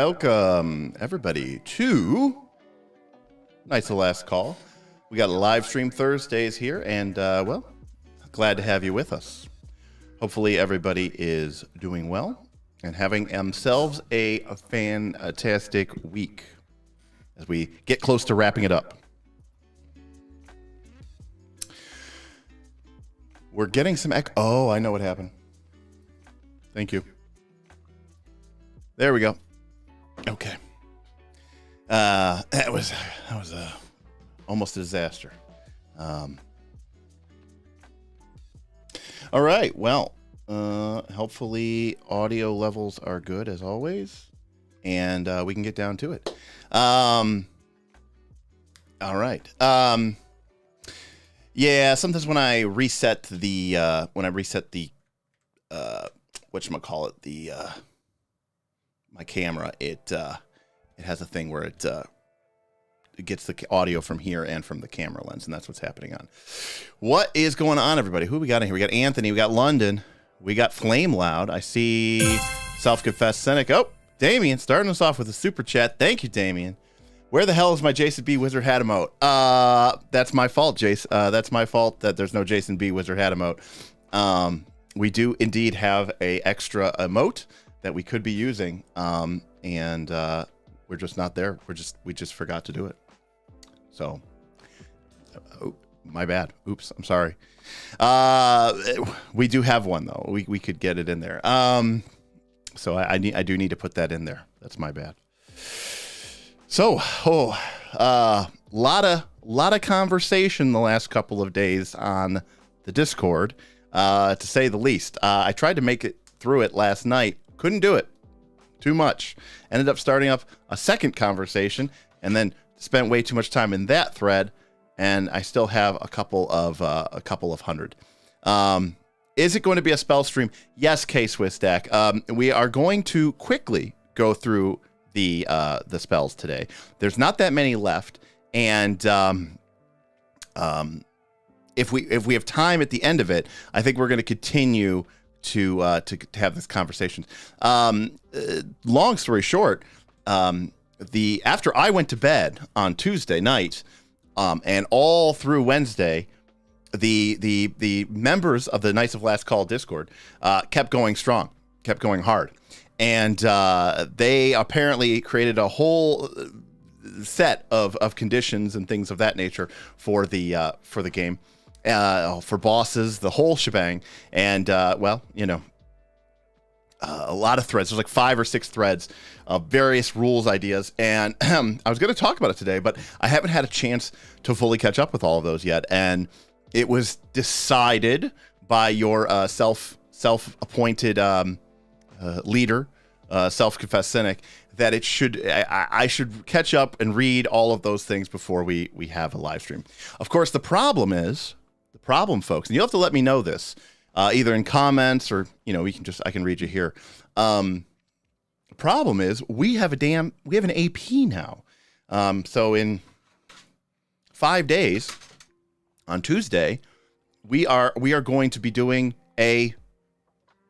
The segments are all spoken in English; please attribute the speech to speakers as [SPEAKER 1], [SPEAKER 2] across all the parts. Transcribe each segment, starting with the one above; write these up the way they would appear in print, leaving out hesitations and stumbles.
[SPEAKER 1] welcome everybody to Nights of Last Call. We got a live stream Thursdays here, and well, glad to have you with us. Hopefully everybody is doing well and having themselves a fantastic week as we get close to wrapping it up. We're getting some oh, I know what happened. Thank you. There we go. Okay. That was almost a disaster. All right. Well, hopefully audio levels are good as always, and we can get down to it. All right. Yeah. Sometimes when I reset the whatchamacallit, my camera, it has a thing where it gets the audio from here and from the camera lens, and that's what's happening on. What is going on, everybody? Who we got in here? We got Anthony, we got London, we got Flame Loud. I see Self-Confessed Cynic. Oh, Damien starting us off with a super chat. Thank you, Damien. Where the hell is my Jason B. Wizard hat emote? That's my fault, Jace. That's my fault that there's no Jason B. Wizard hat emote. We do indeed have a extra emote that we could be using, and we're just not there. We just forgot to do it. So, oh, my bad. Oops, I'm sorry. We do have one though. We could get it in there. So I do need to put that in there. That's my bad. So, lot of conversation the last couple of days on the Discord, to say the least. I tried to make it through it last night. Couldn't do it. Too much. Ended up starting up a second conversation and then spent way too much time in that thread, and I still have a couple of hundred. Is it going to be a spell stream? Yes, K-Swistack. We are going to quickly go through the spells today. There's not that many left, and if we have time at the end of it, I think we're going to continue to have this conversation. Long story short, after I went to bed on Tuesday night, and all through Wednesday, the members of the Knights of Last Call Discord kept going strong, kept going hard, and they apparently created a whole set of conditions and things of that nature for the game. For bosses, the whole shebang, and well, you know, a lot of threads. There's like 5 or 6 threads of various rules ideas, and I was going to talk about it today, but I haven't had a chance to fully catch up with all of those yet. And it was decided by your self-appointed leader, Self-Confessed Cynic, that I should catch up and read all of those things before we have a live stream. Of course, the problem, folks, and you'll have to let me know this, either in comments or, you know, I can read you here. The problem is we have an AP now. So in 5 days, on Tuesday, we are going to be doing a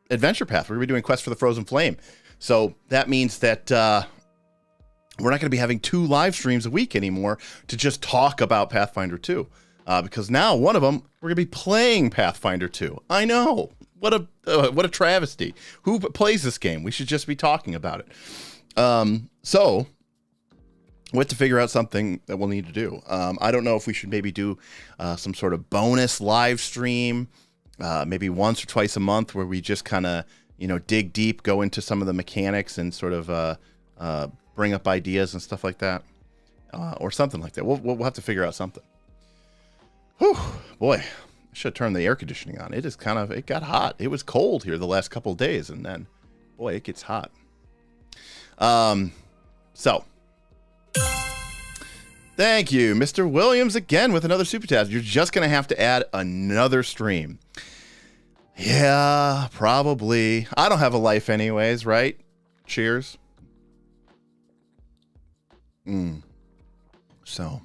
[SPEAKER 1] adventure path. We're going to be doing Quest for the Frozen Flame. So that means that we're not going to be having 2 live streams a week anymore to just talk about Pathfinder 2. Because now one of them, we're going to be playing Pathfinder 2. I know. What a travesty. Who plays this game? We should just be talking about it. So we have to figure out something that we'll need to do. I don't know if we should maybe do some sort of bonus live stream, maybe once or twice a month, where we just kind of, you know, dig deep, go into some of the mechanics and sort of bring up ideas and stuff like that, or something like that. We'll have to figure out something. Whew, boy, I should have turned the air conditioning on. It got hot. It was cold here the last couple of days, and then, boy, it gets hot. So, thank you, Mr. Williams, again with another super chat. You're just going to have to add another stream. Yeah, probably. I don't have a life anyways, right? Cheers. So,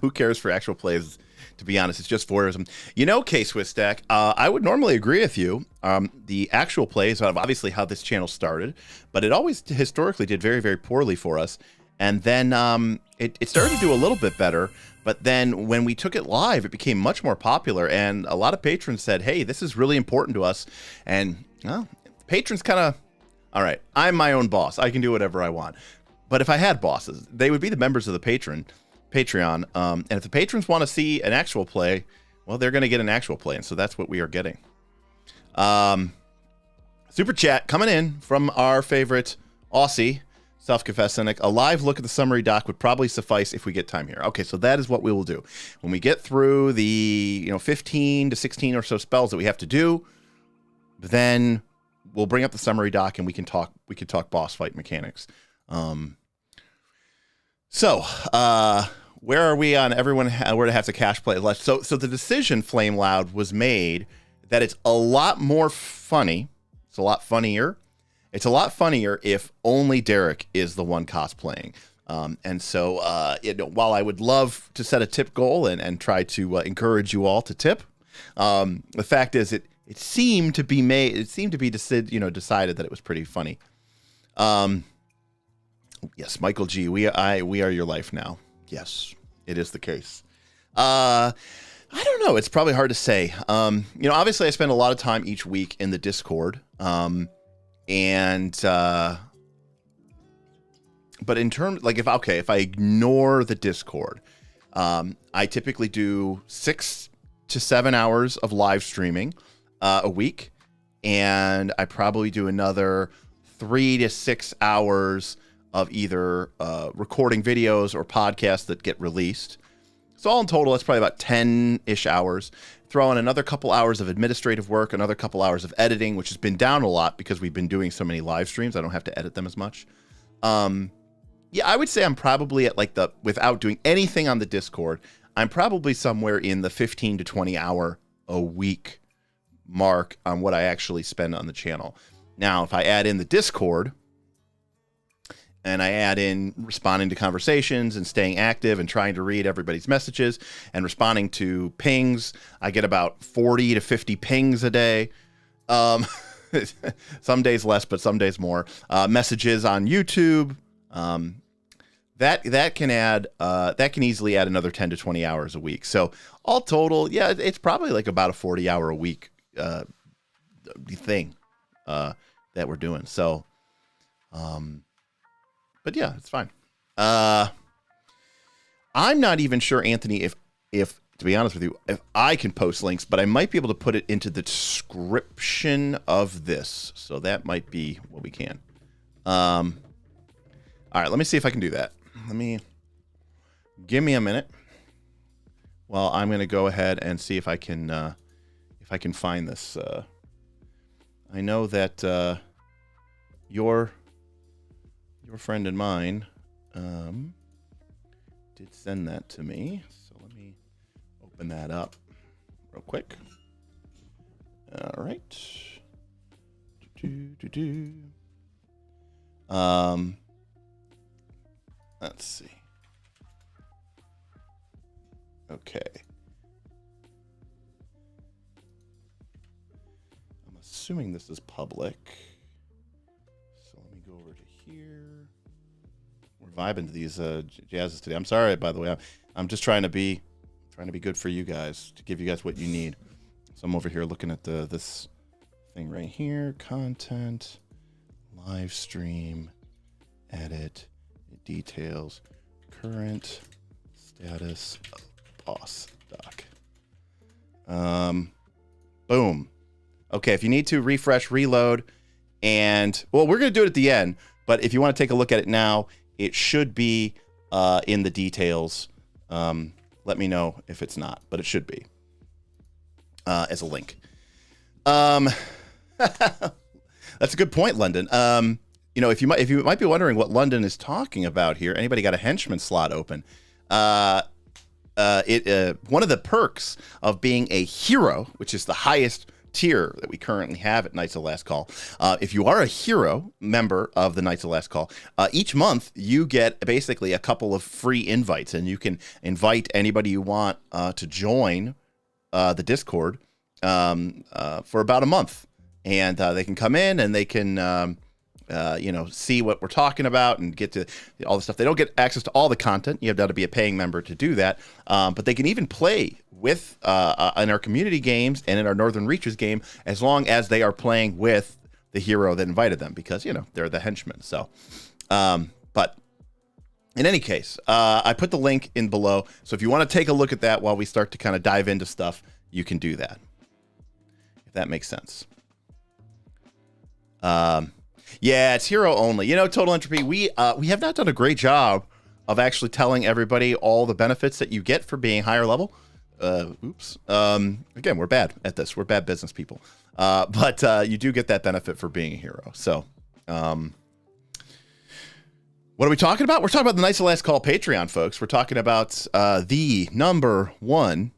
[SPEAKER 1] who cares for actual plays? To be honest, it's just voyeurism. You know, K-Swiss Stack, I would normally agree with you. The actual play is obviously how this channel started, but it always historically did very, very poorly for us. And then it started to do a little bit better, but then when we took it live, it became much more popular, and a lot of patrons said, hey, this is really important to us. And, well, patrons kind of, all right, I'm my own boss. I can do whatever I want. But if I had bosses, they would be the members of the Patreon. And if the patrons want to see an actual play, well, they're going to get an actual play, and so that's what we are getting. Super chat coming in from our favorite Aussie, self-confessed cynic. A live look at the summary doc would probably suffice if we get time here. Okay, so that is what we will do. When we get through the 15 to 16 or so spells that we have to do, then we'll bring up the summary doc and we can talk boss fight mechanics. Where are we on everyone where to have to cash play left? So the decision, Flame Loud, was made that it's a lot more funny. It's a lot funnier. It's a lot funnier if only Derek is the one cosplaying. And so while I would love to set a tip goal and try to encourage you all to tip, the fact is it seemed to be decided that it was pretty funny. Yes, Michael G, we are your life now. Yes, it is the case. I don't know. It's probably hard to say. Obviously I spend a lot of time each week in the Discord. But in terms, like if I ignore the Discord, I typically do 6 to 7 hours of live streaming a week, and I probably do another 3 to 6 hours of either recording videos or podcasts that get released. So all in total, that's probably about 10-ish hours. Throw in another couple hours of administrative work, another couple hours of editing, which has been down a lot because we've been doing so many live streams. I don't have to edit them as much. I would say I'm probably at without doing anything on the Discord, I'm probably somewhere in the 15 to 20 hour a week mark on what I actually spend on the channel. Now, if I add in the Discord, and I add in responding to conversations and staying active and trying to read everybody's messages and responding to pings, I get about 40 to 50 pings a day. Some days less, but some days more. Messages on YouTube. That can easily add another 10 to 20 hours a week. So all total, it's probably like about a 40-hour a week thing that we're doing. So, but yeah, it's fine. I'm not even sure, Anthony, if to be honest with you, if I can post links, but I might be able to put it into the description of this. So that might be what we can. All right, let me see if I can do that. Give me a minute. Well, I'm going to go ahead and see if I can find this. I know that your friend and mine did send that to me, so let me open that up real quick. All right. Let's see. Okay. I'm assuming this is public. So let me go over to here. We're vibing to these jazzes today. I'm sorry, by the way. I'm just trying to be good for you guys, to give you guys what you need. So I'm over here looking at this thing right here. Content, live stream, edit, details, current status of boss doc. Boom. Okay, if you need to refresh, reload, and well, we're gonna do it at the end, but if you want to take a look at it now, it should be in the details. Let me know if it's not, but it should be as a link. That's a good point, London. If you might be wondering what London is talking about here, anybody got a henchman slot open? One of the perks of being a hero, which is the highest tier that we currently have at Knights of the Last Call. If you are a hero member of the Knights of the Last Call, each month you get basically a couple of free invites, and you can invite anybody you want to join the Discord for about a month, and they can come in and they can see what we're talking about and get to all the stuff. They don't get access to all the content. You have to be a paying member to do that. But they can even play with in our community games and in our Northern Reaches game, as long as they are playing with the hero that invited them, because, they're the henchmen. So, but in any case, I put the link in below. So if you want to take a look at that while we start to kind of dive into stuff, you can do that, if that makes sense. Yeah, it's hero only. Total Entropy, we have not done a great job of actually telling everybody all the benefits that you get for being higher level. Oops. Again, we're bad at this. We're bad business people. But you do get that benefit for being a hero. So, what are we talking about? We're talking about the Knights of the Last Call Patreon, folks. We're talking about the number one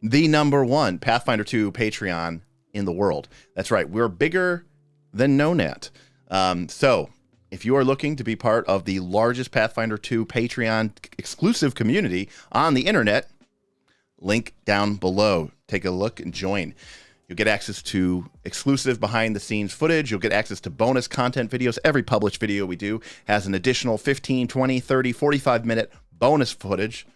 [SPEAKER 1] Pathfinder 2 Patreon in the world. That's right. We're bigger than Nonat. So if you are looking to be part of the largest Pathfinder 2 Patreon exclusive community on the internet, link down below. Take a look and join. You'll get access to exclusive behind-the-scenes footage. You'll get access to bonus content videos. Every published video we do has an additional 15, 20, 30, 45-minute bonus footage,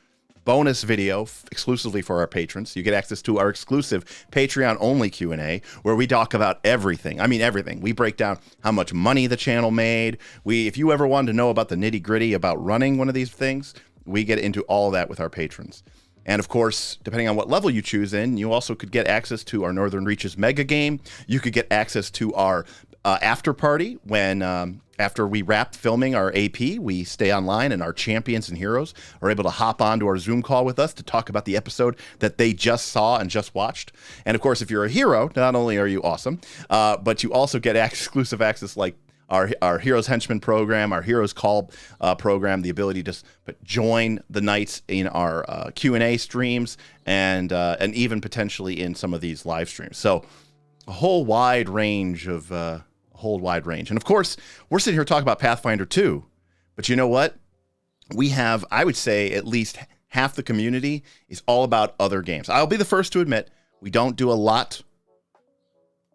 [SPEAKER 1] bonus video exclusively for our patrons. You get access to our exclusive Patreon-only Q&A, where we talk about everything. I mean, everything. We break down how much money the channel made. If you ever wanted to know about the nitty-gritty about running one of these things, we get into all that with our patrons. And of course, depending on what level you choose in, you also could get access to our Northern Reaches mega game. You could get access to our after party when after we wrap filming our AP, we stay online and our champions and heroes are able to hop onto our Zoom call with us to talk about the episode that they just saw and just watched. And of course, if you're a hero, not only are you awesome, but you also get exclusive access like our Heroes Henchman program, our Heroes Call program, the ability to join the Knights in our Q&A streams, and even potentially in some of these live streams. So a whole wide range. And of course, we're sitting here talking about Pathfinder 2, but you know what? We have, I would say, at least half the community is all about other games. I'll be the first to admit, we don't do a lot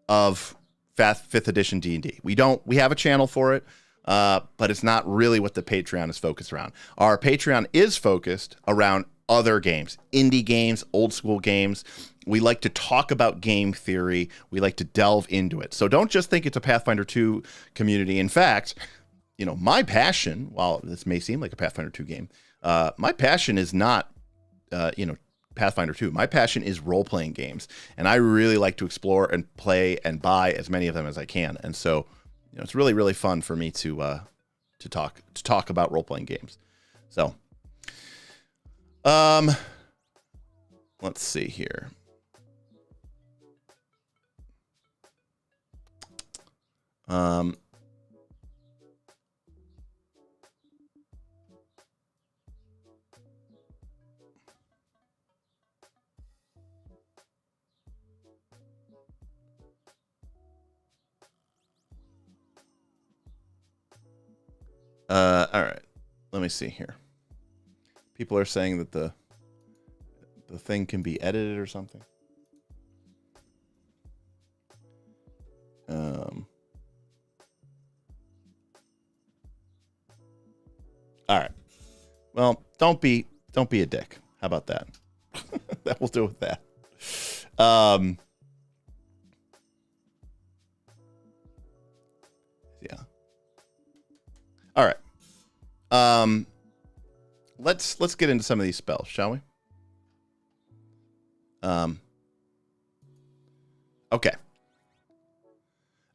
[SPEAKER 1] of 5th edition D&D. We have a channel for it, but it's not really what the Patreon is focused around. Our Patreon is focused around other games, indie games, old school games. We like to talk about game theory. We like to delve into it. So don't just think it's a Pathfinder 2 community. In fact, my passion, while this may seem like a Pathfinder 2 game, my passion is not, Pathfinder 2. My passion is role-playing games, and I really like to explore and play and buy as many of them as I can. And so, it's really, really fun for me to talk about role-playing games. So, let's see here. All right, let me see here. People are saying that the thing can be edited or something. All right. Well, don't be a dick. How about that? That will do with that. Yeah. All right. Let's get into some of these spells, shall we? Okay.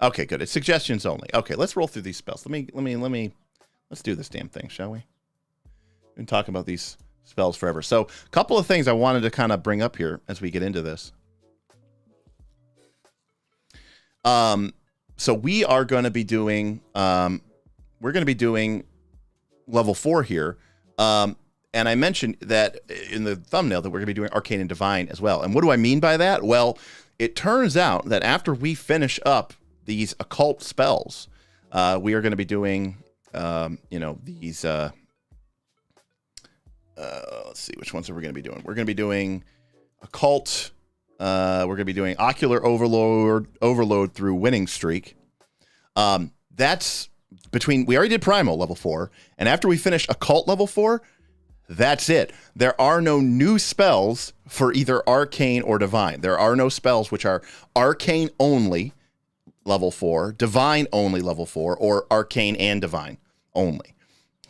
[SPEAKER 1] Okay, good. It's suggestions only. Okay, let's roll through these spells. Let's do this damn thing, shall we? We've been talking about these spells forever. So, a couple of things I wanted to kind of bring up here as we get into this. So we are going to be doing, level 4 here. And I mentioned that in the thumbnail that we're going to be doing Arcane and Divine as well. And what do I mean by that? Well, it turns out that after we finish up these occult spells, we are going to be doing, these. Let's see, which ones are we going to be doing? We're going to be doing occult. We're going to be doing ocular overload through winning streak. That's between. We already did primal level 4, and after we finish occult level 4. That's it. There are no new spells for either Arcane or Divine. There are no spells which are Arcane only level 4, Divine only level 4, or Arcane and Divine only.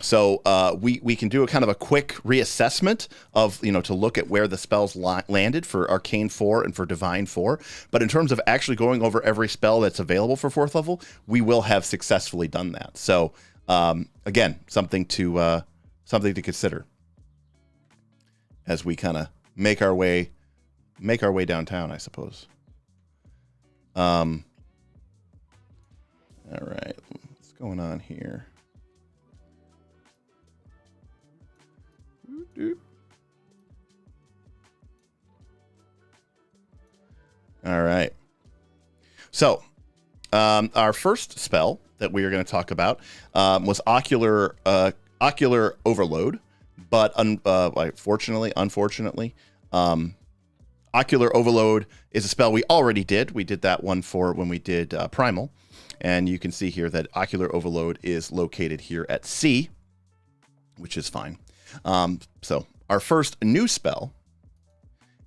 [SPEAKER 1] So we can do a kind of a quick reassessment of, to look at where the spells landed for Arcane 4 and for Divine 4. But in terms of actually going over every spell that's available for 4th level, we will have successfully done that. So again, something to consider as we kind of make our way downtown, I suppose. All right, what's going on here? All right. So, our first spell that we are going to talk about was ocular overload. But unfortunately, ocular overload is a spell we already did. We did that one for when we did primal. And you can see here that ocular overload is located here at C, which is fine. So our first new spell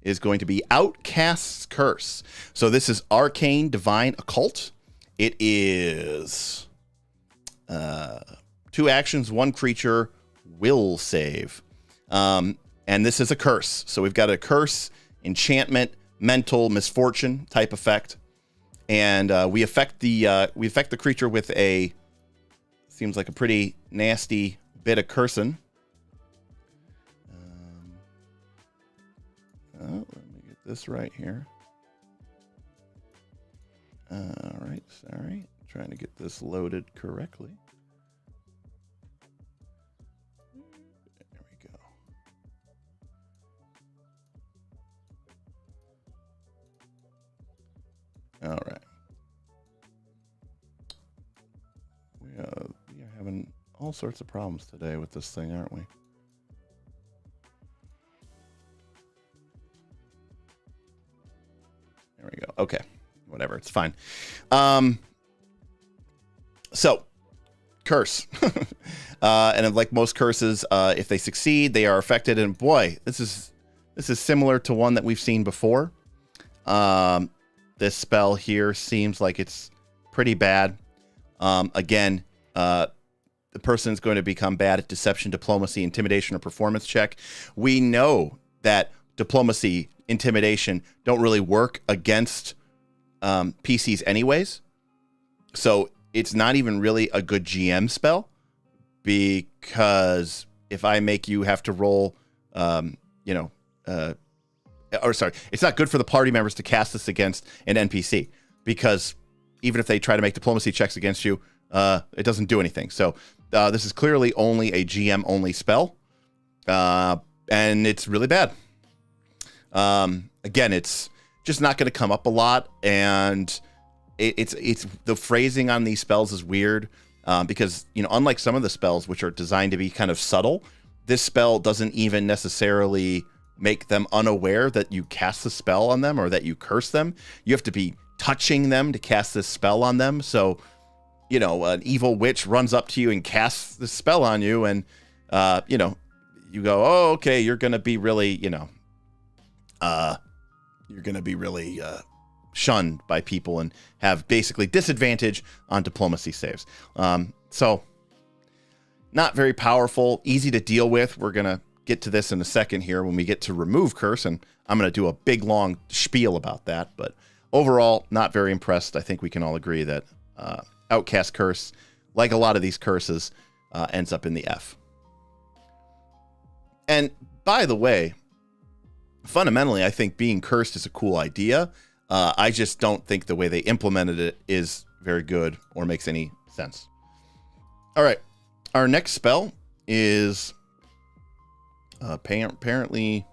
[SPEAKER 1] is going to be Outcast's Curse. So this is Arcane, Divine, Occult. It is 2 actions, 1 creature, will save. And this is a curse. So we've got a curse, enchantment, mental, misfortune type effect. And we affect the creature with seems like a pretty nasty bit of cursing. Let me get this right here. All right, sorry. Trying to get this loaded correctly. All right. We are having all sorts of problems today with this thing, aren't we? There we go. Okay. Whatever. It's fine. So, curse. And like most curses, if they succeed, they are affected. And boy, this is similar to one that we've seen before. This spell here seems like it's pretty bad. Again, the person's going to become bad at deception, diplomacy, intimidation, or performance check. We know that diplomacy, intimidation don't really work against PCs anyways. So it's not even really a good GM spell, because if I make you have to roll, it's not good for the party members to cast this against an NPC, because even if they try to make diplomacy checks against you, it doesn't do anything. So this is clearly only a GM only spell, and it's really bad. Again, it's just not going to come up a lot, and it's the phrasing on these spells is weird, because unlike some of the spells which are designed to be kind of subtle, this spell doesn't even necessarily make them unaware that you cast the spell on them or that you curse them. You have to be touching them to cast this spell on them. So, an evil witch runs up to you and casts the spell on you, and you go, oh, okay, you're gonna be really, shunned by people and have basically disadvantage on diplomacy saves. So not very powerful, easy to deal with. We're gonna get to this in a second here when we get to remove curse, and I'm going to do a big long spiel about that. But overall, not very impressed. I think we can all agree that Outcast Curse, like a lot of these curses, ends up in the F. And by the way, fundamentally, I think being cursed is a cool idea. I just don't think the way they implemented it is very good or makes any sense. All right. Our next spell is Apparently,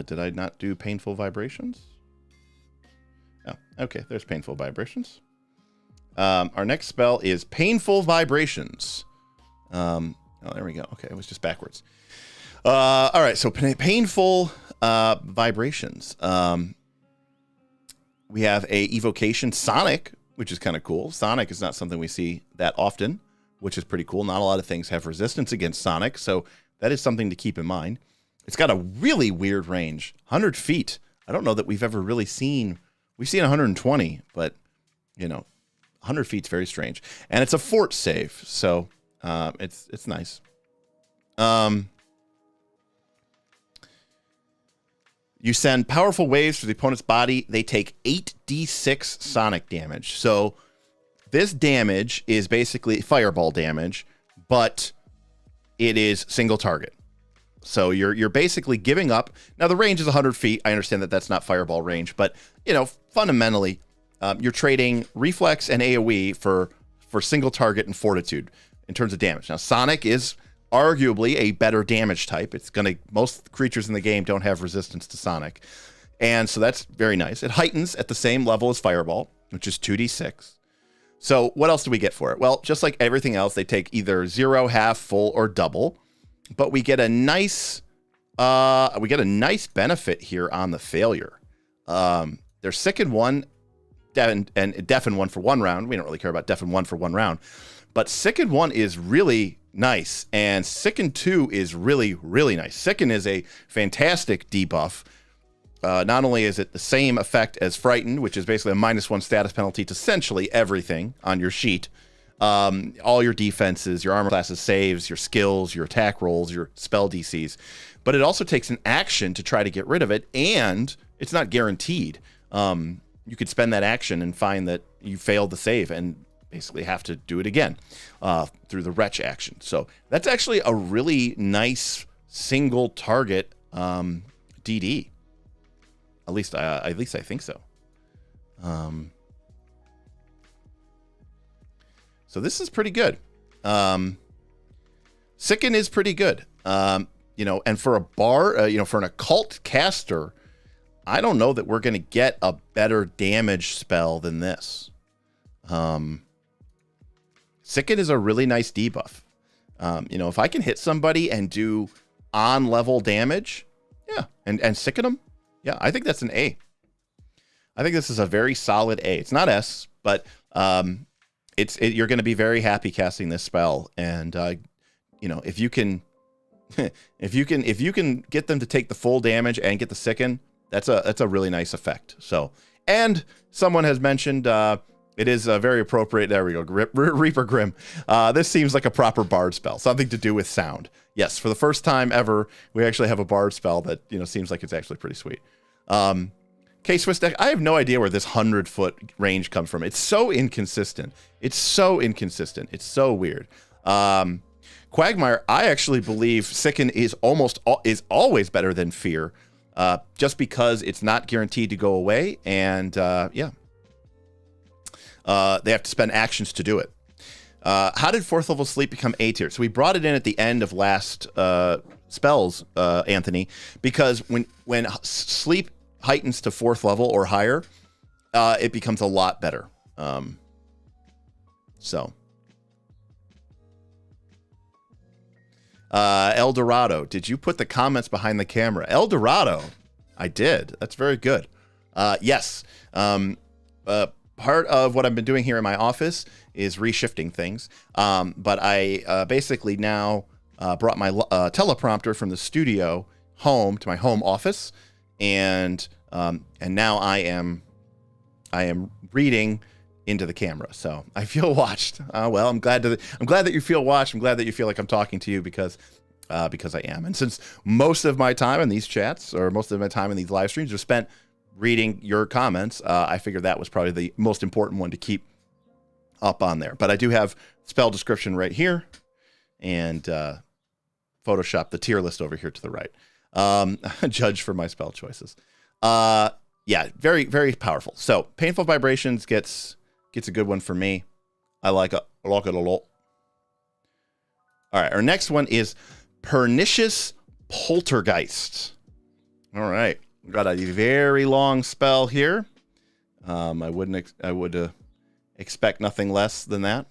[SPEAKER 1] did I not do painful vibrations? Oh, okay. There's painful vibrations. Our next spell is painful vibrations. Oh, there we go. Okay, it was just backwards. All right, so painful vibrations. We have a evocation, Sonic, which is kind of cool. Sonic is not something we see that often, which is pretty cool. Not a lot of things have resistance against Sonic, so that is something to keep in mind. It's got a really weird range, 100 feet. I don't know that we've ever really seen. We've seen 120, but 100 feet's very strange. And it's a fort save, so it's nice. You send powerful waves to the opponent's body. They take 8d6 sonic damage. So this damage is basically fireball damage, but it is single target. So you're basically giving up. Now the range is 100 feet. I understand that that's not fireball range, but fundamentally, you're trading reflex and AoE for single target and fortitude in terms of damage. Now Sonic is arguably a better damage type. Most creatures in the game don't have resistance to Sonic. And so that's very nice. It heightens at the same level as Fireball, which is 2d6. So what else do we get for it? Well, just like everything else, they take either 0, half, full, or double. But we get a nice benefit here on the failure. They're sicken 1 and deafen 1 for 1 round. We don't really care about deafen 1 for 1 round. But sicken 1 is really nice, and sicken 2 is really, really nice. Sicken is a fantastic debuff. Not only is it the same effect as Frightened, which is basically a -1 status penalty to essentially everything on your sheet. All your defenses, your armor classes, saves, your skills, your attack rolls, your spell DCs. But it also takes an action to try to get rid of it, and it's not guaranteed. You could spend that action and find that you failed the save and basically have to do it again through the Wretch action. So that's actually a really nice single target DD. At least I think so. So this is pretty good. Sicken is pretty good. And for a bard, for an occult caster, I don't know that we're going to get a better damage spell than this. Sicken is a really nice debuff. If I can hit somebody and do on-level damage, yeah, and sicken them, yeah, I think that's an A. I think this is a very solid A. It's not S, but you're going to be very happy casting this spell, and if you can get them to take the full damage and get the sicken, that's a really nice effect. So, and someone has mentioned it is very appropriate. There we go, Reaper Grim. This seems like a proper bard spell, something to do with sound. Yes, for the first time ever, we actually have a bard spell that seems like it's actually pretty sweet. K-Swiss deck, I have no idea where this 100-foot range comes from. It's so inconsistent. It's so weird. Quagmire, I actually believe Sicken is always better than Fear, just because it's not guaranteed to go away, and they have to spend actions to do it. How did 4th level sleep become A tier? So we brought it in at the end of last spells, Anthony, because when sleep heightens to 4th level or higher, it becomes a lot better. El Dorado, did you put the comments behind the camera? El Dorado, I did. That's very good. Yes. Part of what I've been doing here in my office is reshifting things. But I basically now brought my teleprompter from the studio home to my home office, and now I am reading into the camera, so I feel watched. Well, I'm glad that you feel watched. I'm glad that you feel like I'm talking to you because I am. And since most of my time in these chats, or most of my time in these live streams, are spent reading your comments, I figured that was probably the most important one to keep up on there. But I do have spell description right here, and Photoshop the tier list over here to the right. Judge for my spell choices. Yeah, very, very powerful. So painful vibrations gets a good one for me. I like it a lot. All right, our next one is Pernicious Poltergeist. All right, we've got a very long spell here. I would expect nothing less than that.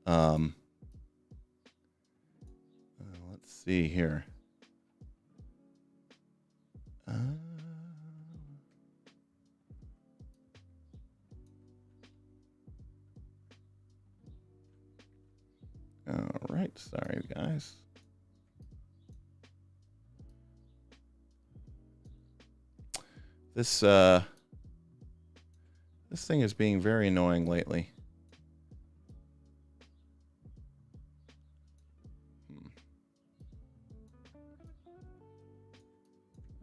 [SPEAKER 1] Let's see here. All right, sorry guys. This thing is being very annoying lately.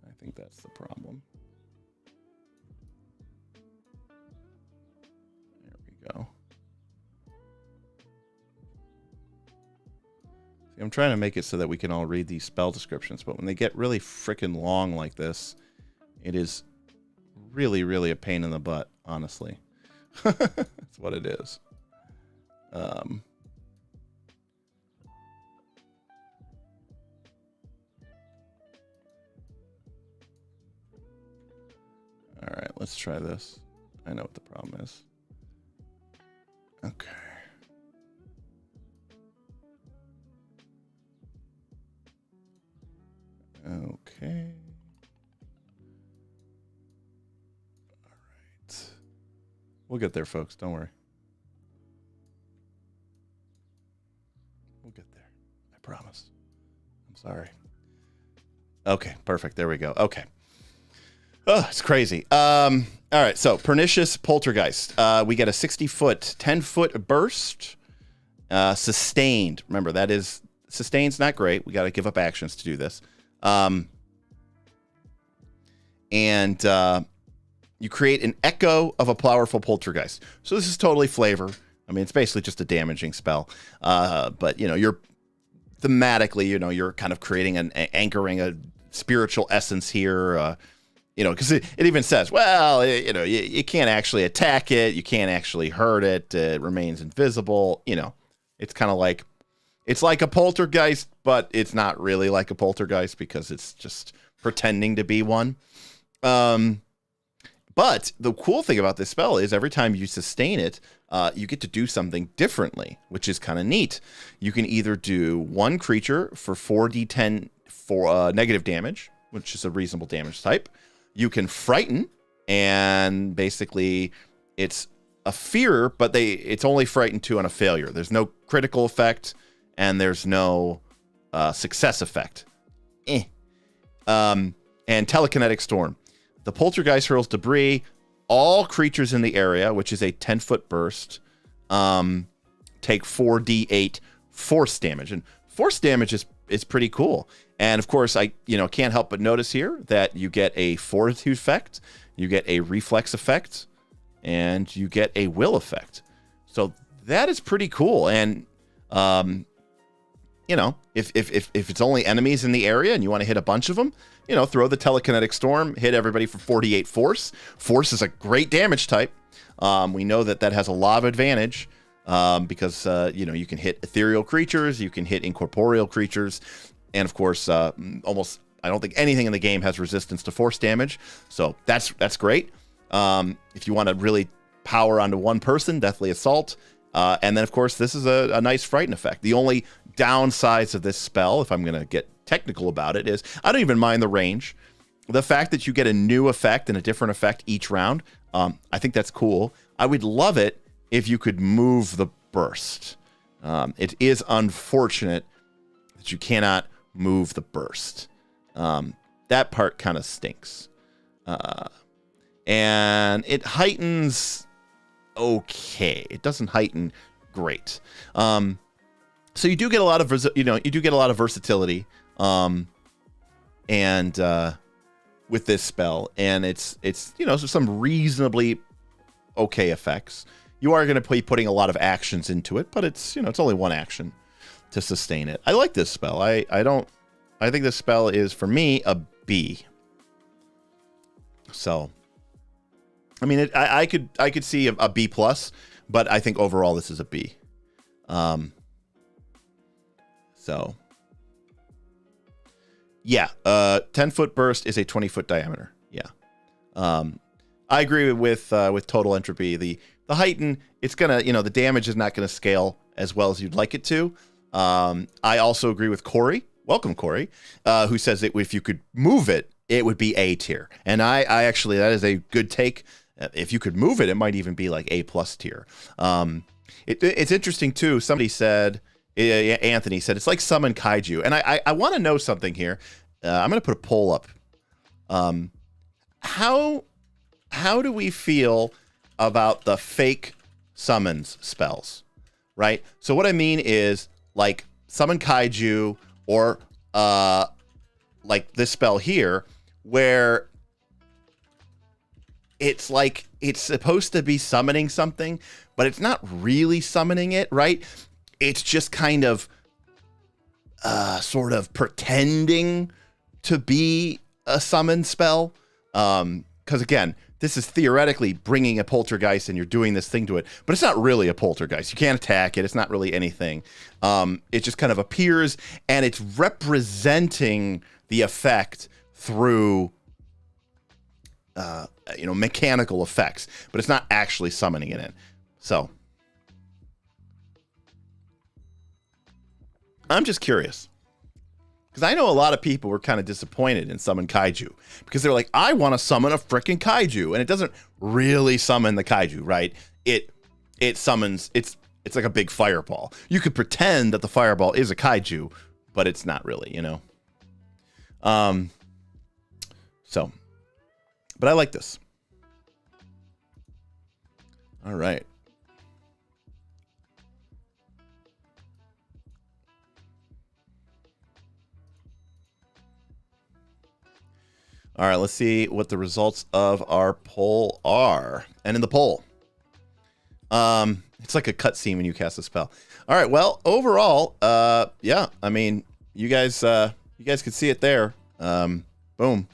[SPEAKER 1] I think that's the problem. There we go. See, I'm trying to make it so that we can all read these spell descriptions, but when they get really freaking long like this, it is really, really a pain in the butt, honestly. That's what it is. All right, let's try this. I know what the problem is. Okay. Okay. All right. We'll get there, folks. Don't worry. We'll get there. I promise. I'm sorry. Okay, perfect. There we go. Okay. Oh, it's crazy. All right, so Pernicious Poltergeist. We get a 60-foot, 10-foot burst. Sustained. Remember, that is... Sustained's not great. We got to give up actions to do this. You create an echo of a powerful poltergeist. So this is totally flavor. I mean, it's basically just a damaging spell. But, you know, you're thematically, you know, you're kind of creating anchoring a spiritual essence here. You know, because it even says, well, you know, you can't actually attack it. You can't actually hurt it. It remains invisible. You know, it's kind of like, it's like a poltergeist, but it's not really like a poltergeist because it's just pretending to be one. But the cool thing about this spell is every time you sustain it, you get to do something differently, which is kind of neat. You can either do one creature for 4d10 for negative damage, which is a reasonable damage type. You can frighten, and basically it's a fear, but it's only frightened to on a failure. There's no critical effect, and there's no success effect. And telekinetic storm. The poltergeist hurls debris. All creatures in the area, which is a 10-foot burst, take 4d8 force damage. And force damage is pretty cool. And of course, I can't help but notice here that you get a fortitude effect, you get a reflex effect, and you get a will effect. So that is pretty cool. And you know, if it's only enemies in the area and you want to hit a bunch of them, you know, throw the telekinetic storm, hit everybody for 48 force. Force is a great damage type. We know that has a lot of advantage because, you know, you can hit ethereal creatures, you can hit incorporeal creatures, and of course, I don't think anything in the game has resistance to force damage. So that's great. If you want to really power onto one person, Deathly Assault. And then, of course, this is a nice frighten effect. The only downsides of this spell, if I'm going to get technical about it, is I don't even mind the range. The fact that you get a new effect and a different effect each round, I think that's cool. I would love it if you could move the burst. It is unfortunate that you cannot move the burst. That part kind of stinks. And it heightens okay. It doesn't heighten great. So you do get a lot of versatility and with this spell, and it's so some reasonably okay effects. You are going to be putting a lot of actions into it, but it's only one action to sustain it. I like this spell. I think this spell is, for me, a B. So I mean, I could see a B plus, but I think overall this is a B. So Yeah, 10-foot burst is a 20-foot diameter. Yeah. I agree with total entropy. The heighten, it's gonna, the damage is not gonna scale as well as you'd like it to. I also agree with Corey. Welcome, Corey, who says that if you could move it, it would be A tier. And I actually, that is a good take. If you could move it, it might even be like A+ tier. It's interesting too. Somebody said, Anthony said, it's like summon kaiju. And I want to know something here. I'm going to put a poll up. How do we feel about the fake summons spells, right? So what I mean is like summon kaiju or like this spell here, where it's like it's supposed to be summoning something, but it's not really summoning it, right? It's just kind of sort of pretending to be a summon spell. Because again, this is theoretically bringing a poltergeist and you're doing this thing to it, but it's not really a poltergeist. You can't attack it. It's not really anything. It just kind of appears and it's representing the effect through, mechanical effects, but it's not actually summoning it in. So I'm just curious. Because I know a lot of people were kind of disappointed in Summon Kaiju. Because they're like, I want to summon a freaking Kaiju. And it doesn't really summon the Kaiju, right? It summons, it's like a big fireball. You could pretend that the fireball is a Kaiju, but it's not really, But I like this. All right. All right, let's see what the results of our poll are. And in the poll, it's like a cutscene when you cast a spell. All right, well, overall, yeah, I mean, you guys can see it there. Boom.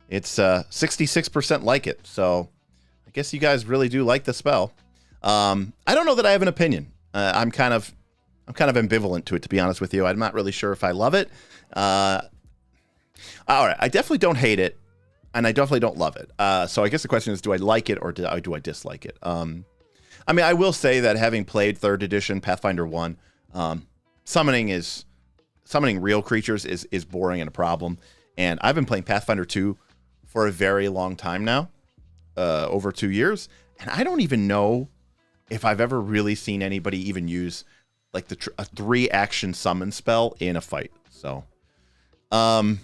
[SPEAKER 1] It's 66% like it. So I guess you guys really do like the spell. I don't know that I have an opinion. I'm kind of ambivalent to it, to be honest with you. I'm not really sure if I love it. All right, I definitely don't hate it, and I definitely don't love it. So I guess the question is, do I like it or do I dislike it? I mean, I will say that having played 3rd edition Pathfinder 1, summoning real creatures is boring and a problem. And I've been playing Pathfinder 2 for a very long time now, over 2 years, and I don't even know if I've ever really seen anybody even use like a 3-action summon spell in a fight. So, all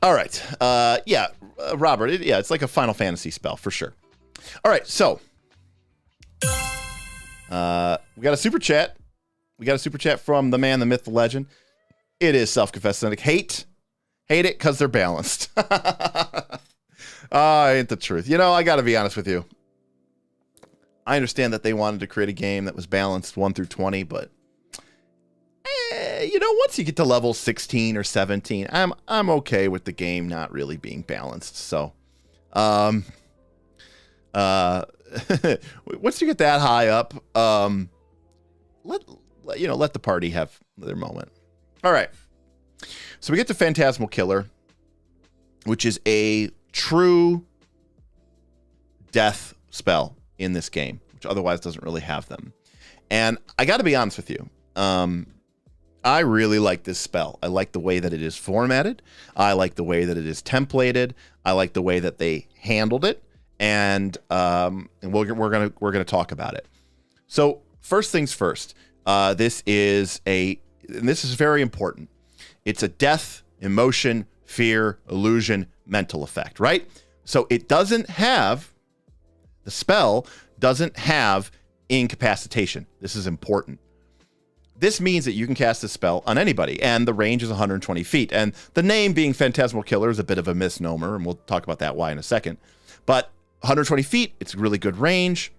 [SPEAKER 1] right. Yeah, Robert. It's like a Final Fantasy spell for sure. All right. So, we got a super chat. We got a super chat from the man, the myth, the legend. It is self-confessed cynic. Hate it because they're balanced. Ain't the truth. I got to be honest with you. I understand that they wanted to create a game that was balanced 1 through 20, but once you get to level 16 or 17, I'm okay with the game not really being balanced. So, once you get that high up, let the party have their moment. All right. So we get to Phantasmal Killer, which is a true death spell in this game, which otherwise doesn't really have them. And I got to be honest with you. I really like this spell. I like the way that it is formatted. I like the way that it is templated. I like the way that they handled it. And we're gonna talk about it. So first things first. This is very important. It's a death, emotion, fear, illusion, mental effect, right? So the spell doesn't have incapacitation. This is important. This means that you can cast this spell on anybody, and the range is 120 feet. And the name being Phantasmal Killer is a bit of a misnomer, and we'll talk about that why in a second. But 120 feet, it's really good range.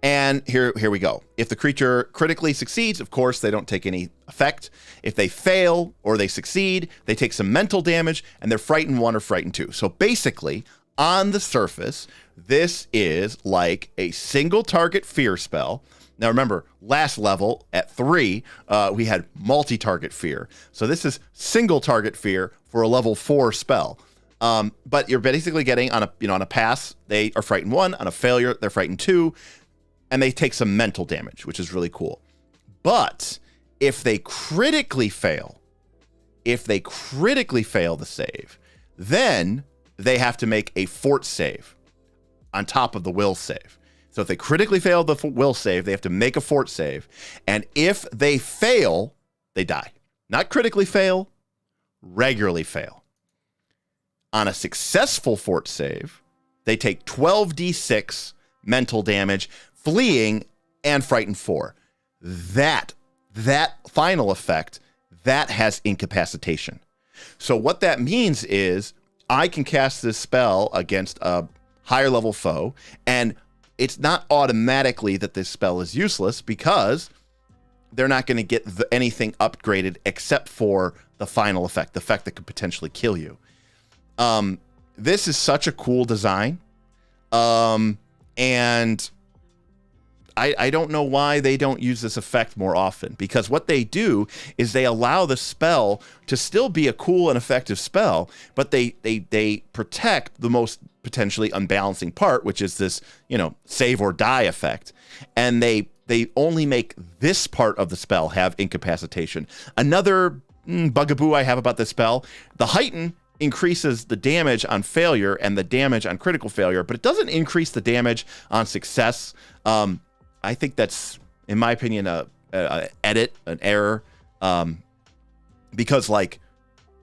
[SPEAKER 1] And here we go. If the creature critically succeeds, of course, they don't take any effect. If they fail or they succeed, they take some mental damage, and they're frightened 1 or frightened 2. So basically, on the surface, this is like a single target fear spell. Now remember, last level at 3, we had multi-target fear. So this is single target fear for a level 4 spell. But you're basically getting on a pass, they are frightened 1, on a failure, they're frightened 2, and they take some mental damage, which is really cool. But if they critically fail the save, then they have to make a fort save on top of the will save. So if they critically fail the will save, they have to make a fort save. And if they fail, they die. Not critically fail, regularly fail. On a successful fort save, they take 12d6 mental damage, fleeing, and frightened 4. That final effect, that has incapacitation. So what that means is I can cast this spell against a higher level foe, and it's not automatically that this spell is useless because they're not going to get anything upgraded except for the final effect, the effect that could potentially kill you. This is such a cool design. And I don't know why they don't use this effect more often, because what they do is they allow the spell to still be a cool and effective spell, but they protect the most potentially unbalancing part, which is this, save or die effect. And they only make this part of the spell have incapacitation. Another bugaboo I have about this spell, the heighten increases the damage on failure and the damage on critical failure, but it doesn't increase the damage on success. I think that's, in my opinion, an error, because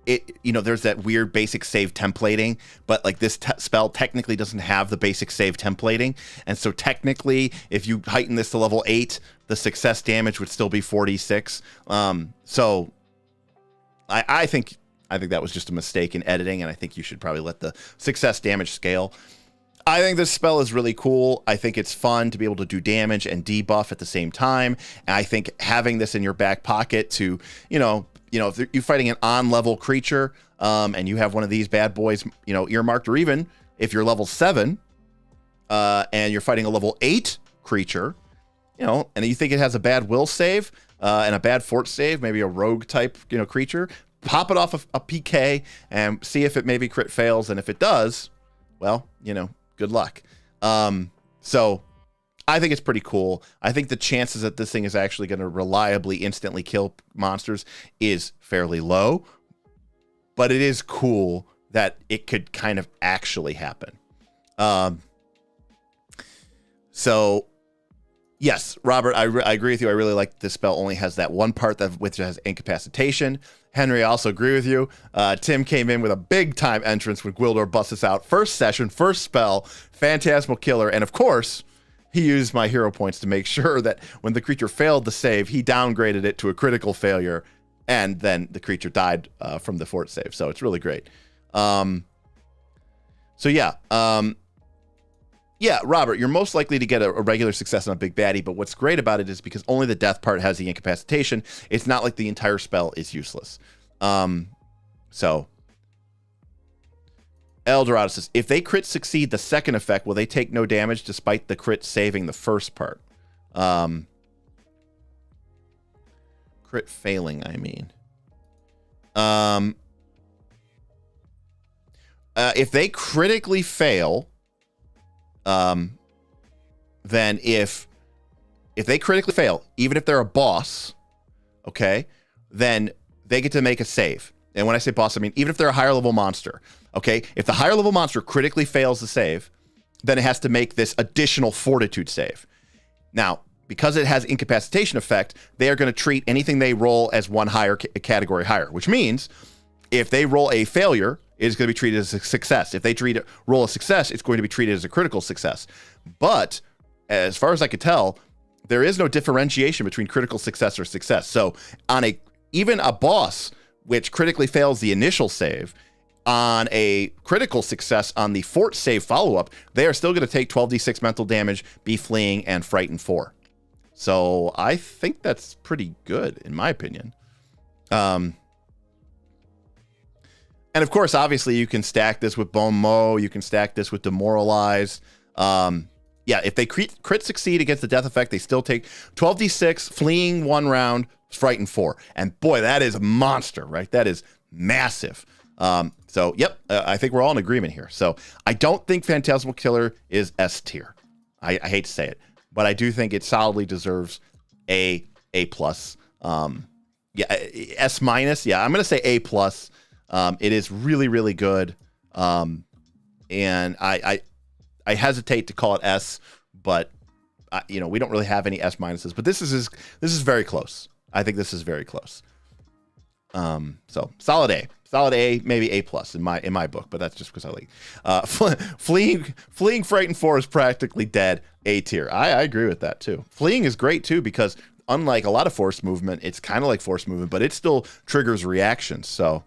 [SPEAKER 1] there's that weird basic save templating, but this spell technically doesn't have the basic save templating, and so technically, if you heighten this to level 8, the success damage would still be 46. So I think that was just a mistake in editing, and I think you should probably let the success damage scale. I think this spell is really cool. I think it's fun to be able to do damage and debuff at the same time. And I think having this in your back pocket to, if you're fighting an on-level creature, and you have one of these bad boys, earmarked, or even if you're level 7, and you're fighting a level 8 creature, and you think it has a bad will save, and a bad fort save, maybe a rogue type, creature, pop it off a PK and see if it maybe crit fails. And if it does, well, good luck. So I think it's pretty cool. I think the chances that this thing is actually going to reliably instantly kill monsters is fairly low, but it is cool that it could kind of actually happen. So yes, Robert, I agree with you. I really like this spell only has that one part which has incapacitation. Henry, I also agree with you. Tim came in with a big time entrance when Gwildor busts us out. First session, first spell, Phantasmal Killer. And of course, he used my hero points to make sure that when the creature failed the save, he downgraded it to a critical failure. And then the creature died from the fort save. So it's really great. Yeah, Robert, you're most likely to get a regular success on a big baddie, but what's great about it is because only the death part has the incapacitation, it's not like the entire spell is useless. So, Eldorado says, if they crit succeed the second effect, will they take no damage despite the crit saving the first part? Crit failing, I mean. If they critically fail... then if they critically fail, even if they're a boss, okay, then they get to make a save. And when I say boss, I mean even if they're a higher level monster, okay, if the higher level monster critically fails the save, then it has to make this additional fortitude save. Now, because it has incapacitation effect, they are going to treat anything they roll as one higher category higher, which means if they roll a failure, it's going to be treated as a success. If they roll a success, it's going to be treated as a critical success. But as far as I could tell, there is no differentiation between critical success or success. So on even a boss which critically fails the initial save, on a critical success on the fort save follow-up, they are still going to take 12d6 mental damage, be fleeing, and frightened 4. So I think that's pretty good, in my opinion. And And of course, obviously, you can stack this with Bone Mow. You can stack this with Demoralize. Yeah, if they crit succeed against the death effect, they still take 12d6, fleeing 1 round, frighten 4. And boy, that is a monster, right? That is massive. So, yep, I think we're all in agreement here. So, I don't think Phantasmal Killer is S tier. I hate to say it, but I do think it solidly deserves A plus. Yeah, S minus. Yeah, I'm gonna say A plus. It is really, really good. And I hesitate to call it S, but you know, we don't really have any S minuses. But this is very close. I think this is very close. So solid A, maybe A plus in my book, but that's just because I like fleeing frightened 4 is practically dead. A tier. I agree with that too. Fleeing is great too because unlike a lot of force movement, it's kind of like force movement, but it still triggers reactions. So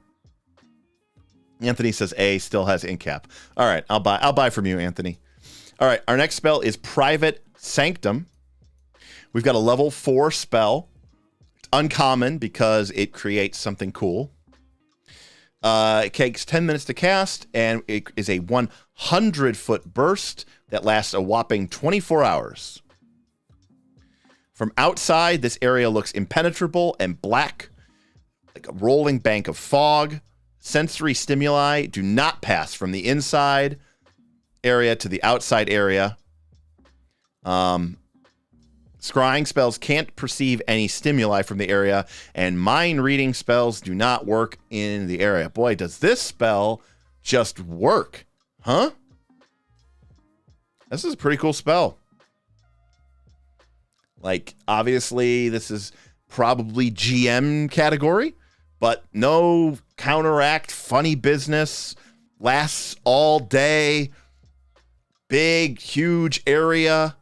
[SPEAKER 1] Anthony says A still has incap. All right, I'll buy from you, Anthony. All right, our next spell is Private Sanctum. We've got a level 4 spell. It's uncommon because it creates something cool. It takes 10 minutes to cast, and it is a 100-foot burst that lasts a whopping 24 hours. From outside, this area looks impenetrable and black, like a rolling bank of fog. Sensory stimuli do not pass from the inside area to the outside area. Scrying spells can't perceive any stimuli from the area, and mind reading spells do not work in the area. Boy, does this spell just work, huh? This is a pretty cool spell. Like, obviously, this is probably GM category, but no counteract, funny business, lasts all day, big, huge area,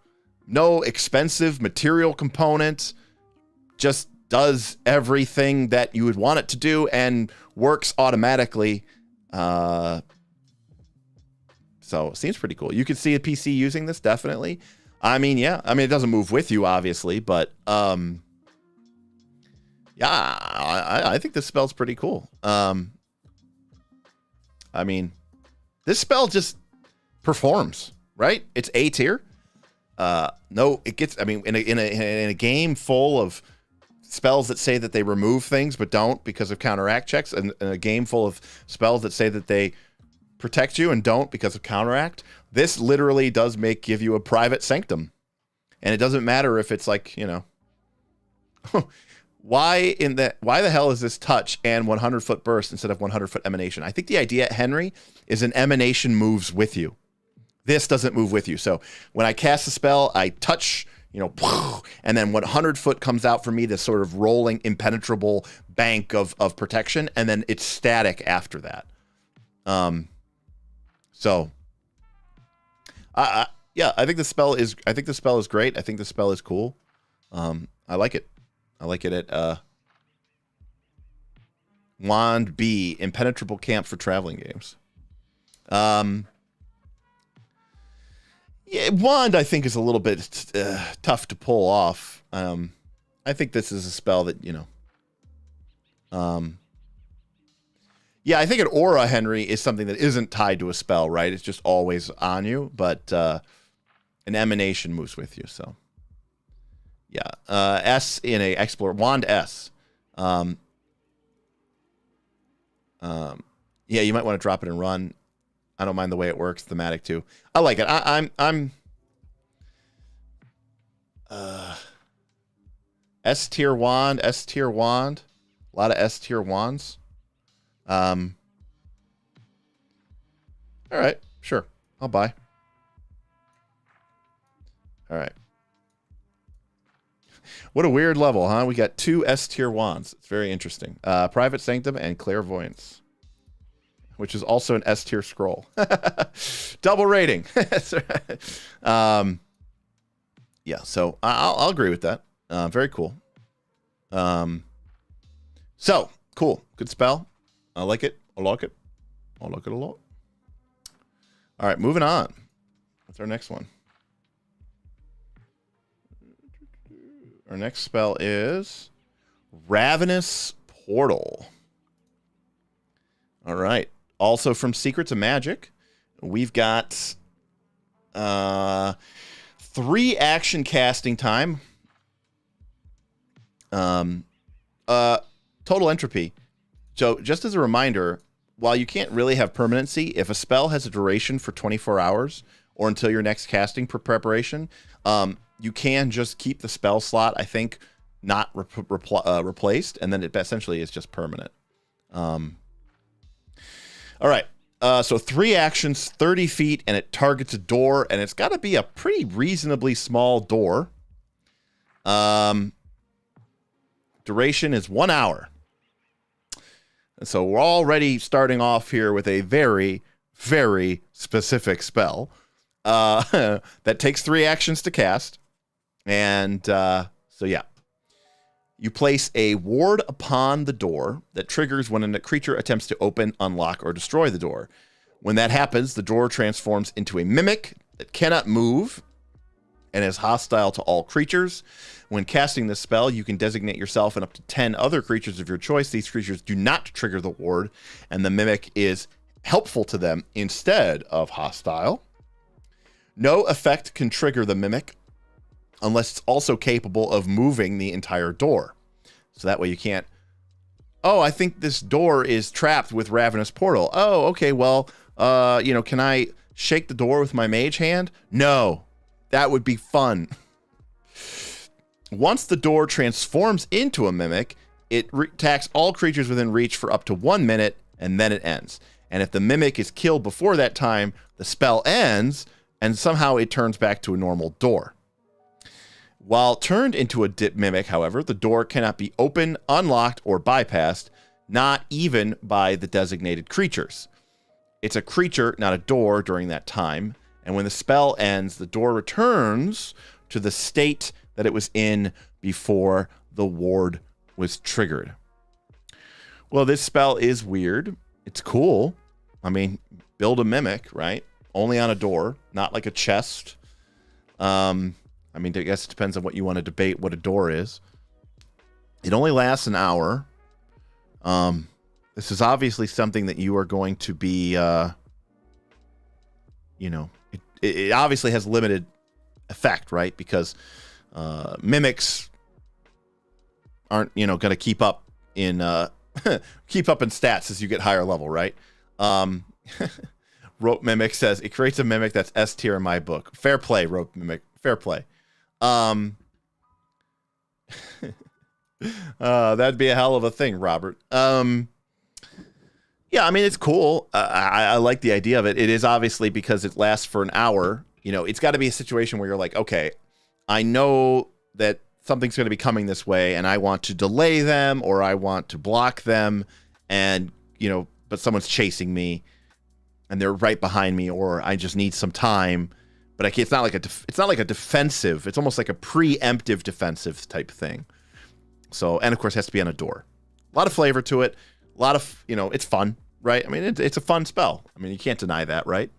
[SPEAKER 1] no expensive material component, just does everything that you would want it to do and works automatically. So it seems pretty cool. You could see a PC using this, definitely. I mean, yeah. I mean, it doesn't move with you, obviously, but yeah, I think this spell's pretty cool. I mean, this spell just performs, right? It's A tier. No, it gets. I mean, in a game full of spells that say that they remove things but don't because of counteract checks, and a game full of spells that say that they protect you and don't because of counteract, this literally does give you a private sanctum, and it doesn't matter if it's like, you know, why the hell is this touch and 100-foot burst instead of 100-foot emanation? I think the idea, Henry, is an emanation moves with you. This doesn't move with you. So when I cast a spell, I touch, you know, and then 100-foot comes out for me, this sort of rolling, impenetrable bank of protection, and then it's static after that. So, yeah, I think the spell is great. I think the spell is cool. I like it. I like it at Wand B, impenetrable camp for traveling games. Yeah, Wand, I think, is a little bit tough to pull off. I think this is a spell that, you know. Yeah, I think an aura, Henry, is something that isn't tied to a spell, right? It's just always on you, but an emanation moves with you, so. Yeah, S in a explore, Wand S. Yeah, you might want to drop it and run. I don't mind the way it works, thematic too. I like it. I'm S tier wand, S tier wand. A lot of S tier wands. All right, sure. I'll buy. All right. What a weird level, huh? We got 2 S tier wands. It's very interesting. Private Sanctum and Clairvoyance, which is also an S tier scroll. Double rating. Yeah, so I'll agree with that. Very cool. So cool. Good spell. I like it. I like it. I like it a lot. All right, moving on. What's our next one? Our next spell is Ravenous Portal. All right. also from Secrets of Magic, we've got 3 action casting time. Total entropy. So just as a reminder, while you can't really have permanency, if a spell has a duration for 24 hours or until your next casting preparation, you can just keep the spell slot, I think, not replaced, and then it essentially is just permanent. All right. So 3 actions, 30 feet, and it targets a door, and it's got to be a pretty reasonably small door. Duration is 1 hour. And so we're already starting off here with a very, very specific spell that takes 3 actions to cast. And so, yeah. You place a ward upon the door that triggers when a creature attempts to open, unlock, or destroy the door. When that happens, the door transforms into a mimic that cannot move and is hostile to all creatures. When casting this spell, you can designate yourself and up to 10 other creatures of your choice. These creatures do not trigger the ward, and the mimic is helpful to them instead of hostile. No effect can trigger the mimic unless it's also capable of moving the entire door. So that way you can't, oh, I think this door is trapped with Ravenous Portal. Oh, okay, well, can I shake the door with my mage hand? No, that would be fun. Once the door transforms into a mimic, it attacks all creatures within reach for up to 1 minute, and then it ends. And if the mimic is killed before that time, the spell ends, and somehow it turns back to a normal door. While turned into a mimic, however, the door cannot be opened, unlocked, or bypassed, not even by the designated creatures. It's a creature, not a door, during that time. And when the spell ends, the door returns to the state that it was in before the ward was triggered. Well, this spell is weird. It's cool. I mean, build a mimic, right? Only on a door, not like a chest. I mean, I guess it depends on what you want to debate what a door is. It only lasts an hour. This is obviously something that you are going to be, it obviously has limited effect, right? Because mimics aren't, going to keep up in stats as you get higher level, right? Rope Mimic says it creates a mimic that's S tier in my book. Fair play, Rope Mimic. Fair play. That'd be a hell of a thing, Robert. Yeah, I mean, it's cool. I like the idea of it. It is obviously because it lasts for an hour. It's got to be a situation where you're like, okay, I know that something's going to be coming this way, and I want to delay them, or I want to block them, and, but someone's chasing me, and they're right behind me, or I just need some time. But it's not like a defensive. It's almost like a preemptive defensive type thing. So, and of course, it has to be on a door. A lot of flavor to it. A lot of, it's fun, right? I mean, it's a fun spell. I mean, you can't deny that, right?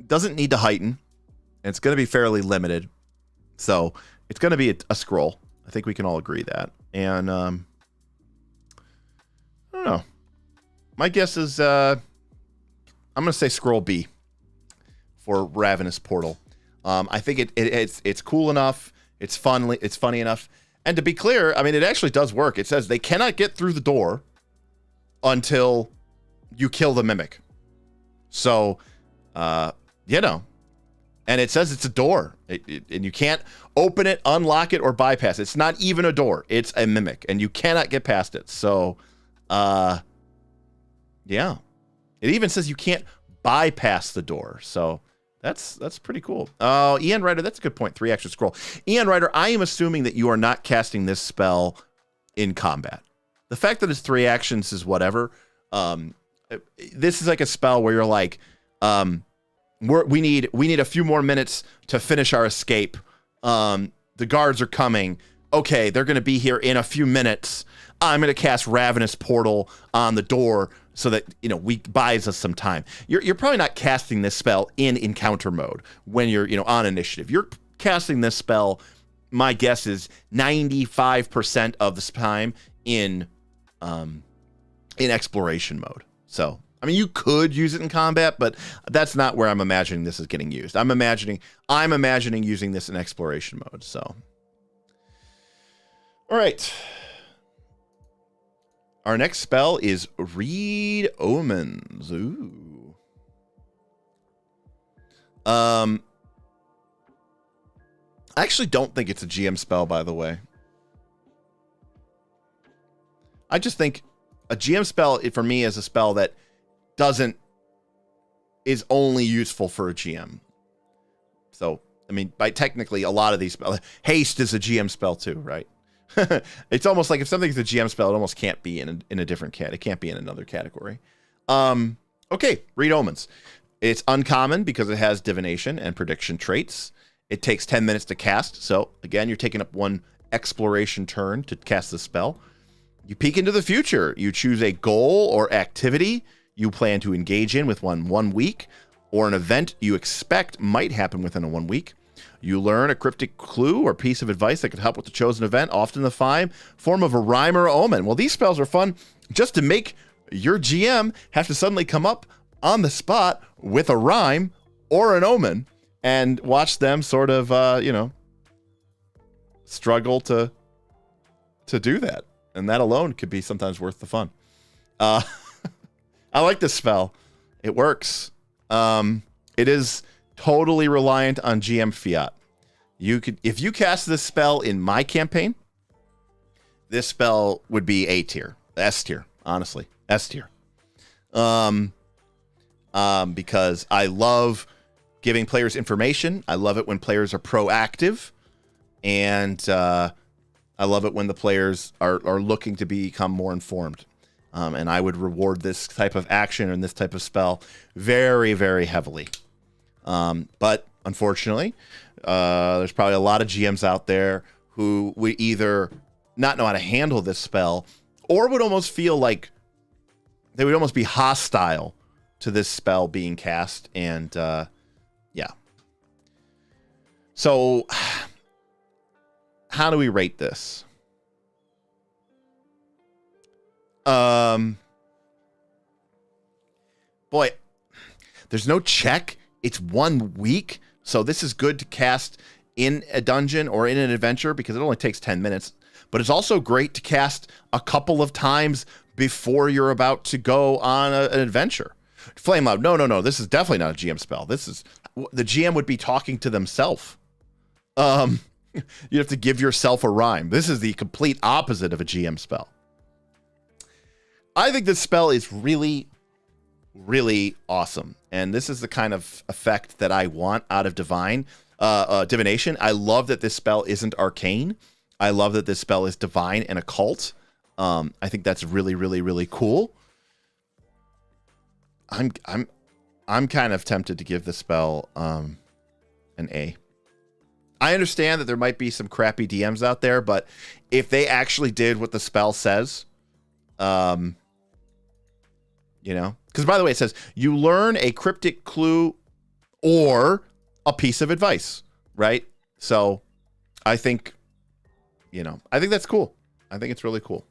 [SPEAKER 1] Doesn't need to heighten. And it's going to be fairly limited. So, it's going to be a scroll. I think we can all agree that. And, I don't know. My guess is, I'm going to say scroll B for Ravenous Portal. I think it's cool enough. It's fun. It's funny enough. And to be clear, I mean, it actually does work. It says they cannot get through the door until you kill the mimic. So, and it says it's a door. And you can't open it, unlock it, or bypass it. It's not even a door. It's a mimic. And you cannot get past it. So, yeah. It even says you can't bypass the door. So that's pretty cool. Oh, Ian Ryder, that's a good point. 3 action scroll. Ian Ryder, I am assuming that you are not casting this spell in combat. The fact that it's 3 actions is whatever. This is like a spell where you're like, we need a few more minutes to finish our escape. The guards are coming. Okay, they're going to be here in a few minutes. I'm going to cast Ravenous Portal on the door so that, we buys us some time. You're probably not casting this spell in encounter mode when you're, on initiative. You're casting this spell, my guess is 95% of the time in in exploration mode. So, I mean, you could use it in combat, but that's not where I'm imagining this is getting used. I'm imagining using this in exploration mode. So, all right. Our next spell is Read Omens. Ooh. I actually don't think it's a GM spell, by the way. I just think a GM spell for me is a spell that is only useful for a GM. So, I mean, technically a lot of these spells, haste is a GM spell too, right? It's almost like if something's a GM spell, it almost can't be in a different cat. It can't be in another category. Okay, Read Omens. It's uncommon because it has divination and prediction traits. It takes 10 minutes to cast. So again, you're taking up one exploration turn to cast the spell. You peek into the future. You choose a goal or activity you plan to engage in with 1 week, or an event you expect might happen within a 1 week. You learn a cryptic clue or piece of advice that could help with the chosen event, often in the form of a rhyme or omen. Well, these spells are fun just to make your GM have to suddenly come up on the spot with a rhyme or an omen and watch them sort of, struggle to do that. And that alone could be sometimes worth the fun. I like this spell. It works. It is totally reliant on GM fiat. If you cast this spell in my campaign, this spell would be A tier, S tier, honestly, S tier. Because I love giving players information. I love it when players are proactive, and I love it when the players are looking to become more informed. And I would reward this type of action and this type of spell very, very heavily. But unfortunately, there's probably a lot of GMs out there who would either not know how to handle this spell, or would almost feel like they would almost be hostile to this spell being cast. And yeah. So how do we rate this? Boy, there's no check. It's 1 week. So this is good to cast in a dungeon or in an adventure because it only takes 10 minutes. But it's also great to cast a couple of times before you're about to go on an adventure. Flame Loud. No. This is definitely not a GM spell. The GM would be talking to themselves. You have to give yourself a rhyme. This is the complete opposite of a GM spell. I think this spell is really, really awesome. And this is the kind of effect that I want out of divination. I love that this spell isn't arcane. I love that this spell is divine and occult. I think that's really, really, really cool. I'm kind of tempted to give the spell an A. I understand that there might be some crappy DMs out there, but if they actually did what the spell says, because by the way, it says you learn a cryptic clue or a piece of advice, right? So I think, I think that's cool. I think it's really cool.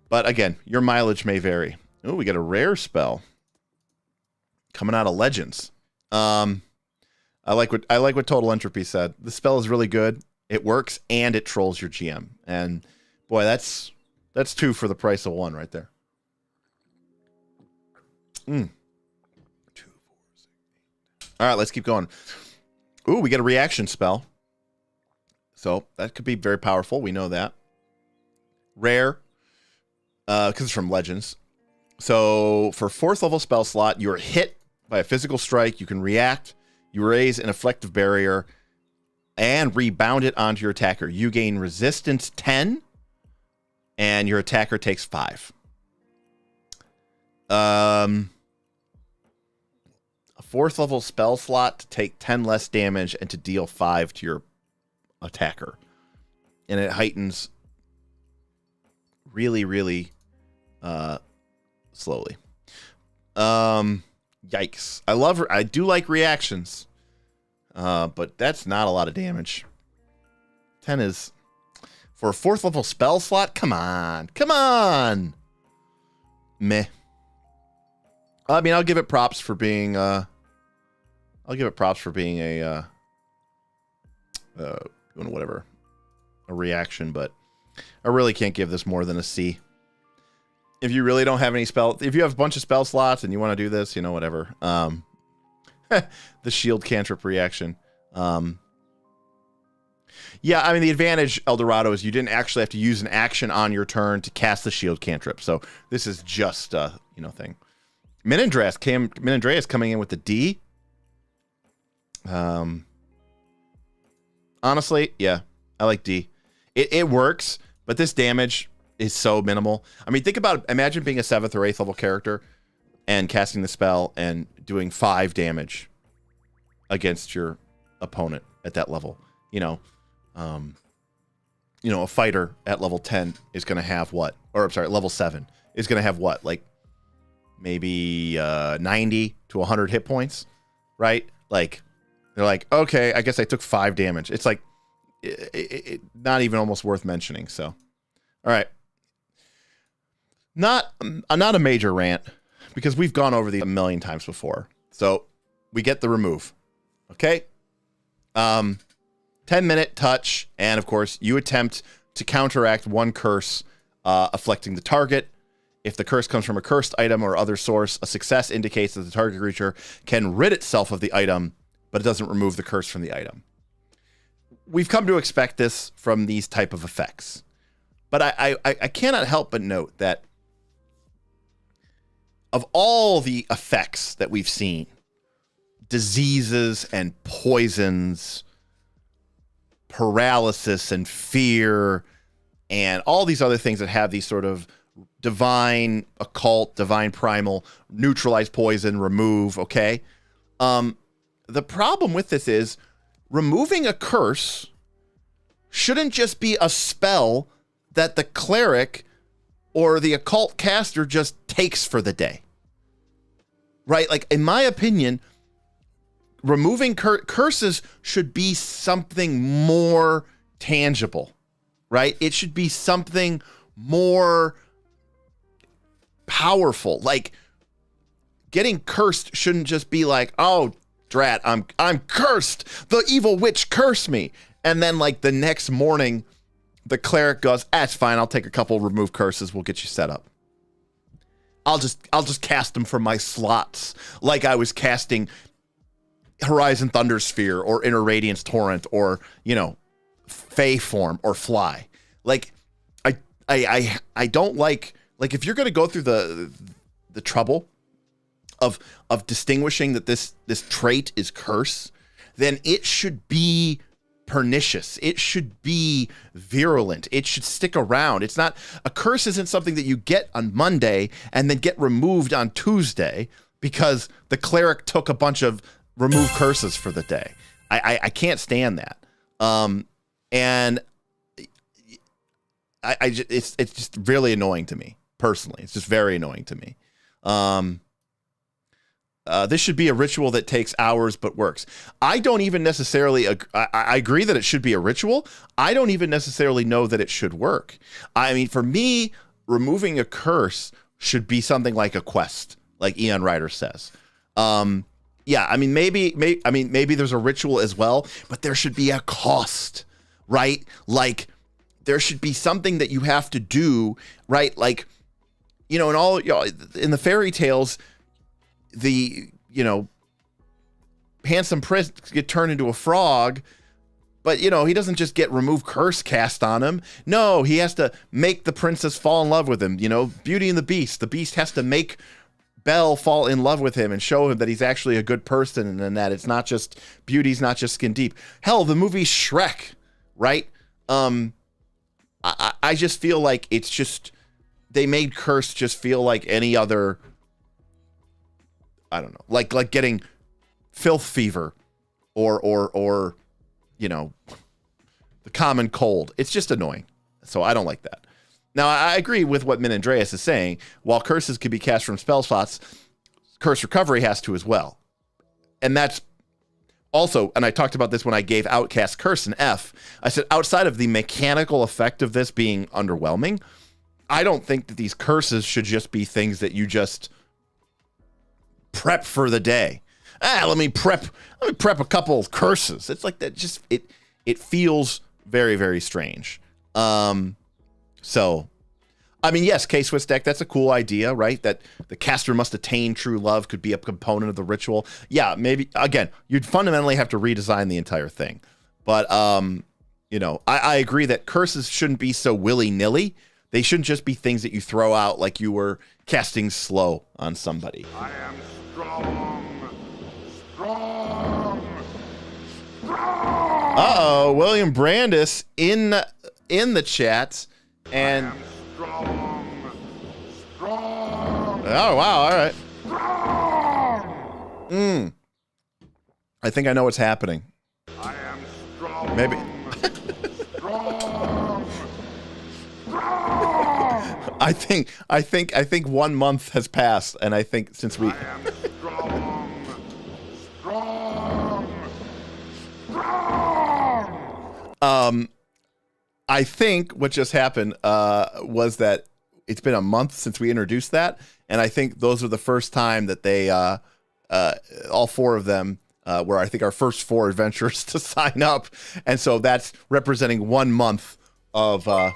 [SPEAKER 1] But again, your mileage may vary. Oh, we got a rare spell coming out of Legends. I like what Total Entropy said. The spell is really good. It works and it trolls your GM. And boy, that's 2 for the price of 1 right there. 2, 4, 6, 8. All right, let's keep going. Ooh, we get a reaction spell. So that could be very powerful. We know that. Rare. Because it's from Legends. So for 4th level spell slot, you're hit by a physical strike. You can react. You raise an effective barrier and rebound it onto your attacker. You gain resistance 10, and your attacker takes 5. A 4th level spell slot to take 10 less damage and to deal 5 to your attacker. And it heightens really, really slowly. Yikes. I do like reactions. But that's not a lot of damage. 10 is For a 4th level spell slot? Come on. Come on. Meh. I mean, I'll give it props for being a whatever, a reaction, but I really can't give this more than a C. If you really don't have any if you have a bunch of spell slots and you want to do this, you know, whatever. The shield cantrip reaction. Yeah, I mean, the advantage, Eldorado, is you didn't actually have to use an action on your turn to cast the shield cantrip. So this is just a, you know, thing. Menandreas coming in with the D. Honestly, yeah, I like D. It works, but this damage is so minimal. I mean, think about it. Imagine being a 7th or 8th level character and casting the spell and doing 5 damage against your opponent at that level. You know, a fighter at level 10 is going to have what? Or I'm sorry, level 7 is going to have what? Like maybe 90 to 100 hit points, right? Like they're like, okay, I guess I took 5 damage. It's like not even almost worth mentioning. So, all right, not a major rant because we've gone over these a million times before. So we get the remove, okay? 10-minute touch, and of course, you attempt to counteract one curse afflicting the target. If the curse comes from a cursed item or other source, a success indicates that the target creature can rid itself of the item, but it doesn't remove the curse from the item. We've come to expect this from these type of effects. But I cannot help but note that of all the effects that we've seen, diseases and poisons, paralysis and fear, and all these other things that have these sort of divine, occult, divine primal, neutralize poison, remove, okay? The problem with this is removing a curse shouldn't just be a spell that the cleric or the occult caster just takes for the day. Right? Like, in my opinion, removing curses should be something more tangible, right? It should be something more powerful. Like, getting cursed shouldn't just be like, oh, drat, I'm cursed. The evil witch cursed me. And then, like, the next morning, the cleric goes, it's fine. I'll take a couple remove curses. We'll get you set up. I'll just cast them from my slots like I was casting Horizon Thundersphere or Inner Radiance Torrent or, you know, Fey Form or Fly. Like, I don't like if you're going to go through the trouble of distinguishing that this trait is curse, then it should be pernicious. It should be virulent. It should stick around. It's not, a curse isn't something that you get on Monday and then get removed on Tuesday because the cleric took a bunch of remove curses for the day. I can't stand that. And it's just really annoying to me personally. It's just very annoying to me. This should be a ritual that takes hours but works. I don't even necessarily I agree that it should be a ritual. I don't even necessarily know that it should work. I mean, for me, removing a curse should be something like a quest, like Eon Rider says. Yeah, I mean, maybe there's a ritual as well, but there should be a cost, right? Like, there should be something that you have to do, right? Like, you know, in the fairy tales, the, you know, handsome prince get turned into a frog, but, you know, he doesn't just get remove curse cast on him. No, he has to make the princess fall in love with him. You know, Beauty and the Beast. The Beast has to make Belle fall in love with him and show him that he's actually a good person and that it's not just, beauty's not just skin deep. Hell, the movie Shrek, right? I just feel like it's just, they made curse just feel like any other, I don't know, like getting filth fever or you know, the common cold. It's just annoying. So I don't like that. Now, I agree with what Menandreas is saying. While curses can be cast from spell slots, curse recovery has to as well. And that's Also, and I talked about this when I gave Outcast Curse an F, I said outside of the mechanical effect of this being underwhelming, I don't think that these curses should just be things that you just prep for the day. Let me prep a couple of curses. It's like that. Just it feels very, very strange. So, I mean, yes, K-Swiss deck, that's a cool idea, right? That the caster must attain true love could be a component of the ritual. Yeah, maybe, again, you'd fundamentally have to redesign the entire thing. But, you know, I agree that curses shouldn't be so willy-nilly. They shouldn't just be things that you throw out like you were casting slow on somebody.
[SPEAKER 2] I am strong, strong, strong.
[SPEAKER 1] Uh-oh, William Brandis in the chat. And
[SPEAKER 2] I am strong, strong.
[SPEAKER 1] Oh, wow, all right.
[SPEAKER 2] Strong.
[SPEAKER 1] I think I know what's happening.
[SPEAKER 2] I am strong.
[SPEAKER 1] Maybe.
[SPEAKER 2] Strong.
[SPEAKER 1] I think 1 month has passed, and I think since we
[SPEAKER 2] I am strong, strong, strong.
[SPEAKER 1] I think what just happened was that it's been a month since we introduced that, and I think those are the first time that they all four of them were, I think, our first 4 adventurers to sign up, and so that's representing 1 month of I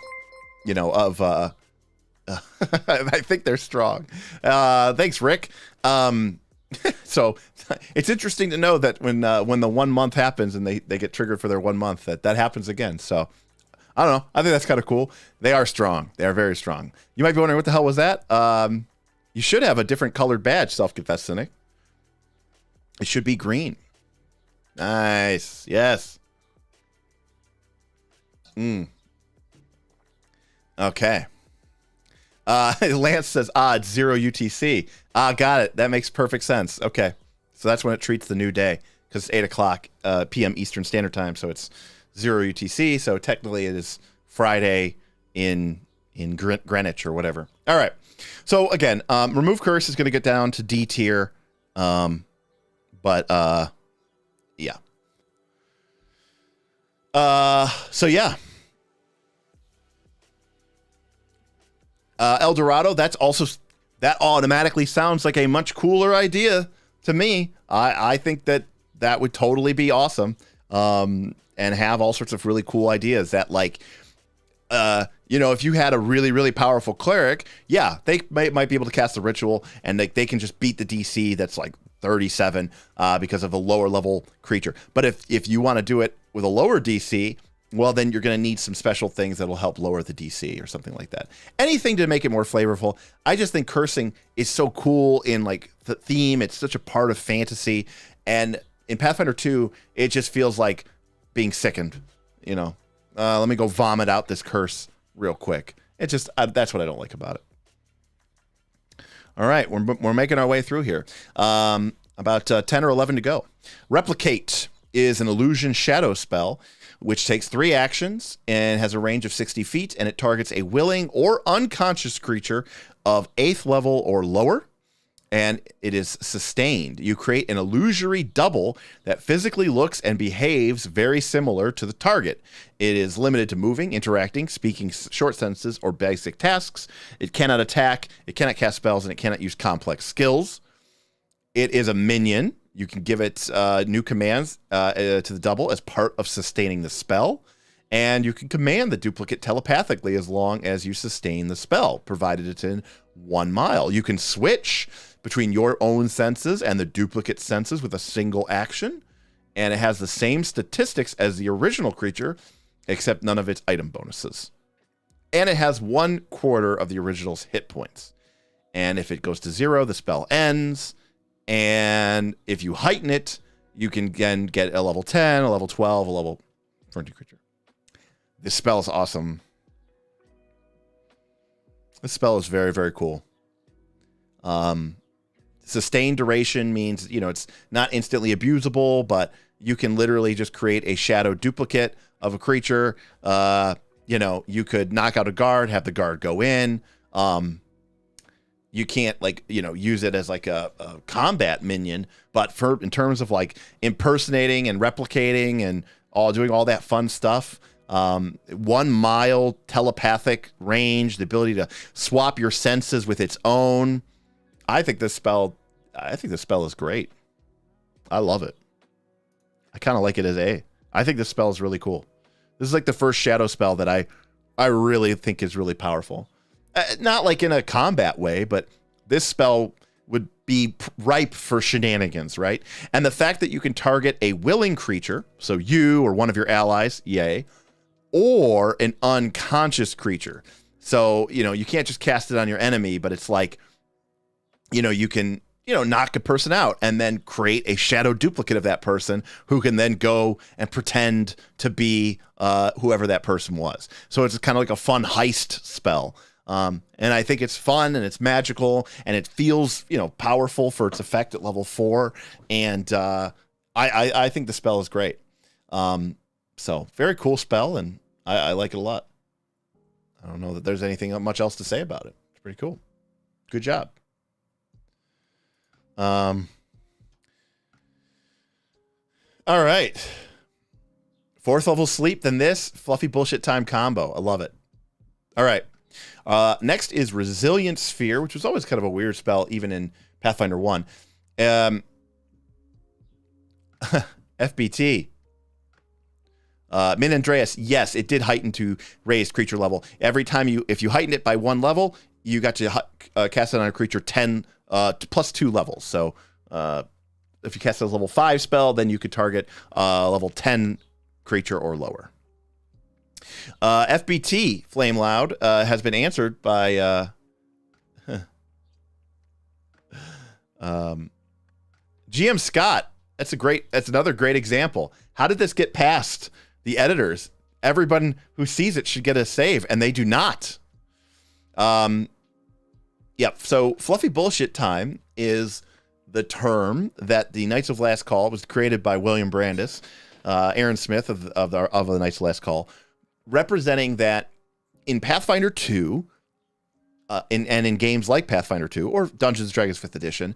[SPEAKER 1] think they're strong. Thanks, Rick. So it's interesting to know that when the 1 month happens and they get triggered for their 1 month, that happens again. So I don't know. I think that's kind of cool. They are strong. They are very strong. You might be wondering, what the hell was that? You should have a different colored badge, self-confessed cynic. It should be green. Nice. Yes. Okay. Lance says, it's 0 UTC. Got it. That makes perfect sense. Okay. So that's when it treats the new day, because it's 8 o'clock p.m. Eastern Standard Time. So it's 0 UTC. So technically it is Friday in Greenwich or whatever. All right. So again, remove curse is going to get down to D tier. But yeah. So yeah. El Dorado, that automatically sounds like a much cooler idea to me. I think that would totally be awesome, and have all sorts of really cool ideas that, like, if you had a really, really powerful cleric, yeah, they might be able to cast the ritual, and they can just beat the DC that's like 37 because of a lower level creature. But if you want to do it with a lower DC, well, then you're going to need some special things that will help lower the DC or something like that. Anything to make it more flavorful. I just think cursing is so cool in, like, the theme. It's such a part of fantasy. And in Pathfinder 2, it just feels like being sickened, let me go vomit out this curse real quick. It just, that's what I don't like about it. All right, we're making our way through here. About 10 or 11 to go. Replicate is an illusion shadow spell, which takes 3 actions and has a range of 60 feet, and it targets a willing or unconscious creature of 8th level or lower, and it is sustained. You create an illusory double that physically looks and behaves very similar to the target. It is limited to moving, interacting, speaking short sentences, or basic tasks. It cannot attack, it cannot cast spells, and it cannot use complex skills. It is a minion. You can give it new commands to the double as part of sustaining the spell. And you can command the duplicate telepathically as long as you sustain the spell, provided it's in 1 mile. You can switch between your own senses and the duplicate senses with a single action. And it has the same statistics as the original creature, except none of its item bonuses. And it has 1/4 of the original's hit points. And if it goes to 0, the spell ends. And if you heighten it, you can again get a level 10, a level 12, a level 20 creature. This spell is awesome. This spell is very, very cool. Sustained duration means, it's not instantly abusable, but you can literally just create a shadow duplicate of a creature. You could knock out a guard, have the guard go in. you can't like, use it as like a combat minion, but in terms of like impersonating and replicating and doing all that fun stuff, 1 mile telepathic range, the ability to swap your senses with its own. I think this spell is great. I love it. I kind of like it as I think this spell is really cool. This is like the first shadow spell that I really think is really powerful. Not like in a combat way, but this spell would be ripe for shenanigans, right? And the fact that you can target a willing creature, so you or one of your allies, yay, or an unconscious creature. So, you can't just cast it on your enemy, but it's like, you can, knock a person out and then create a shadow duplicate of that person who can then go and pretend to be whoever that person was. So it's kind of like a fun heist spell. And I think it's fun and it's magical and it feels, powerful for its effect at level 4. And I think the spell is great. So very cool spell, and I like it a lot. I don't know that there's anything much else to say about it. It's pretty cool. Good job. All right. 4th level sleep, then this fluffy bullshit time combo. I love it. All right. Next is Resilient Sphere, which was always kind of a weird spell, even in Pathfinder 1. FBT. Min Andreas, yes, it did heighten to raised creature level. Every time if you heightened it by 1 level, you got to cast it on a creature 10 plus 2 levels. So if you cast a level 5 spell, then you could target level 10 creature or lower. FBT Flame Loud has been answered by GM Scott. That's another great example. How did this get past the editors? Everyone who sees it should get a save, and they do not. Yep. So fluffy bullshit time is the term that the Knights of Last Call was created by William Brandis, Aaron Smith of the Knights of Last Call, representing that in Pathfinder 2, and in games like Pathfinder 2 or Dungeons and Dragons 5th Edition,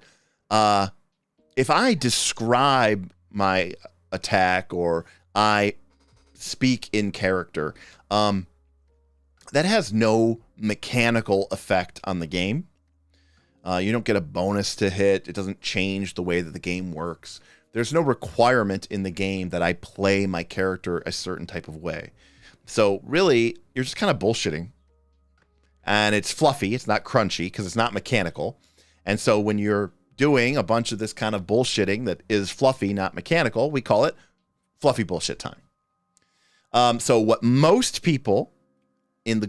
[SPEAKER 1] if I describe my attack or I speak in character, that has no mechanical effect on the game. You don't get a bonus to hit. It doesn't change the way that the game works. There's no requirement in the game that I play my character a certain type of way. So really, you're just kind of bullshitting. And it's fluffy. It's not crunchy because it's not mechanical. And so when you're doing a bunch of this kind of bullshitting that is fluffy, not mechanical, we call it fluffy bullshit time. So what most people and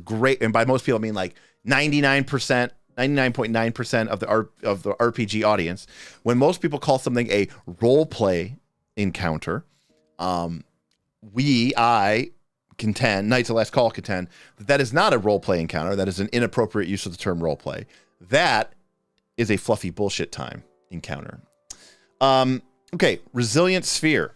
[SPEAKER 1] by most people I mean like 99.9% of the RPG audience, when most people call something a role play encounter, I contend, Knights of Last Call contend, that is not a role play encounter. That is an inappropriate use of the term role play. That is a fluffy bullshit time encounter. Okay, Resilient Sphere.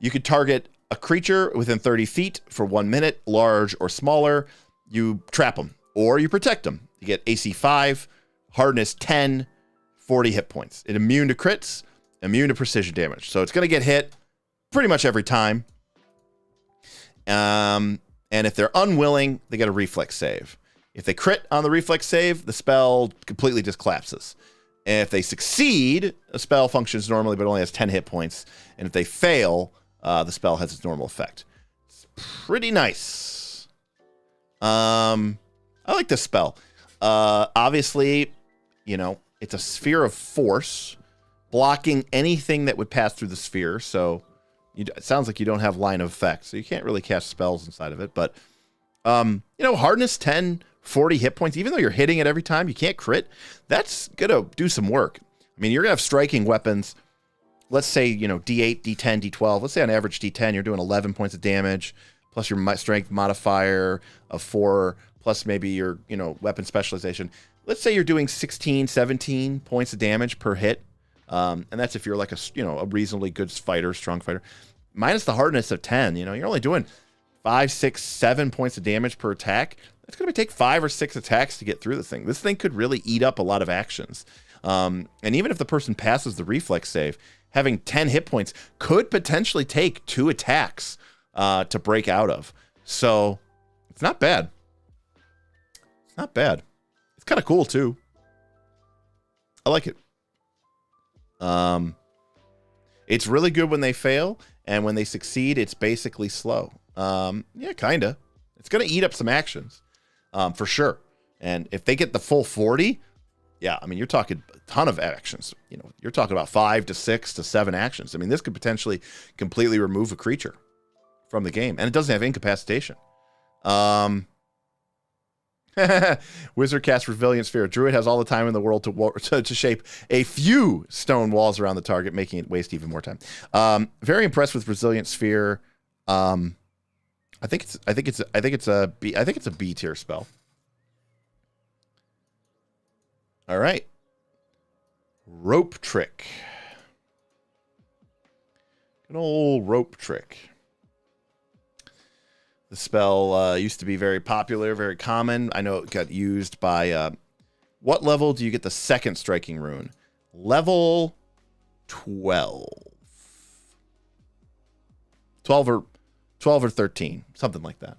[SPEAKER 1] You could target a creature within 30 feet for 1 minute, large or smaller. You trap them or you protect them. You get AC 5, hardness 10, 40 hit points. It's immune to crits, immune to precision damage. So it's going to get hit pretty much every time. And if they're unwilling, they get a reflex save. If they crit on the reflex save, the spell completely just collapses. And if they succeed, a spell functions normally but only has 10 hit points. And if they fail, the spell has its normal effect. It's pretty nice. I like this spell. Obviously, it's a sphere of force, blocking anything that would pass through the sphere. So it sounds like you don't have line of effect, so you can't really cast spells inside of it. But, hardness 10, 40 hit points, even though you're hitting it every time, you can't crit. That's going to do some work. I mean, you're going to have striking weapons. Let's say, D8, D10, D12. Let's say on average D10, you're doing 11 points of damage, plus your strength modifier of 4, plus maybe your, weapon specialization. Let's say you're doing 16, 17 points of damage per hit. And that's if you're like a reasonably good fighter, strong fighter. Minus the hardness of 10, you're only doing 5, 6, 7 points of damage per attack. it's going to take 5 or 6 attacks to get through this thing. This thing could really eat up a lot of actions. And even if the person passes the reflex save, having 10 hit points could potentially take 2 attacks to break out of. So it's not bad. It's not bad. It's kind of cool too. I like it. It's really good when they fail, and when they succeed, it's basically slow. Yeah, kind of. It's going to eat up some actions, for sure. And if they get the full 40, yeah, I mean, you're talking a ton of actions. You know, you're talking about 5 to 6 to 7 actions. I mean, this could potentially completely remove a creature from the game, and it doesn't have incapacitation. Wizard casts Resilient Sphere. Druid has all the time in the world to shape a few stone walls around the target, making it waste even more time. Very impressed with Resilient Sphere. I think it's a B tier spell. All right. Rope Trick. Good old Rope Trick. The spell used to be very popular, very common. I know it got used by... what level do you get the second striking rune? Level 12. 12 or 13. Something like that.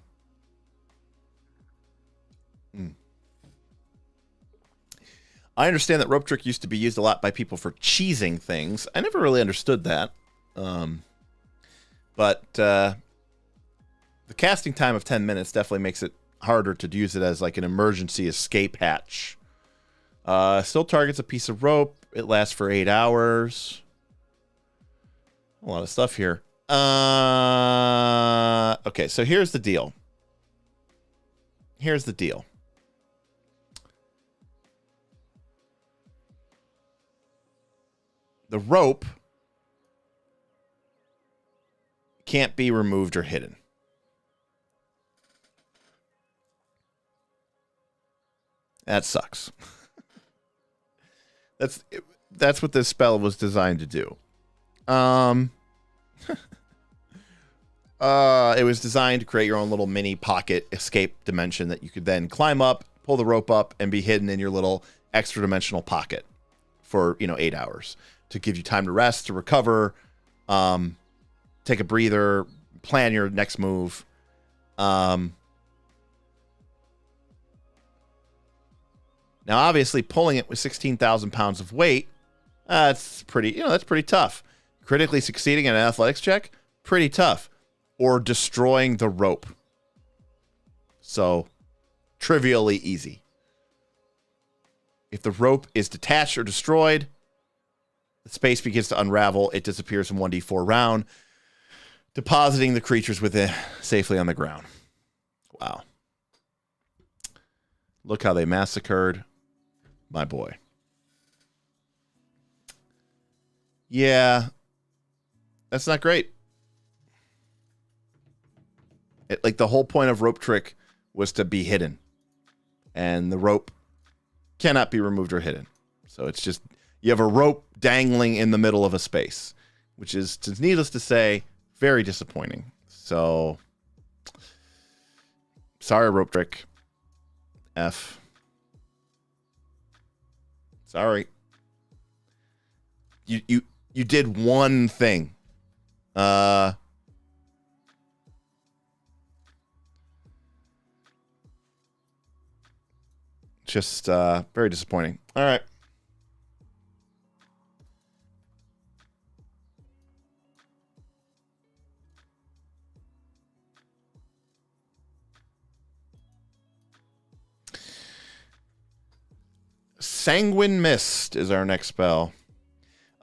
[SPEAKER 1] I understand that Rope Trick used to be used a lot by people for cheesing things. I never really understood that. But the casting time of 10 minutes definitely makes it harder to use it as like an emergency escape hatch. Still targets a piece of rope. It lasts for 8 hours. A lot of stuff here. Okay, so here's the deal. Here's the deal. The rope can't be removed or hidden. That sucks. That's what this spell was designed to do. It was designed to create your own little mini pocket escape dimension that you could then climb up, pull the rope up, and be hidden in your little extra dimensional pocket for, 8 hours to give you time to rest, to recover, take a breather, plan your next move. Now, obviously, pulling it with 16,000 pounds of weight, that's pretty tough. Critically succeeding in an athletics check, pretty tough. Or destroying the rope. So, trivially easy. If the rope is detached or destroyed, the space begins to unravel. It disappears in 1d4 round, depositing the creatures within safely on the ground. Wow. Look how they massacred my boy. Yeah. That's not great. Like the whole point of Rope Trick was to be hidden. And the rope cannot be removed or hidden. So it's just, you have a rope dangling in the middle of a space, which is, needless to say, very disappointing. So, sorry, Rope Trick. F. Sorry. You did one thing. Just very disappointing. All right. Sanguine Mist is our next spell.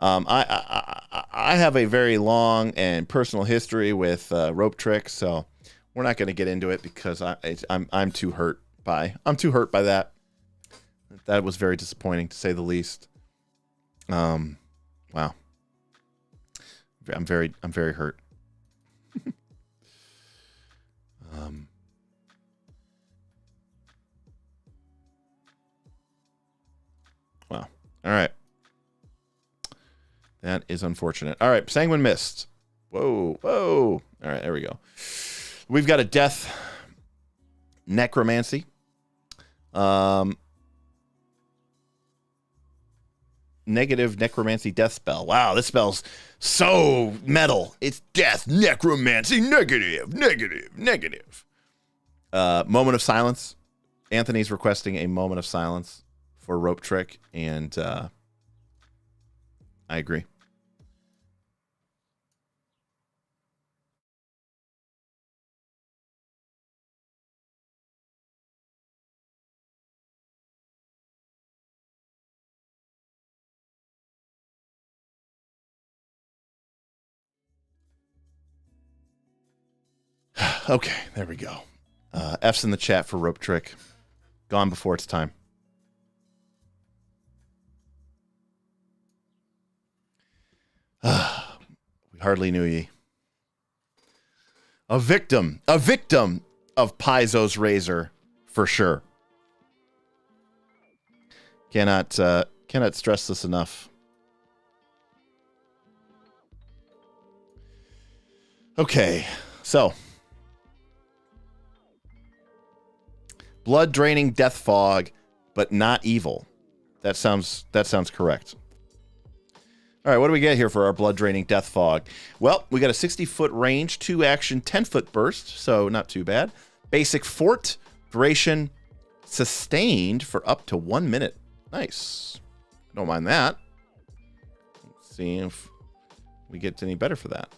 [SPEAKER 1] I have a very long and personal history with Rope Trick, so we're not going to get into it because I'm too hurt by that. That was very disappointing, to say the least. Wow. I'm very hurt. Wow. All right. That is unfortunate. All right, Sanguine Mist. Whoa. All right, there we go. We've got a Death Necromancy. Negative necromancy death spell. Wow, this spell's so metal. It's death, necromancy, negative. Moment of silence. Anthony's requesting a moment of silence for Rope Trick, and I agree. Okay, there we go. F's in the chat for Rope Trick. Gone before its time. We hardly knew ye. A victim of Paizo's razor, for sure. Cannot stress this enough. Okay, so blood draining death fog, but not evil. That sounds correct. All right, what do we get here for our blood draining death fog? Well, we got a 60-foot range, 2 action, 10-foot burst, so not too bad. Basic fort, duration sustained for up to 1 minute. Nice. Don't mind that. Let's see if we get any better for that.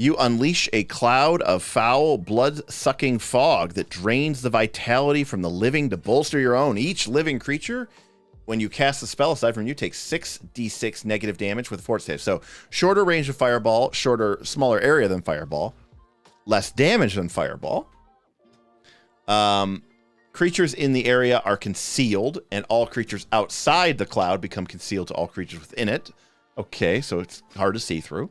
[SPEAKER 1] You unleash a cloud of foul, blood-sucking fog that drains the vitality from the living to bolster your own. Each living creature, when you cast the spell, aside from you, takes 6d6 negative damage with a fort save. So shorter range of fireball, smaller area than fireball, less damage than fireball. Creatures in the area are concealed, and all creatures outside the cloud become concealed to all creatures within it. Okay, so it's hard to see through.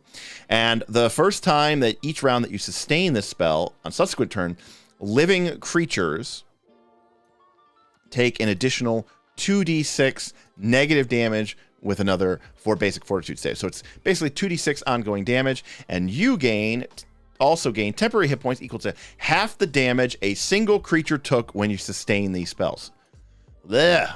[SPEAKER 1] And the first time that each round that you sustain this spell, on subsequent turn, living creatures take an additional 2d6 negative damage with another 4 basic fortitude save. So it's basically 2d6 ongoing damage, and you also gain temporary hit points equal to half the damage a single creature took when you sustain these spells. Blech.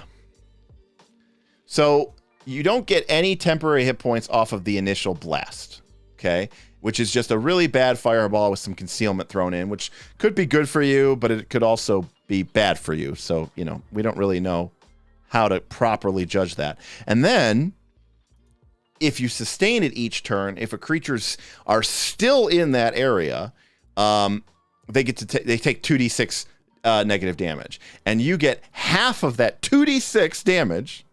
[SPEAKER 1] So you don't get any temporary hit points off of the initial blast, okay? Which is just a really bad fireball with some concealment thrown in, which could be good for you, but it could also be bad for you. So, we don't really know how to properly judge that. And then, if you sustain it each turn, if a creatures are still in that area, they take 2d6 negative damage, and you get half of that 2d6 damage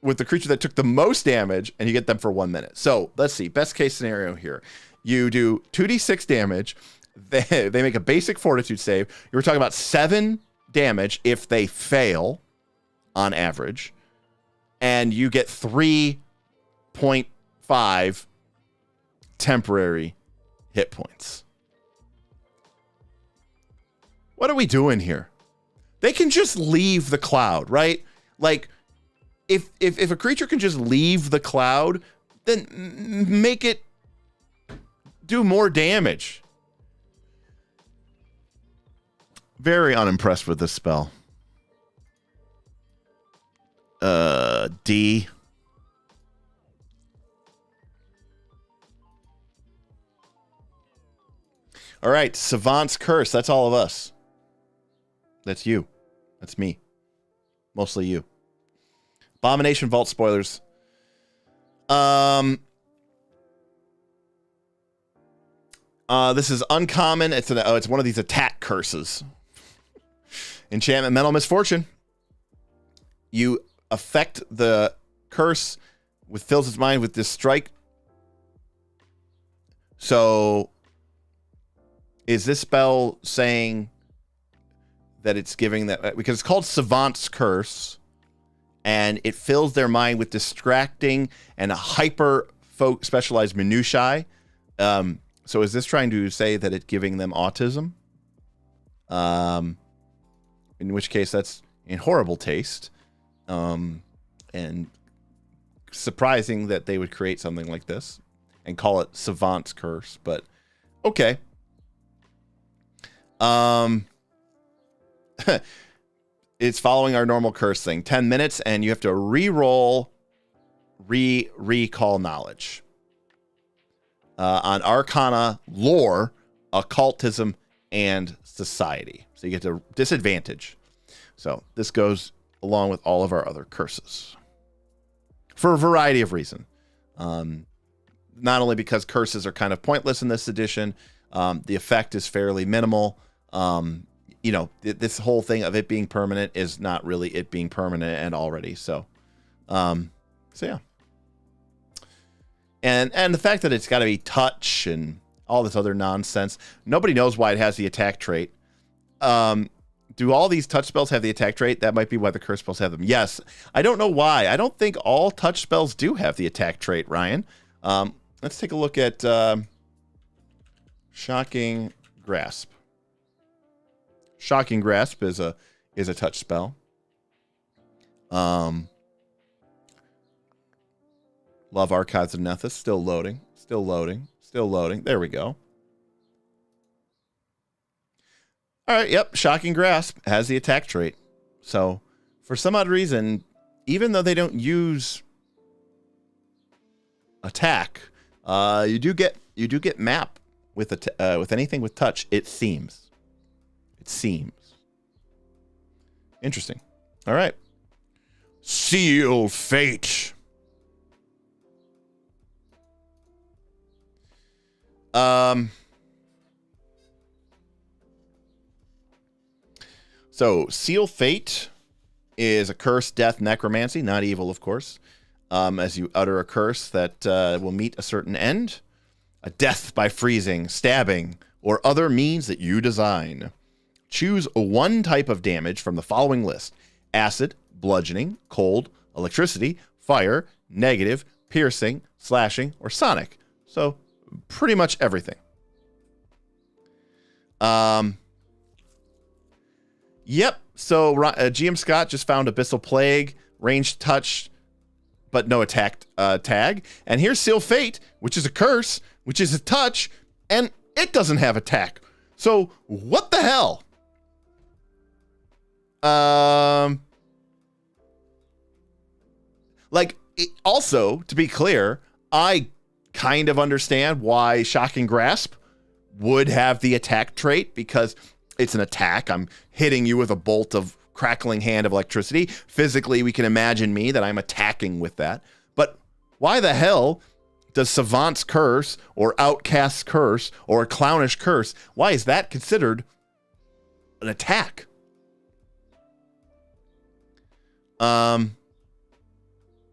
[SPEAKER 1] with the creature that took the most damage, and you get them for 1 minute. So let's see. Best case scenario here. You do 2d6 damage. They make a basic fortitude save. You were talking about 7 damage if they fail on average. And you get 3.5 temporary hit points. What are we doing here? They can just leave the cloud, right? Like, if a creature can just leave the cloud, then make it do more damage. Very unimpressed with this spell. D. All right, Savant's Curse. That's all of us. That's you. That's me. Mostly you. Abomination Vault spoilers. This is uncommon. It's one of these attack curses. Enchantment Mental Misfortune. You affect the curse fills its mind with this strike. So is this spell saying that it's giving that, because it's called Savant's Curse, and it fills their mind with distracting and a hyper specialized minutiae. So is this trying to say that it's giving them autism? In which case that's in horrible taste. And surprising that they would create something like this. and call it Savant's curse, but okay. It's following our normal curse thing. 10 minutes, and you have to re-roll, recall knowledge. On Arcana, lore, occultism, and society. So you get to disadvantage. So this goes along with all of our other curses. For a variety of reasons. Not only because curses are kind of pointless in this edition, the effect is fairly minimal. You know, this whole thing of it being permanent is not really it being permanent and already. So yeah. And the fact that it's got to be touch and all this other nonsense. Nobody knows why it has the attack trait. Do all these touch spells have the attack trait? That might be why the curse spells have them. Yes. I don't know why. I don't think all touch spells do have the attack trait, Ryan. Let's take a look at Shocking Grasp. Shocking Grasp is a touch spell. Love Archives of Nethys. Still loading. Still loading. Still loading. There we go. All right. Yep. Shocking Grasp has the attack trait. So for some odd reason, even though they don't use attack, you do get map with anything with touch. It seems. Interesting. All right. Seal Fate. So Seal Fate is a curse, death, necromancy, not evil, of course. As you utter a curse that will meet a certain end, a death by freezing, stabbing, or other means that you design. Choose one type of damage from the following list: acid, bludgeoning, cold, electricity, fire, negative, piercing, slashing, or sonic. So pretty much everything. Yep. So GM Scott just found Abyssal Plague, ranged touch, but no attack tag. And here's Seal Fate, which is a curse, which is a touch, and it doesn't have attack. So what the hell? Also, to be clear, I kind of understand why Shocking Grasp would have the attack trait, because it's an attack. I'm hitting you with a bolt of crackling hand of electricity. Physically, we can imagine me that I'm attacking with that. But why the hell does Savant's curse or Outcast's curse or a clownish curse, why is that considered an attack?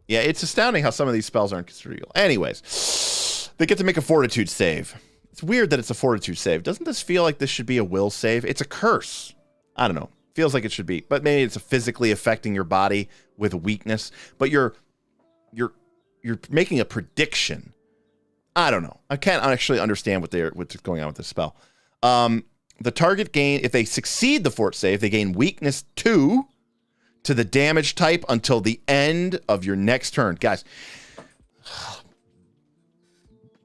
[SPEAKER 1] Yeah, it's astounding how some of these spells aren't considered evil. Anyways, they get to make a fortitude save. It's weird that it's a fortitude save. Doesn't this feel like this should be a will save? It's a curse. I don't know. Feels like it should be, but maybe it's physically affecting your body with weakness. But you're making a prediction. I don't know. I can't actually understand what's going on with this spell. The target gain, if they succeed the fort save, they gain weakness 2 to the damage type until the end of your next turn. Guys.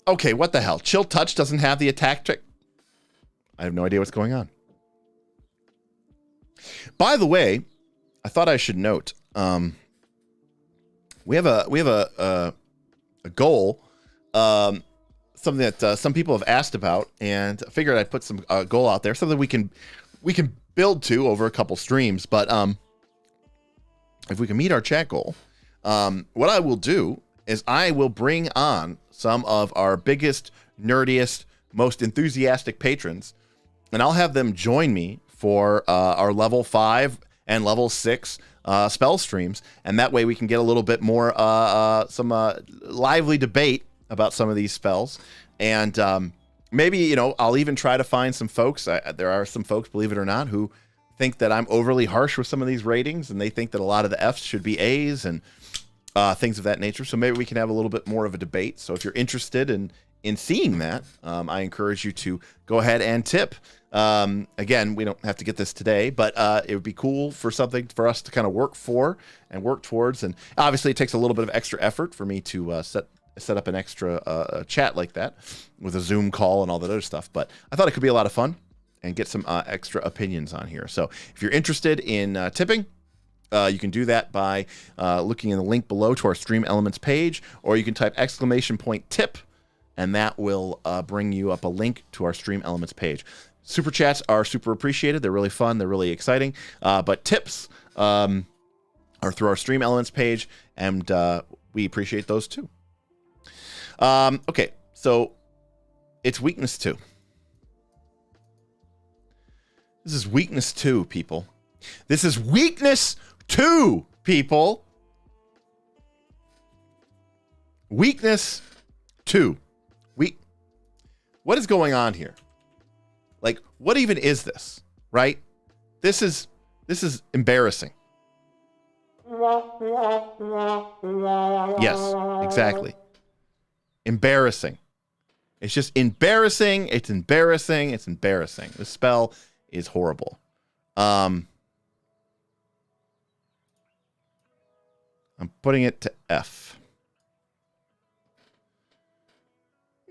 [SPEAKER 1] Okay, what the hell? Chill Touch doesn't have the attack trick. I have no idea what's going on. By the way, I thought I should note, we have a goal, something that some people have asked about, and I figured I'd put some goal out there, something we can build to over a couple streams. But if we can meet our chat goal, what I will do is I will bring on some of our biggest, nerdiest, most enthusiastic patrons, and I'll have them join me for our level 5 and level 6 spell streams, and that way we can get a little bit more some lively debate about some of these spells. And maybe, I'll even try to find some folks. There are some folks, believe it or not, who think that I'm overly harsh with some of these ratings, and they think that a lot of the Fs should be As and things of that nature. So maybe we can have a little bit more of a debate. So if you're interested in seeing that, I encourage you to go ahead and tip. Again, we don't have to get this today, but it would be cool for something for us to kind of work for and work towards. And obviously it takes a little bit of extra effort for me to set set up an extra chat like that with a Zoom call and all that other stuff. But I thought it could be a lot of fun and get some extra opinions on here. So if you're interested in tipping, you can do that by looking in the link below to our Stream Elements page, or you can type !tip, and that will bring you up a link to our Stream Elements page. Super chats are super appreciated. They're really fun. They're really exciting. But tips are through our Stream Elements page, and we appreciate those too. Okay, so it's weakness 2. This is weakness 2, people. This is weakness 2, people. Weakness 2. What is going on here? Like, what even is this, right? This is embarrassing. Yes, exactly. Embarrassing. It's just embarrassing. It's embarrassing. It's embarrassing. This spell is horrible. I'm putting it to F.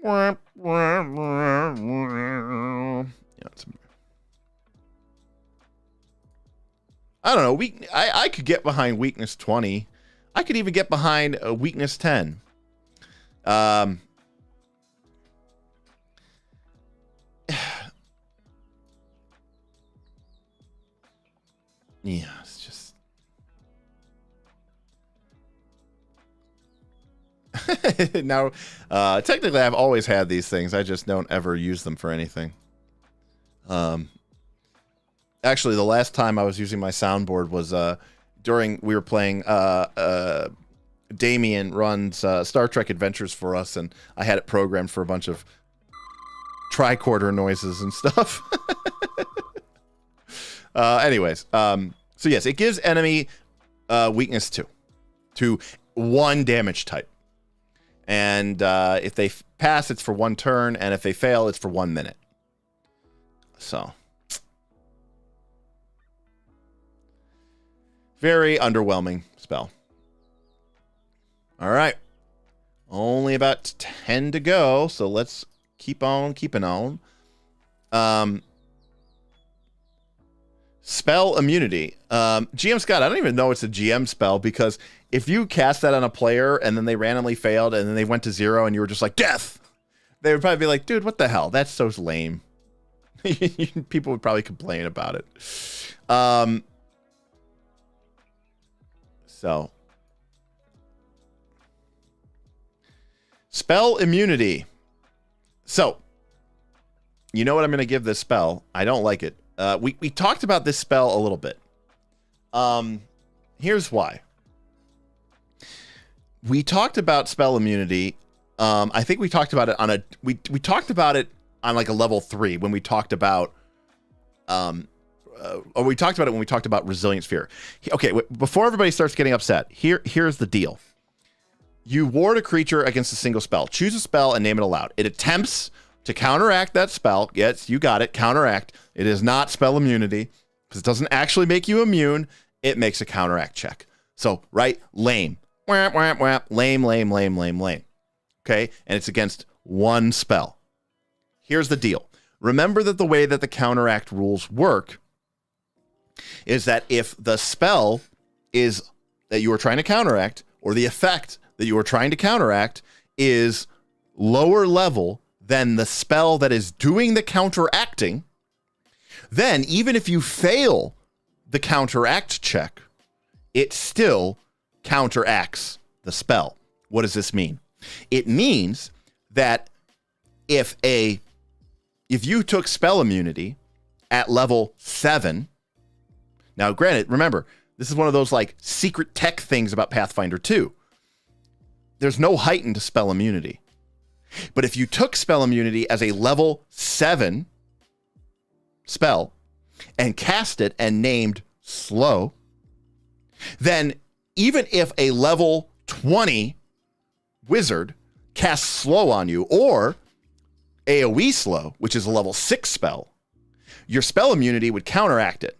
[SPEAKER 1] Yeah, I don't know. I could get behind weakness 20. I could even get behind a weakness 10. Yeah, it's just now. Technically, I've always had these things. I just don't ever use them for anything. Actually, the last time I was using my soundboard was during we were playing. Damien runs Star Trek Adventures for us, and I had it programmed for a bunch of tricorder noises and stuff. Anyways, so yes, it gives enemy weakness 2 to 1 damage type. And if they pass, it's for 1 turn, and if they fail, it's for 1 minute. So, very underwhelming spell. All right. Only about 10 to go, so let's keep on keeping on. Spell immunity. GM Scott, I don't even know it's a GM spell, because if you cast that on a player and then they randomly failed and then they went to 0 and you were just like, death, they would probably be like, dude, what the hell? That's so lame. People would probably complain about it. So. Spell immunity. So, you know what I'm going to give this spell? I don't like it. We talked about this spell a little bit. Here's why. We talked about spell immunity. I think we talked about it on a we talked about it on like a level 3 when we talked about or we talked about it when we talked about Resilient Sphere. Okay, before everybody starts getting upset, here's the deal. You ward a creature against a single spell. Choose a spell and name it aloud. It attempts to counteract that spell. Yes, you got it. Counteract. It is not spell immunity because it doesn't actually make you immune. It makes a counteract check. So, right? Lame. Whap, whap, whap. Lame, lame, lame, lame, lame. Okay? And it's against 1 spell. Here's the deal. Remember that the way that the counteract rules work is that if the spell is that you are trying to counteract, or the effect that you are trying to counteract is lower level than the spell that is doing the counteracting, then even if you fail the counteract check, it still counteracts the spell. What does this mean? It means that if you took spell immunity at level 7, now granted, remember, this is one of those like secret tech things about Pathfinder 2. There's no heightened spell immunity. But if you took spell immunity as a level 7 spell and cast it and named slow, then even if a level 20 wizard casts slow on you, or AoE slow, which is a level 6 spell, your spell immunity would counteract it.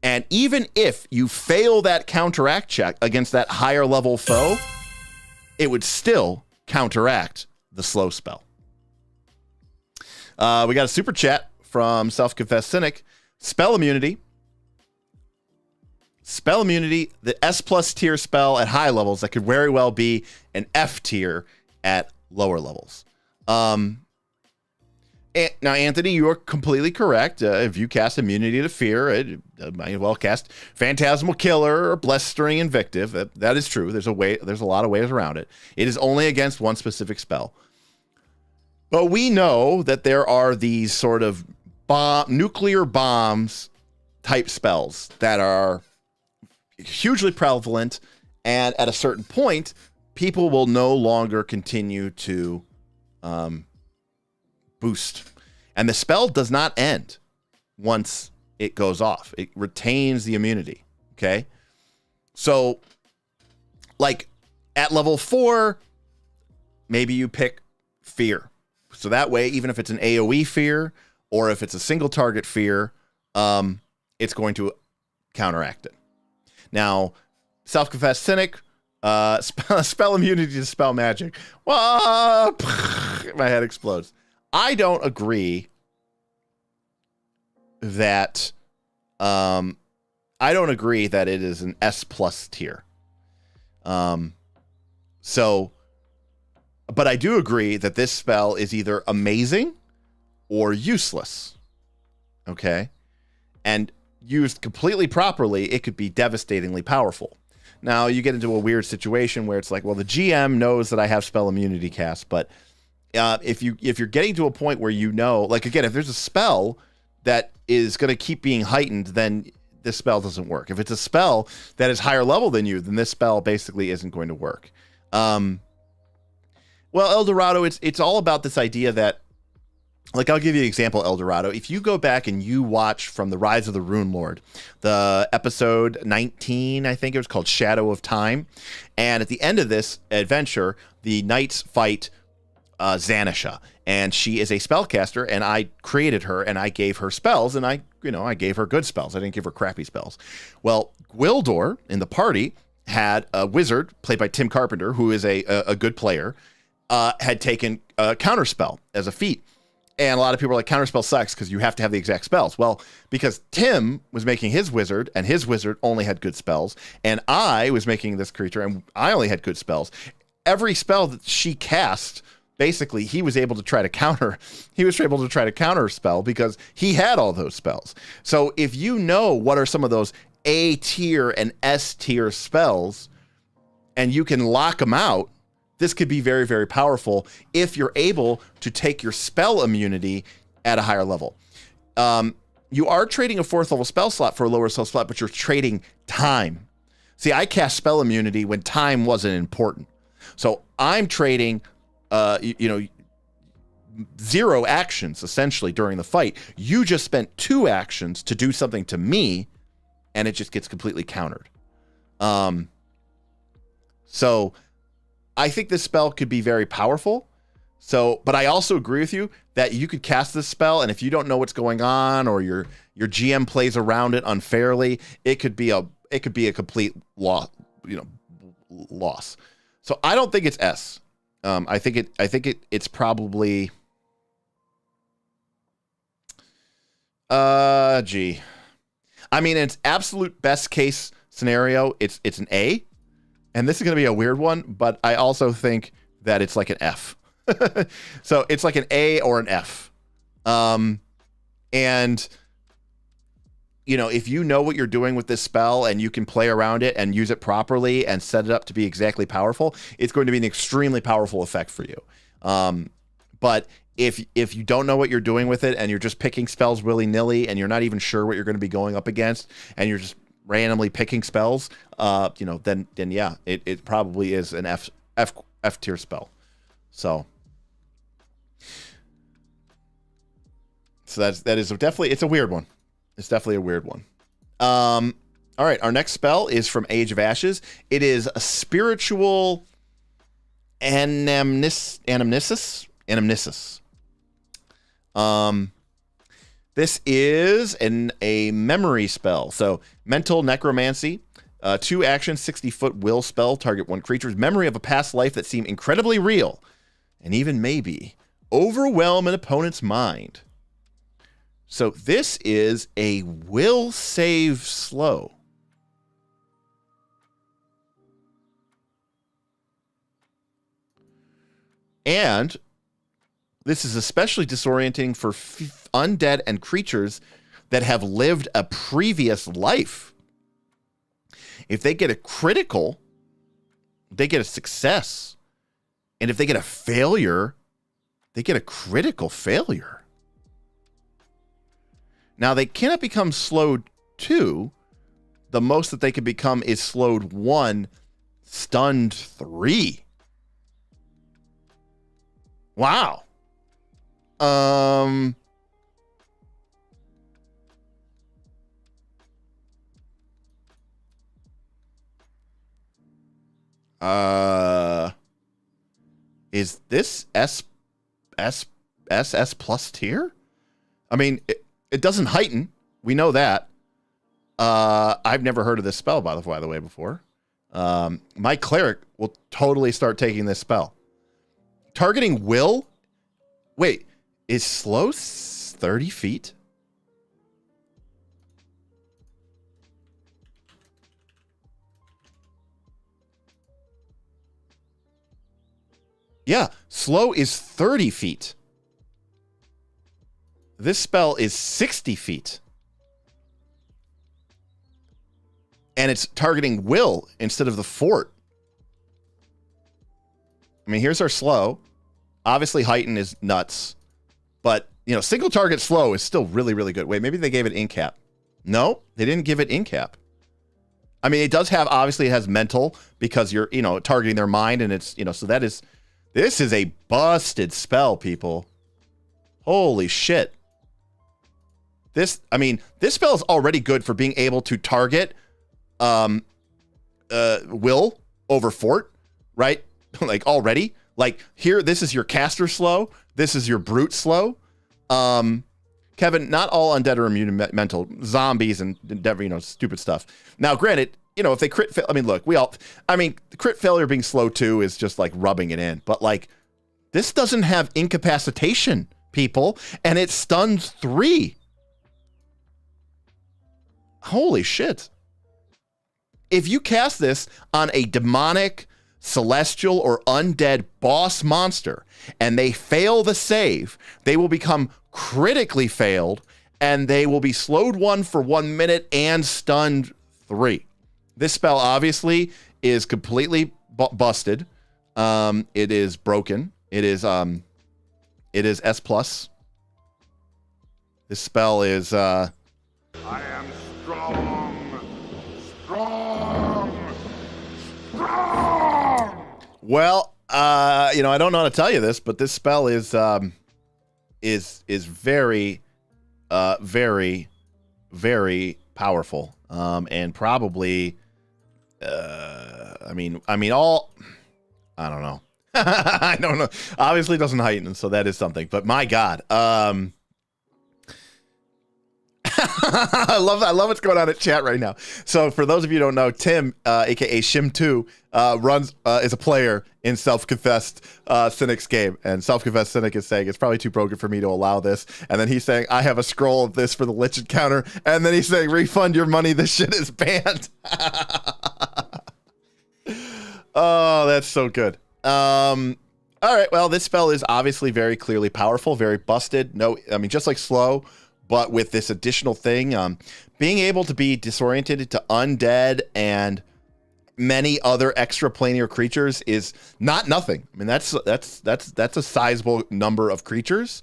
[SPEAKER 1] And even if you fail that counteract check against that higher level foe, it would still counteract the slow spell. We got a super chat from Self-Confessed Cynic. Spell immunity. Spell immunity, the S plus tier spell at high levels that could very well be an F tier at lower levels. Now, Anthony, you are completely correct. If you cast Immunity to Fear, it might as well cast Phantasmal Killer or Blistering Invective. That is true. There's a lot of ways around it. It is only against one specific spell. But we know that there are these sort of nuclear bombs type spells that are hugely prevalent, and at a certain point, people will no longer continue to boost. And the spell does not end once it goes off. It retains the immunity, okay? So, like, at level 4, maybe you pick Fear. So that way, even if it's an AoE Fear, or if it's a single target Fear, it's going to counteract it. Now, Self-Confessed Cynic, spell immunity to spell magic. Whoa, my head explodes. I don't agree that it is an S plus tier. But I do agree that this spell is either amazing or useless. Okay? And used completely properly, it could be devastatingly powerful. Now, you get into a weird situation where it's like, well, the GM knows that I have spell immunity cast, but if you're getting to a point where you know, like, again, if there's a spell that is going to keep being heightened, then this spell doesn't work. If it's a spell that is higher level than you, then this spell basically isn't going to work. Well, El Dorado, it's all about this idea that, like, I'll give you an example, El Dorado. If you go back and you watch from the Rise of the Rune Lord, the episode 19, I think it was called Shadow of Time. And at the end of this adventure, the knights fight Xanisha, and she is a spellcaster, and I created her, and I gave her spells, and I gave her good spells. I didn't give her crappy spells. Well, Gwildor in the party had a wizard played by Tim Carpenter, who is a good player, had taken a counterspell as a feat. And a lot of people are like, counterspell sucks because you have to have the exact spells. Well, because Tim was making his wizard, and his wizard only had good spells, and I was making this creature, and I only had good spells. Every spell that she cast, basically, he was able to try to counter. He was able to try to counter spell because he had all those spells. So if you know what are some of those A tier and S tier spells, and you can lock them out, this could be very, very powerful if you're able to take your spell immunity at a higher level. You are trading a 4th level spell slot for a lower spell slot, but you're trading time. See, I cast spell immunity when time wasn't important. So I'm trading, 0 actions essentially during the fight. You just spent 2 actions to do something to me, and it just gets completely countered. So I think this spell could be very powerful. So, but I also agree with you that you could cast this spell, and if you don't know what's going on, or your GM plays around it unfairly, it could be a complete loss. So I don't think it's S. I think it's probably G. I mean, it's absolute best case scenario. It's an A. And this is going to be a weird one, but I also think that it's like an F. So it's like an A or an F. And, if you know what you're doing with this spell and you can play around it and use it properly and set it up to be exactly powerful, it's going to be an extremely powerful effect for you. But if you don't know what you're doing with it and you're just picking spells willy-nilly and you're not even sure what you're going to be going up against and you're just randomly picking spells, then yeah, it probably is an F tier spell. So that is definitely, it's a weird one. It's definitely a weird one. All right, our next spell is from Age of Ashes. It is a spiritual amnesis. This is a memory spell. So mental necromancy. 2 actions, 60-foot will spell. Target 1 creature's memory of a past life that seemed incredibly real, and even maybe overwhelm an opponent's mind. So this is a will save slow. And this is especially disorienting for undead and creatures that have lived a previous life. If they get a critical, they get a success. And if they get a failure, they get a critical failure. Now, they cannot become slowed 2. The most that they can become is slowed 1, stunned 3. Wow. Is this S plus tier? I mean, it doesn't heighten. We know that. I've never heard of this spell, by the way, before. My cleric will totally start taking this spell. Targeting will? Wait, is slow 30 feet? Yeah, slow is 30 feet. This spell is 60 feet. And it's targeting will instead of the fort. I mean, here's our slow. Obviously, heighten is nuts. But, you know, single target slow is still really, really good. Wait, maybe they gave it in cap. No, they didn't give it in cap. I mean, it does have, obviously, it has mental because you're, you know, targeting their mind. And it's, you know, so that is, this is a busted spell, people. Holy shit. This, I mean, this spell is already good for being able to target will over fort, right? Like already. Like here, this is your caster slow. This is your brute slow. Kevin, not all undead are immune to mental. Zombies and, you know, stupid stuff. Now, granted, you know, if they crit, I mean, look, the crit failure being slow 2 is just like rubbing it in. But like, this doesn't have incapacitation, people, and it stuns 3. Holy shit. If you cast this on a demonic, celestial, or undead boss monster, and they fail the save, they will become critically failed, and they will be slowed 1 for 1 minute and stunned 3. This spell obviously is completely busted. It is broken. It is S plus. This spell is
[SPEAKER 2] I am strong. Strong. Strong.
[SPEAKER 1] Well, you know, I don't know how to tell you this, but this spell is very, very, very powerful. And probably, I mean, I don't know. I don't know. Obviously it doesn't heighten, so that is something. But my God, I love what's going on at chat right now. So for those of you who don't know, Tim, aka Shim2, is a player in Self-Confessed Cynic's game, and Self-Confessed Cynic is saying it's probably too broken for me to allow this. And then he's saying I have a scroll of this for the Lich encounter, and then he's saying refund your money. This shit is banned. Oh, that's so good. All right. Well, this spell is obviously very clearly powerful, very busted. No, I mean, just like slow, but with this additional thing, being able to be disoriented to undead and many other extraplanar creatures is not nothing. I mean, that's a sizable number of creatures.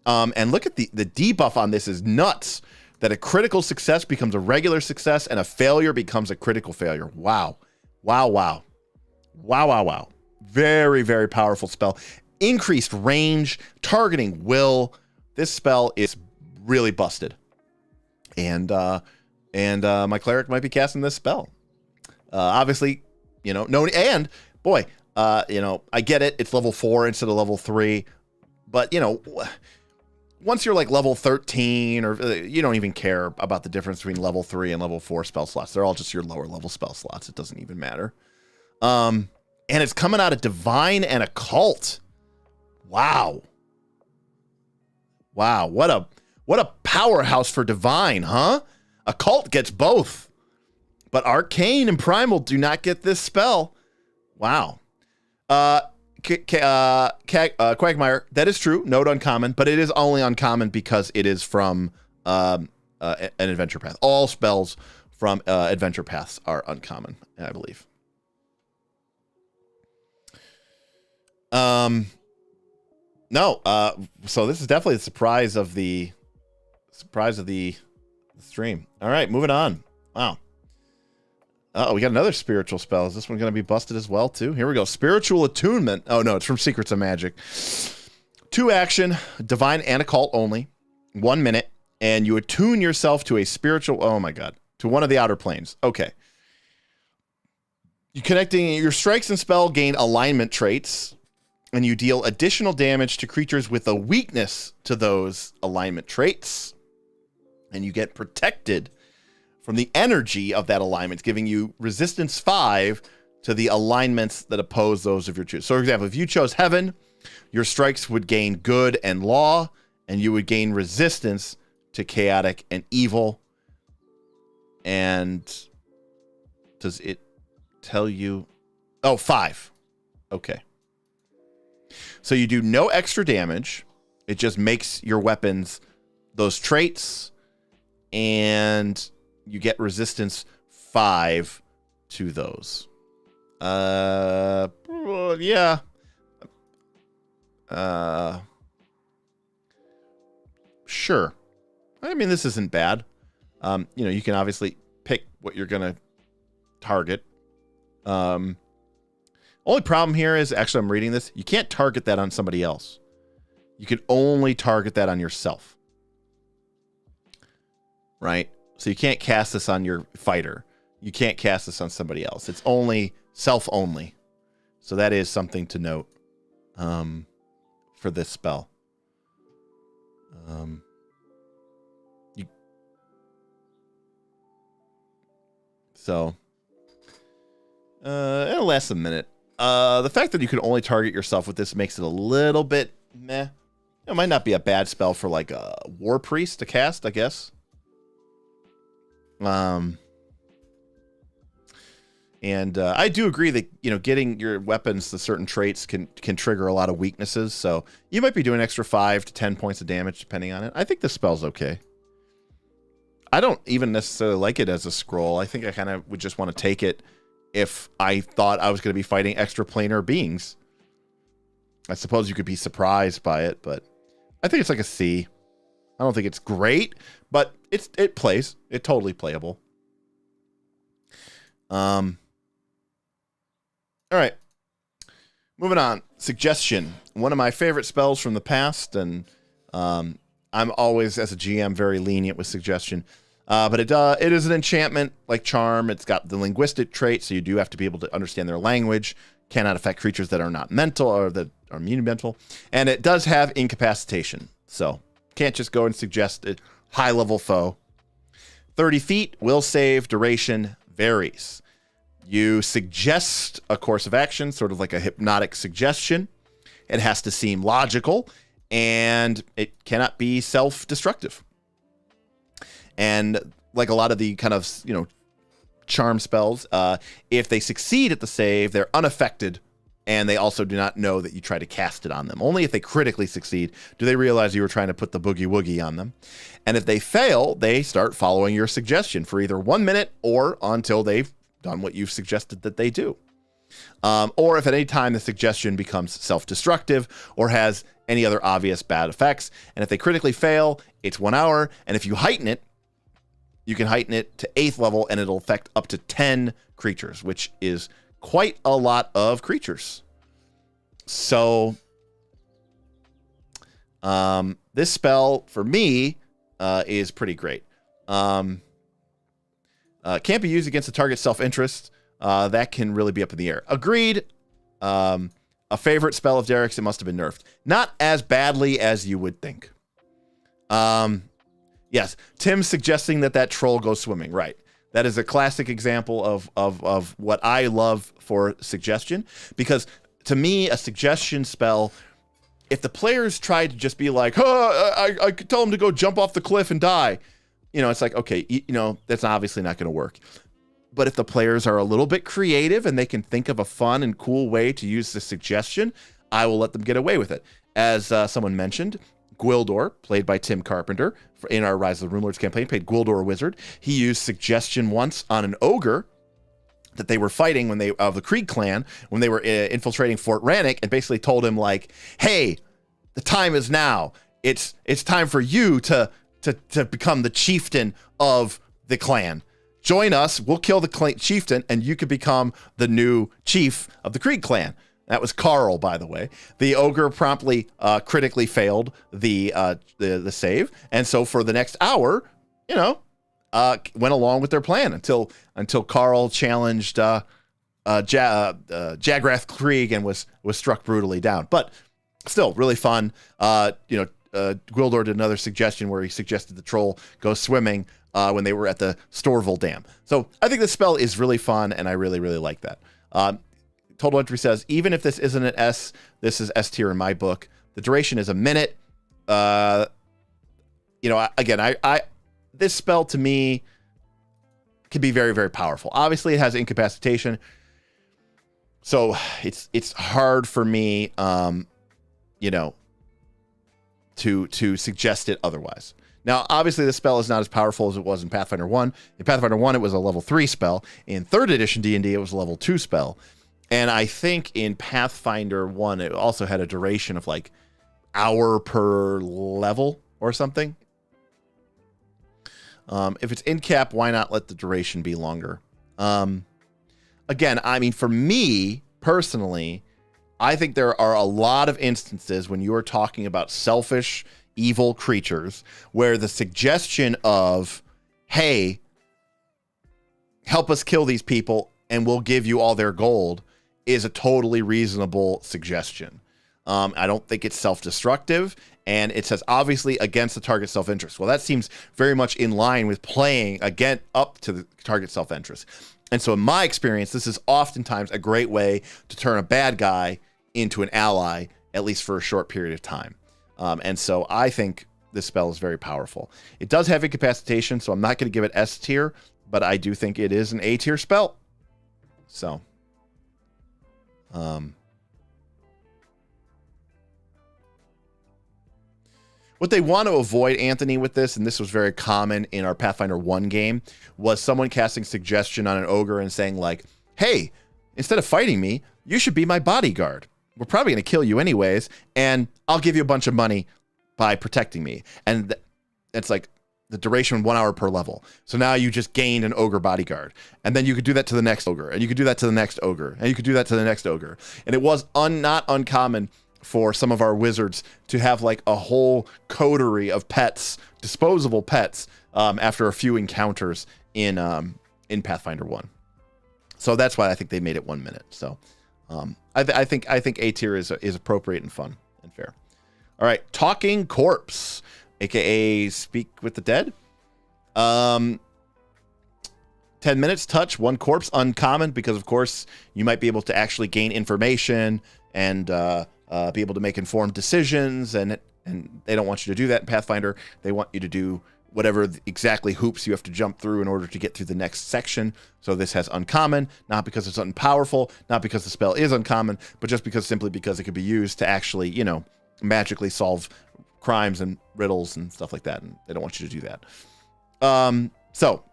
[SPEAKER 1] And look at the debuff on this is nuts. That a critical success becomes a regular success and a failure becomes a critical failure. Wow. Wow, wow. Wow, wow, wow. Very, very powerful spell. Increased range, targeting will. This spell is really busted. And my cleric might be casting this spell. Obviously, you know, no, and boy, you know, I get it. It's level 4 instead of level 3, but you know, once you're like level 13, or you don't even care about the difference between level 3 and level 4 spell slots. They're all just your lower level spell slots. It doesn't even matter. And it's coming out of Divine and Occult. Wow. Wow. What a powerhouse for Divine, huh? Occult gets both. But Arcane and Primal do not get this spell. Wow. Quagmire, that is true. Note uncommon, but it is only uncommon because it is from an adventure path. All spells from adventure paths are uncommon, I believe. No. So this is definitely the surprise of the stream. All right, moving on. Wow. Oh, we got another spiritual spell. Is this one going to be busted as well, too? Here we go. Spiritual Attunement. Oh, no, it's from Secrets of Magic. 2 action, Divine and Occult only. 1 minute, and you attune yourself to a spiritual... Oh, my God. To one of the outer planes. Okay. You connecting... Your strikes and spell gain alignment traits, and you deal additional damage to creatures with a weakness to those alignment traits. And you get protected from the energy of that alignment, giving you resistance 5 to the alignments that oppose those of your choice. So, for example, if you chose Heaven, your strikes would gain Good and Law, and you would gain resistance to Chaotic and Evil. And does it tell you? Oh, 5. Okay. So you do no extra damage. It just makes your weapons those traits, and you get resistance 5 to those. Yeah. Sure. I mean, this isn't bad. You can obviously pick what you're going to target. Only problem here is, actually, I'm reading this. You can't target that on somebody else. You can only target that on yourself. Right? So you can't cast this on your fighter. You can't cast this on somebody else. It's only self only. So that is something to note for this spell. It'll last a minute. The fact that you can only target yourself with this makes it a little bit meh. It might not be a bad spell for like a war priest to cast, I guess. I do agree that, getting your weapons to certain traits can trigger a lot of weaknesses. So you might be doing extra 5 to 10 points of damage depending on it. I think the spell's okay. I don't even necessarily like it as a scroll. I think I kind of would just want to take it if I thought I was going to be fighting extra planar beings. I suppose you could be surprised by it, but I think it's like a C. I don't think it's great, but it plays. It's totally playable. All right. Moving on. Suggestion. One of my favorite spells from the past, and I'm always, as a GM, very lenient with suggestion. But it is an enchantment like Charm. It's got the linguistic trait, so you do have to be able to understand their language. Cannot affect creatures that are not mental or that are immune to mental. And it does have incapacitation, so can't just go and suggest a high-level foe. 30 feet, will save, duration varies. You suggest a course of action, sort of like a hypnotic suggestion. It has to seem logical, and it cannot be self-destructive. And like a lot of the kind of, charm spells, if they succeed at the save, they're unaffected, and they also do not know that you try to cast it on them. Only if they critically succeed do they realize you were trying to put the boogie woogie on them. And if they fail, they start following your suggestion for either 1 minute or until they've done what you've suggested that they do. Or if at any time the suggestion becomes self-destructive or has any other obvious bad effects. And if they critically fail, it's 1 hour. And if you heighten it, you can heighten it to 8th level, and it'll affect up to 10 creatures, which is quite a lot of creatures. So this spell, for me, is pretty great. Can't be used against the target's self-interest. That can really be up in the air. Agreed. A favorite spell of Derek's, it must have been nerfed. Not as badly as you would think. Yes, Tim's suggesting that troll go swimming. Right. That is a classic example of what I love for suggestion, because to me, a suggestion spell, if the players try to just be like, I could tell them to go jump off the cliff and die, it's like, okay, that's obviously not going to work. But if the players are a little bit creative and they can think of a fun and cool way to use the suggestion, I will let them get away with it. As someone mentioned, Gwildor, played by Tim Carpenter in our Rise of the Runelords campaign, played Gwildor Wizard. He used suggestion once on an ogre that they were fighting of the Krieg clan, when they were infiltrating Fort Rannick, and basically told him like, hey, the time is now. It's time for you to become the chieftain of the clan. Join us, we'll kill the chieftain, and you can become the new chief of the Krieg clan. That was Carl, by the way. The ogre promptly critically failed the save, and so for the next hour, went along with their plan until Carl challenged Jagrath Krieg and was struck brutally down. But still, really fun. Gwildor did another suggestion where he suggested the troll go swimming when they were at the Storville Dam. So I think this spell is really fun, and I really, really like that. Total Entry says, even if this isn't an S, this is S tier in my book. The duration is a minute. Again, this spell to me can be very, very powerful. Obviously, it has incapacitation, so it's hard for me, to suggest it otherwise. Now, obviously, this spell is not as powerful as it was in Pathfinder 1. In Pathfinder 1, it was a level 3 spell. In 3rd edition D&D, it was a level 2 spell. And I think in Pathfinder 1, it also had a duration of like hour per level or something. If it's in cap, why not let the duration be longer? Again, I mean, for me personally, I think there are a lot of instances when you're talking about selfish, evil creatures where the suggestion of, hey, help us kill these people and we'll give you all their gold is a totally reasonable suggestion. I don't think it's self-destructive, and it says obviously against the target self-interest. Well, that seems very much in line with playing again up to the target self-interest. And so in my experience, this is oftentimes a great way to turn a bad guy into an ally, at least for a short period of time. And so I think this spell is very powerful. It does have incapacitation, so I'm not going to give it S tier, but I do think it is an A tier spell. So, what they want to avoid, Anthony, with this, and this was very common in our Pathfinder 1 game, was someone casting suggestion on an ogre and saying like, hey, instead of fighting me, you should be my bodyguard. We're probably going to kill you anyways, and I'll give you a bunch of money by protecting me. And it's like the duration 1 hour per level. So now you just gained an ogre bodyguard. And then you could do that to the next ogre, and you could do that to the next ogre, and you could do that to the next ogre. And it was not uncommon for some of our wizards to have like a whole coterie of pets, disposable pets, after a few encounters in Pathfinder 1. So that's why I think they made it 1 minute. So I think A tier is appropriate and fun and fair. All right, Talking Corpse, aka Speak with the Dead. 10 minutes, touch, 1 corpse, uncommon, because of course you might be able to actually gain information and be able to make informed decisions, and they don't want you to do that in Pathfinder. They want you to do whatever exactly hoops you have to jump through in order to get through the next section. So this has uncommon, not because it's unpowerful, not because the spell is uncommon, but just simply because it could be used to actually, magically solve crimes and riddles and stuff like that. And they don't want you to do that. So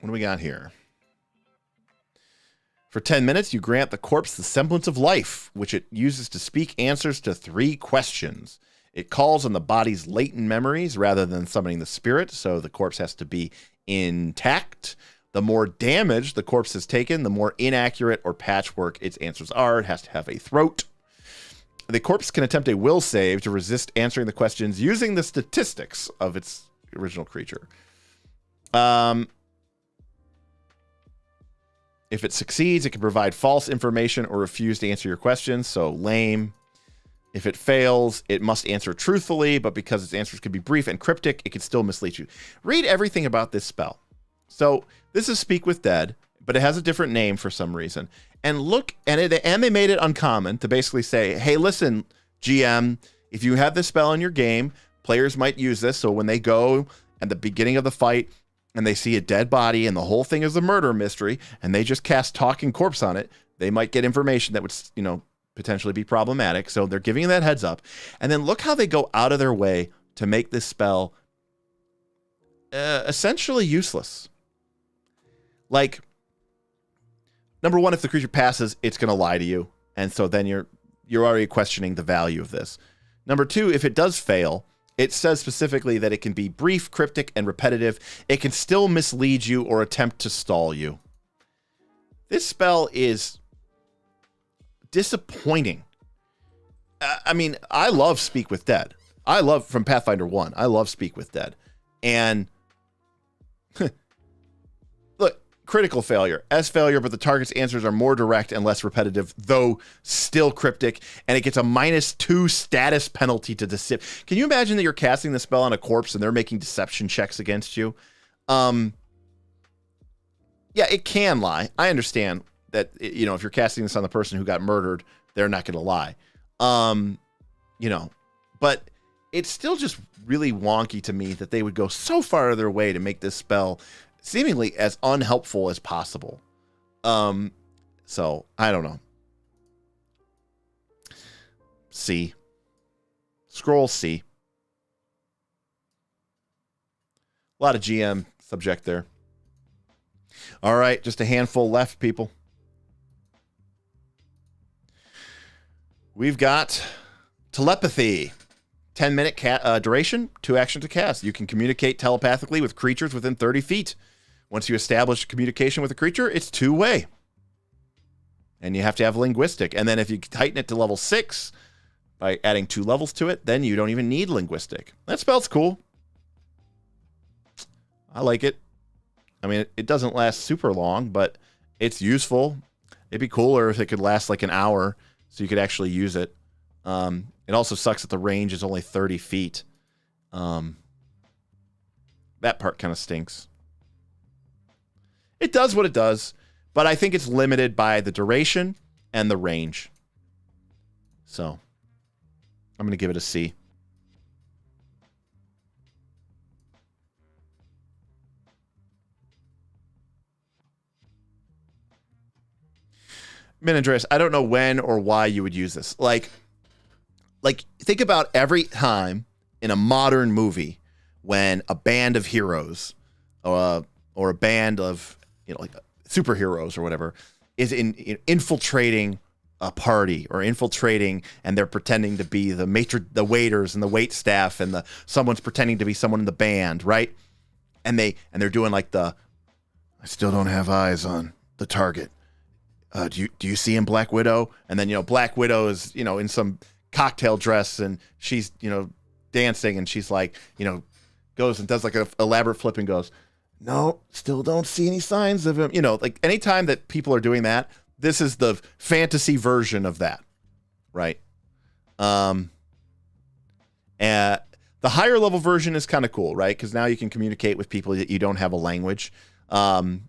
[SPEAKER 1] what do we got here? For 10 minutes, you grant the corpse the semblance of life, which it uses to speak answers to 3 questions. It calls on the body's latent memories rather than summoning the spirit, so the corpse has to be intact. The more damage the corpse has taken, the more inaccurate or patchwork its answers are. It has to have a throat. The corpse can attempt a will save to resist answering the questions using the statistics of its original creature. If it succeeds, it can provide false information or refuse to answer your questions. So lame. If it fails, it must answer truthfully, but because its answers could be brief and cryptic, it can still mislead you. Read everything about this spell. So this is Speak with Dead, but it has a different name for some reason. And look, and they made it uncommon to basically say, hey, listen, GM, if you have this spell in your game, players might use this. So when they go at the beginning of the fight and they see a dead body and the whole thing is a murder mystery and they just cast Talking Corpse on it, they might get information that would, potentially be problematic. So they're giving you that heads up. And then look how they go out of their way to make this spell essentially useless. Like, number one, if the creature passes, it's going to lie to you. And so then you're already questioning the value of this. Number two, if it does fail, it says specifically that it can be brief, cryptic, and repetitive. It can still mislead you or attempt to stall you. This spell is disappointing. I mean, I love Speak with Dead. I love, from Pathfinder 1, I love Speak with Dead. And look, critical failure. S failure, but the target's answers are more direct and less repetitive, though still cryptic, and it gets a -2 status penalty to deceive. Can you imagine that you're casting the spell on a corpse and they're making deception checks against you? Yeah, it can lie. I understand that, if you're casting this on the person who got murdered, they're not going to lie. But it's still just really wonky to me that they would go so far out of their way to make this spell seemingly as unhelpful as possible. So I don't know. C. Scroll C. A lot of GM subject there. All right, just a handful left, people. We've got Telepathy. 10-minute duration, 2 actions to cast. You can communicate telepathically with creatures within 30 feet. Once you establish communication with a creature, it's 2-way. And you have to have linguistic. And then if you tighten it to level 6 by adding 2 levels to it, then you don't even need linguistic. That spell's cool. I like it. I mean, it doesn't last super long, but it's useful. It'd be cooler if it could last like an hour so you could actually use it. It also sucks that the range is only 30 feet. That part kind of stinks. It does what it does, but I think it's limited by the duration and the range. So I'm going to give it a C. Minandreas, I don't know when or why you would use this. Like think about every time in a modern movie when a band of heroes or a band of like superheroes or whatever is infiltrating a party or infiltrating, and they're pretending to be the waiters and the wait staff, and someone's pretending to be someone in the band, right? And they're doing like I still don't have eyes on the target. Do you see him, Black Widow? And then Black Widow is in some cocktail dress and she's dancing, and she's like goes and does like an elaborate flip and goes, no, still don't see any signs of him. Like anytime that people are doing that, this is the fantasy version of that, right? And the higher level version is kind of cool, right? Because now you can communicate with people that you don't have a language. And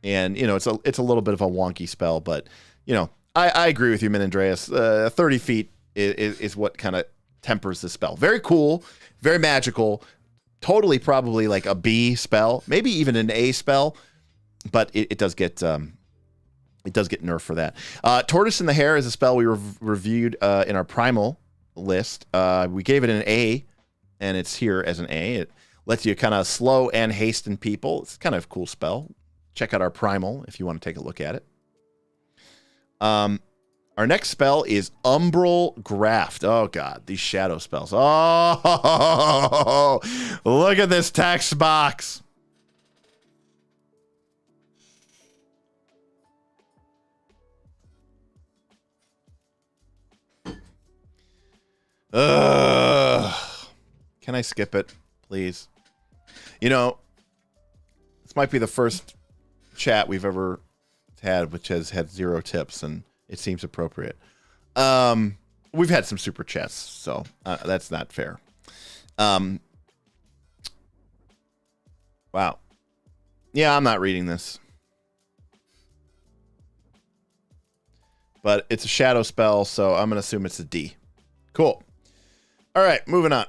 [SPEAKER 1] it's a little bit of a wonky spell, but I agree with you, Minandreas. 30 feet is what kind of tempers the spell. Very cool, very magical, totally probably like a B spell, maybe even an A spell, but it does get nerfed for that. Tortoise in the Hair is a spell we reviewed in our primal list. We gave it an A, and it's here as an A. It lets you kind of slow and hasten people. It's kind of a cool spell. Check out our primal if you want to take a look at it. Our next spell is Umbral Graft. Oh, God, these shadow spells. Oh, look at this text box. Can I skip it, please? This might be the first chat we've ever had which has had 0 tips, and it seems appropriate. What we've had some super chats, so that's not fair. Wow. Yeah, I'm not reading this. But it's a shadow spell, so I'm going to assume it's a D. Cool. All right, moving on.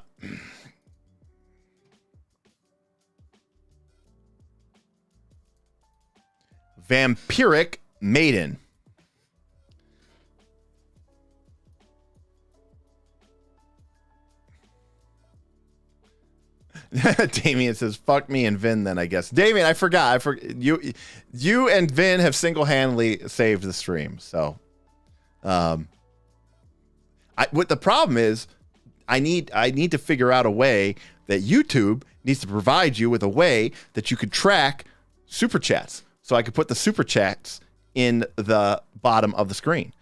[SPEAKER 1] Vampiric Maiden. Damien says, fuck me and Vin then, I guess. Damien, I forgot. You and Vin have single-handedly saved the stream. So, what the problem is, I need to figure out a way that YouTube needs to provide you with a way that you could track super chats. So I could put the super chats in the bottom of the screen.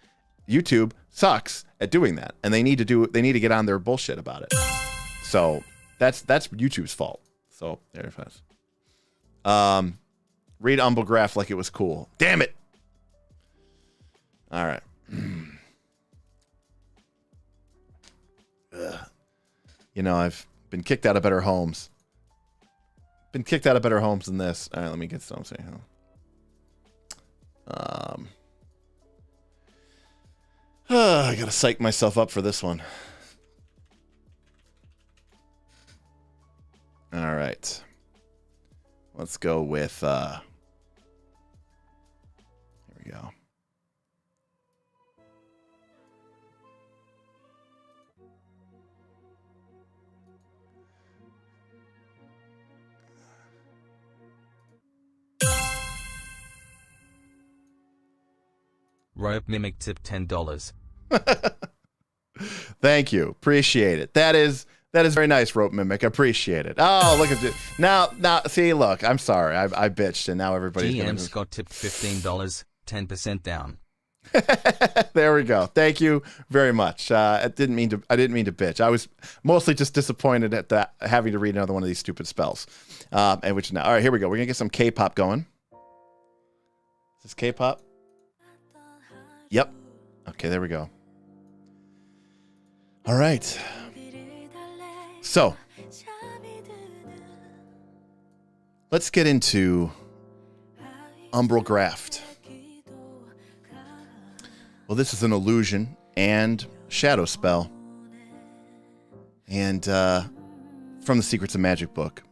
[SPEAKER 1] YouTube sucks at doing that, and they need to get on their bullshit about it. So that's YouTube's fault. So there it is. Read Umbral graft like it was cool. Damn it. All right. You know, I've been kicked out of better homes. Been kicked out of better homes than this. All right, let me get something. I gotta psych myself up for this one. All right. Let's go with, here we go.
[SPEAKER 3] Rope Mimic tip $10.
[SPEAKER 1] Thank you. Appreciate it. That is very nice, Rope Mimic. Appreciate it. Oh, look at you. Now, see, look, I'm sorry. I bitched, and now everybody's
[SPEAKER 3] GM Scott tipped $15, 10% down.
[SPEAKER 1] There we go. Thank you very much. I didn't mean to bitch. I was mostly just disappointed at that, having to read another one of these stupid spells. And which now, all right, here we go. We're gonna get some K-pop going. Is this K-pop? Yep. Okay, there we go. All right. So, let's get into Umbral graft. Well, this is an illusion and shadow spell. And from the Secrets of Magic book.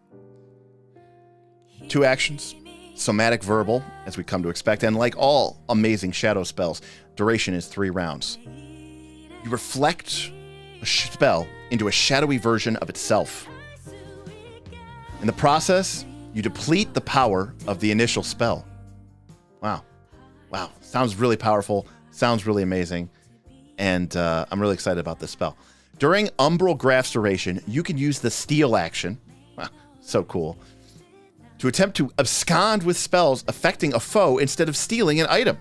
[SPEAKER 1] 2 actions. Somatic verbal, as we come to expect. And like all amazing shadow spells, duration is 3 rounds. You reflect a spell into a shadowy version of itself. In the process, you deplete the power of the initial spell. Wow. Sounds really powerful. Sounds really amazing. And I'm really excited about this spell. During Umbral graft's duration, you can use the steal action. Wow, so cool. To attempt to abscond with spells affecting a foe instead of stealing an item.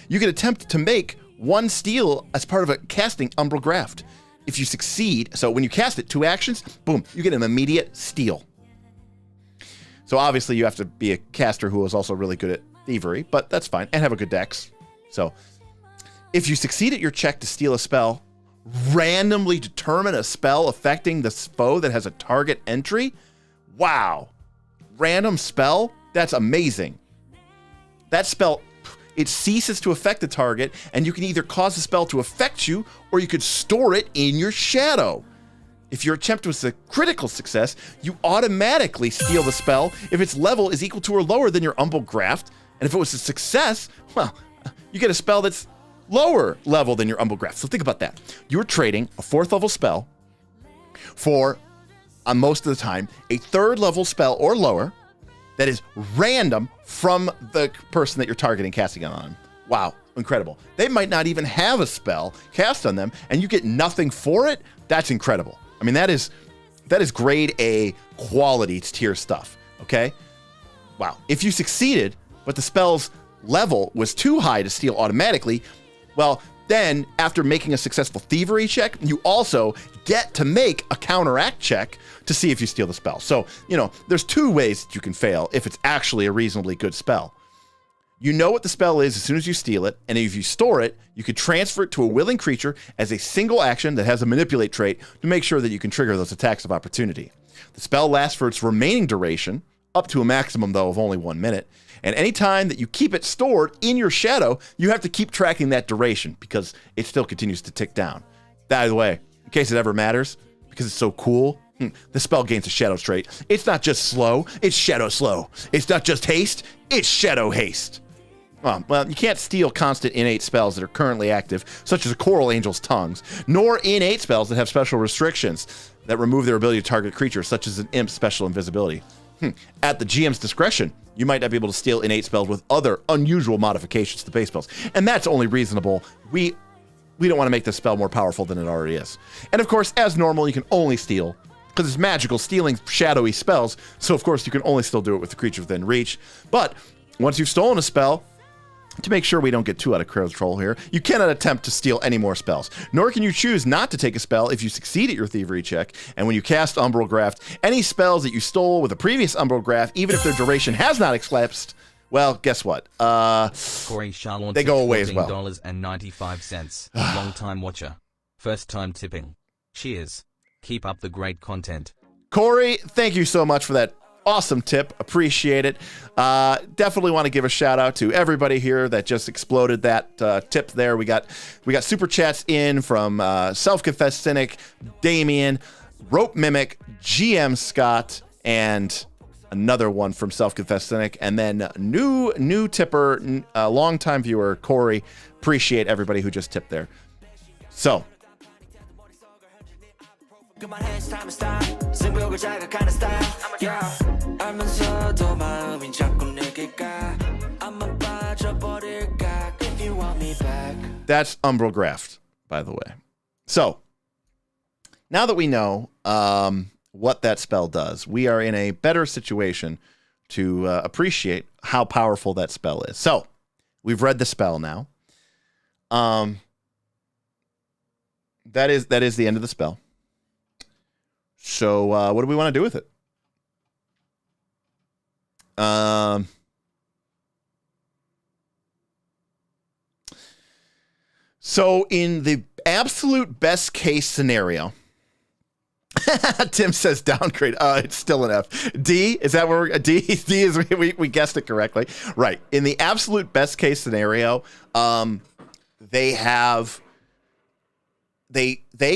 [SPEAKER 1] You can attempt to make 1 steal as part of a casting Umbral graft. If you succeed, so when you cast it, 2 actions, boom, you get an immediate steal. So obviously you have to be a caster who is also really good at thievery, but that's fine, and have a good dex. So if you succeed at your check to steal a spell, randomly determine a spell affecting the foe that has a target entry. Wow. Random spell? That's amazing. That spell, it ceases to affect the target, and you can either cause the spell to affect you, or you could store it in your shadow. If your attempt was a critical success, you automatically steal the spell if its level is equal to or lower than your Umbral graft, and if it was a success, well, you get a spell that's lower level than your Umbral graft. So think about that. You're trading a 4th level spell for, most of the time, a 3rd level spell or lower that is random from the person that you're targeting casting it on. Wow, incredible. They might not even have a spell cast on them, and you get nothing for it. That's incredible. I mean, that is grade A quality tier stuff, okay? Wow. If you succeeded, but the spell's level was too high to steal automatically, well, then after making a successful thievery check, you also get to make a counteract check to see if you steal the spell. So, there's 2 ways that you can fail if it's actually a reasonably good spell. You know what the spell is as soon as you steal it, and if you store it, you can transfer it to a willing creature as a single action that has a manipulate trait to make sure that you can trigger those attacks of opportunity. The spell lasts for its remaining duration, up to a maximum, though, of only 1 minute, and any time that you keep it stored in your shadow, you have to keep tracking that duration because it still continues to tick down. By the way, in case it ever matters, because it's so cool, the spell gains a shadow trait. It's not just slow, it's shadow slow. It's not just haste, it's shadow haste. Well, you can't steal constant innate spells that are currently active, such as a Coral Angel's Tongues, nor innate spells that have special restrictions that remove their ability to target creatures, such as an Imp's special invisibility. At the GM's discretion, you might not be able to steal innate spells with other unusual modifications to base spells, and that's only reasonable. We don't want to make this spell more powerful than it already is. And of course, as normal, you can only steal, because it's magical, stealing shadowy spells, so of course you can only still do it with the creature within reach. But once you've stolen a spell, to make sure we don't get too out of control here, you cannot attempt to steal any more spells, nor can you choose not to take a spell if you succeed at your thievery check. And when you cast Umbral Graft, any spells that you stole with a previous Umbral Graft, even if their duration has not elapsed, well, guess what?
[SPEAKER 3] Corey Charlon,
[SPEAKER 1] they go away as well.
[SPEAKER 3] $14.95. Long-time watcher. First-time tipping. Cheers. Keep up the great content.
[SPEAKER 1] Corey, thank you so much for that awesome tip. Appreciate it. Definitely want to give a shout out to everybody here that just exploded that tip there. We got super chats in from Self-Confessed Cynic, Damien, Rope Mimic, GM Scott, and another one from Self-Confessed Cynic, and then new tipper, longtime viewer, Corey. Appreciate everybody who just tipped there. So, that's Umbral Graft, by the way. So, now that we know what that spell does, we are in a better situation to appreciate how powerful that spell is. So, we've read the spell now. That is the end of the spell. So, what do we want to do with it? So, in the absolute best case scenario, Tim says downgrade. It's still an F. D, is that where we're, D is, we guessed it correctly. Right. In the absolute best case scenario, they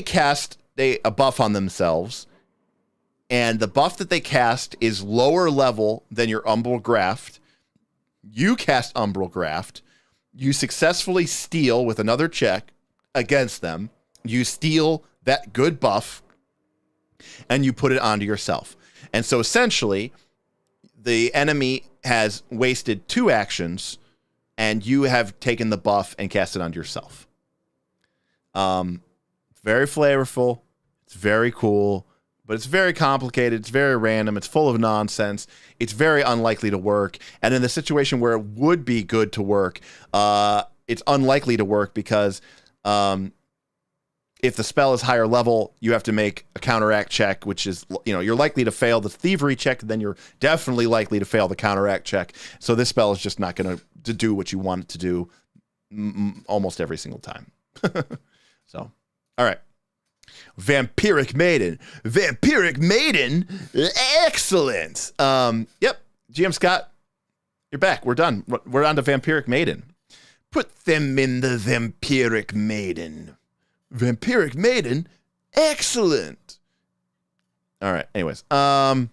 [SPEAKER 1] cast a buff on themselves, and the buff that they cast is lower level than your Umbral Graft. You cast Umbral Graft. You successfully steal with another check against them. You steal that good buff, and you put it onto yourself. And so essentially, the enemy has wasted 2 actions, and you have taken the buff and cast it onto yourself. Very flavorful. It's very cool, but it's very complicated. It's very random. It's full of nonsense. It's very unlikely to work. And in the situation where it would be good to work, it's unlikely to work because if the spell is higher level, you have to make a counteract check, which is, you're likely to fail the thievery check, then you're definitely likely to fail the counteract check. So this spell is just not going to do what you want it to do almost every single time. So, all right. Vampiric Maiden. Vampiric Maiden. Excellent. Yep. GM Scott, you're back. We're done. We're on to Vampiric Maiden. Put them in the Vampiric Maiden. Vampiric Maiden. Excellent. All right. Anyways. Vampiric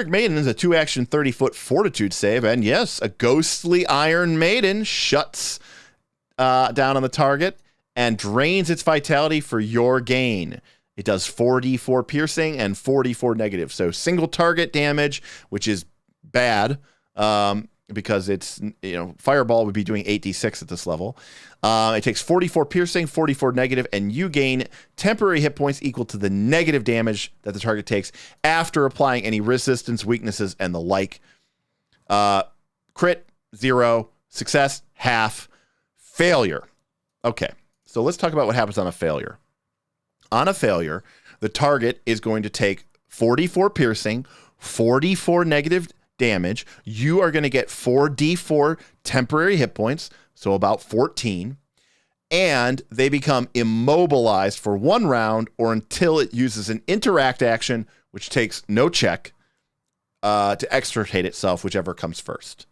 [SPEAKER 1] Maiden is a 2-action 30-foot fortitude save. And yes, a ghostly Iron Maiden shuts down on the target and drains its vitality for your gain. It does 4d4 piercing and 4d4 negative. So single target damage, which is bad because it's, Fireball would be doing 8d6 at this level. It takes 44 piercing, 44 negative, and you gain temporary hit points equal to the negative damage that the target takes after applying any resistance, weaknesses, and the like. Crit, 0. Success, half. Failure. Okay. So let's talk about what happens on a failure. On a failure, the target is going to take 44 piercing, 44 negative damage, you are going to get 4d4 temporary hit points, so about 14, and they become immobilized for 1 round or until it uses an interact action, which takes no check, to extricate itself, whichever comes first.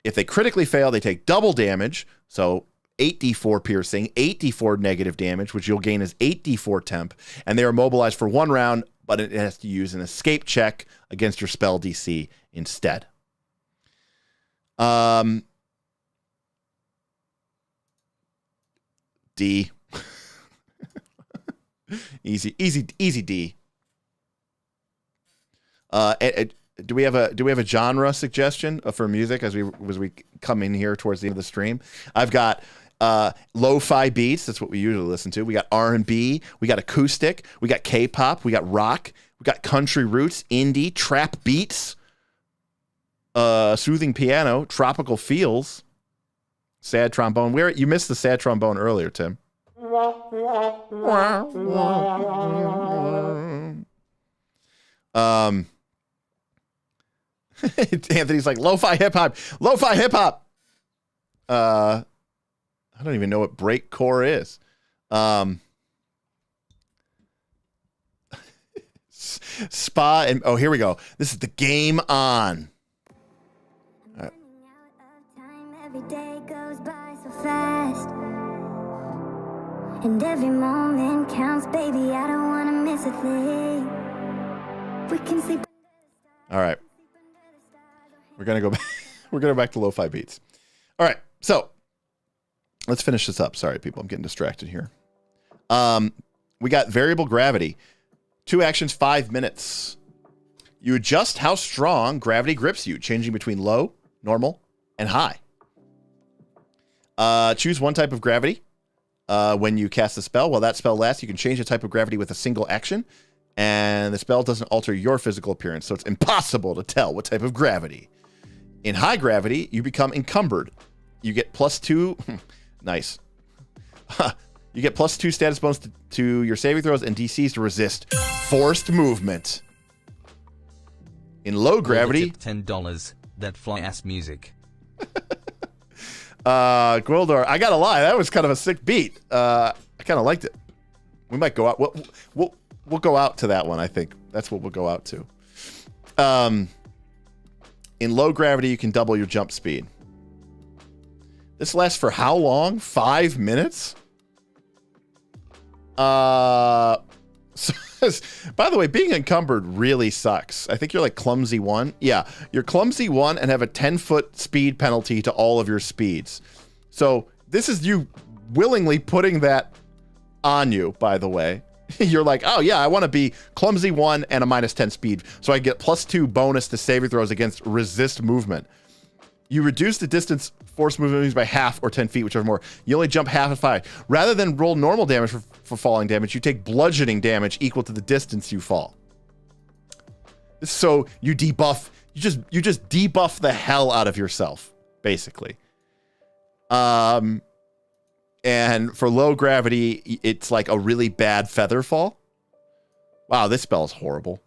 [SPEAKER 1] If they critically fail, they take double damage, so 8d4 piercing, 8d4 negative damage, which you'll gain as 8d4 temp, and they are immobilized for 1 round, but it has to use an escape check against your spell DC instead. D. easy D. Do we have a genre suggestion for music as we come in here towards the end of the stream? I've got lo-fi beats. That's what we usually listen to. We got R&B. We got acoustic. We got K-pop. We got rock. We got country roots, indie, trap beats, soothing piano, tropical feels, sad trombone. You missed the sad trombone earlier, Tim. Anthony's like, lo-fi hip-hop. Lo-fi hip-hop. I don't even know what breakcore is. Spa and oh, here we go. This is the game on.
[SPEAKER 4] Every day goes by so fast, and every moment counts, baby. I don't want to miss a thing. We can sleep.
[SPEAKER 1] All right. We're gonna go back. We're gonna go back to lo-fi beats. All right. So let's finish this up. Sorry, people. I'm getting distracted here. We got variable gravity. 2 actions, 5 minutes. You adjust how strong gravity grips you, changing between low, normal, and high. Choose one type of gravity when you cast a spell. While that spell lasts, you can change the type of gravity with a single action, and the spell doesn't alter your physical appearance, so it's impossible to tell what type of gravity. In high gravity, you become encumbered. You get +2. Nice. You get +2 status bonus to your saving throws and DCs to resist forced movement. In low gravity,
[SPEAKER 3] $10. That fly ass music.
[SPEAKER 1] Gwildor, I gotta lie, that was kind of a sick beat. I kind of liked it. We might go out. We'll go out to that one. I think that's what we'll go out to. In low gravity, you can double your jump speed. This lasts for how long? 5 minutes? So, by the way, being encumbered really sucks. I think you're like clumsy 1. Yeah, you're clumsy 1 and have a 10-foot speed penalty to all of your speeds. So this is you willingly putting that on you, by the way. You're like, oh yeah, I want to be clumsy 1 and a -10 speed, so I get +2 bonus to saving throws against resist movement. You reduce the distance force movement by half or 10 feet, whichever more. You only jump half at 5. Rather than roll normal damage for falling damage, you take bludgeoning damage equal to the distance you fall. So you debuff, you just debuff the hell out of yourself, basically. And for low gravity, it's like a really bad feather fall. Wow, this spell is horrible.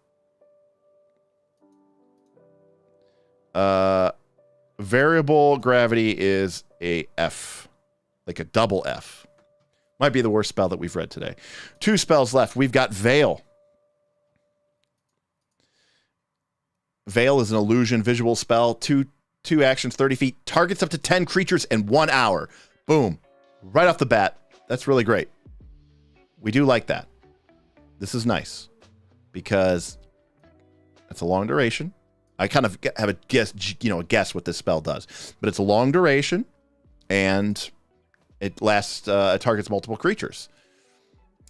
[SPEAKER 1] Variable gravity is a F, like a double F. Might be the worst spell that we've read today. 2 spells left. We've got Veil. Veil is an illusion visual spell. Two actions, 30 feet. Targets up to 10 creatures in 1 hour. Boom. Right off the bat. That's really great. We do like that. This is nice because it's a long duration. I kind of have a guess what this spell does, but it's a long duration, and it lasts. It targets multiple creatures.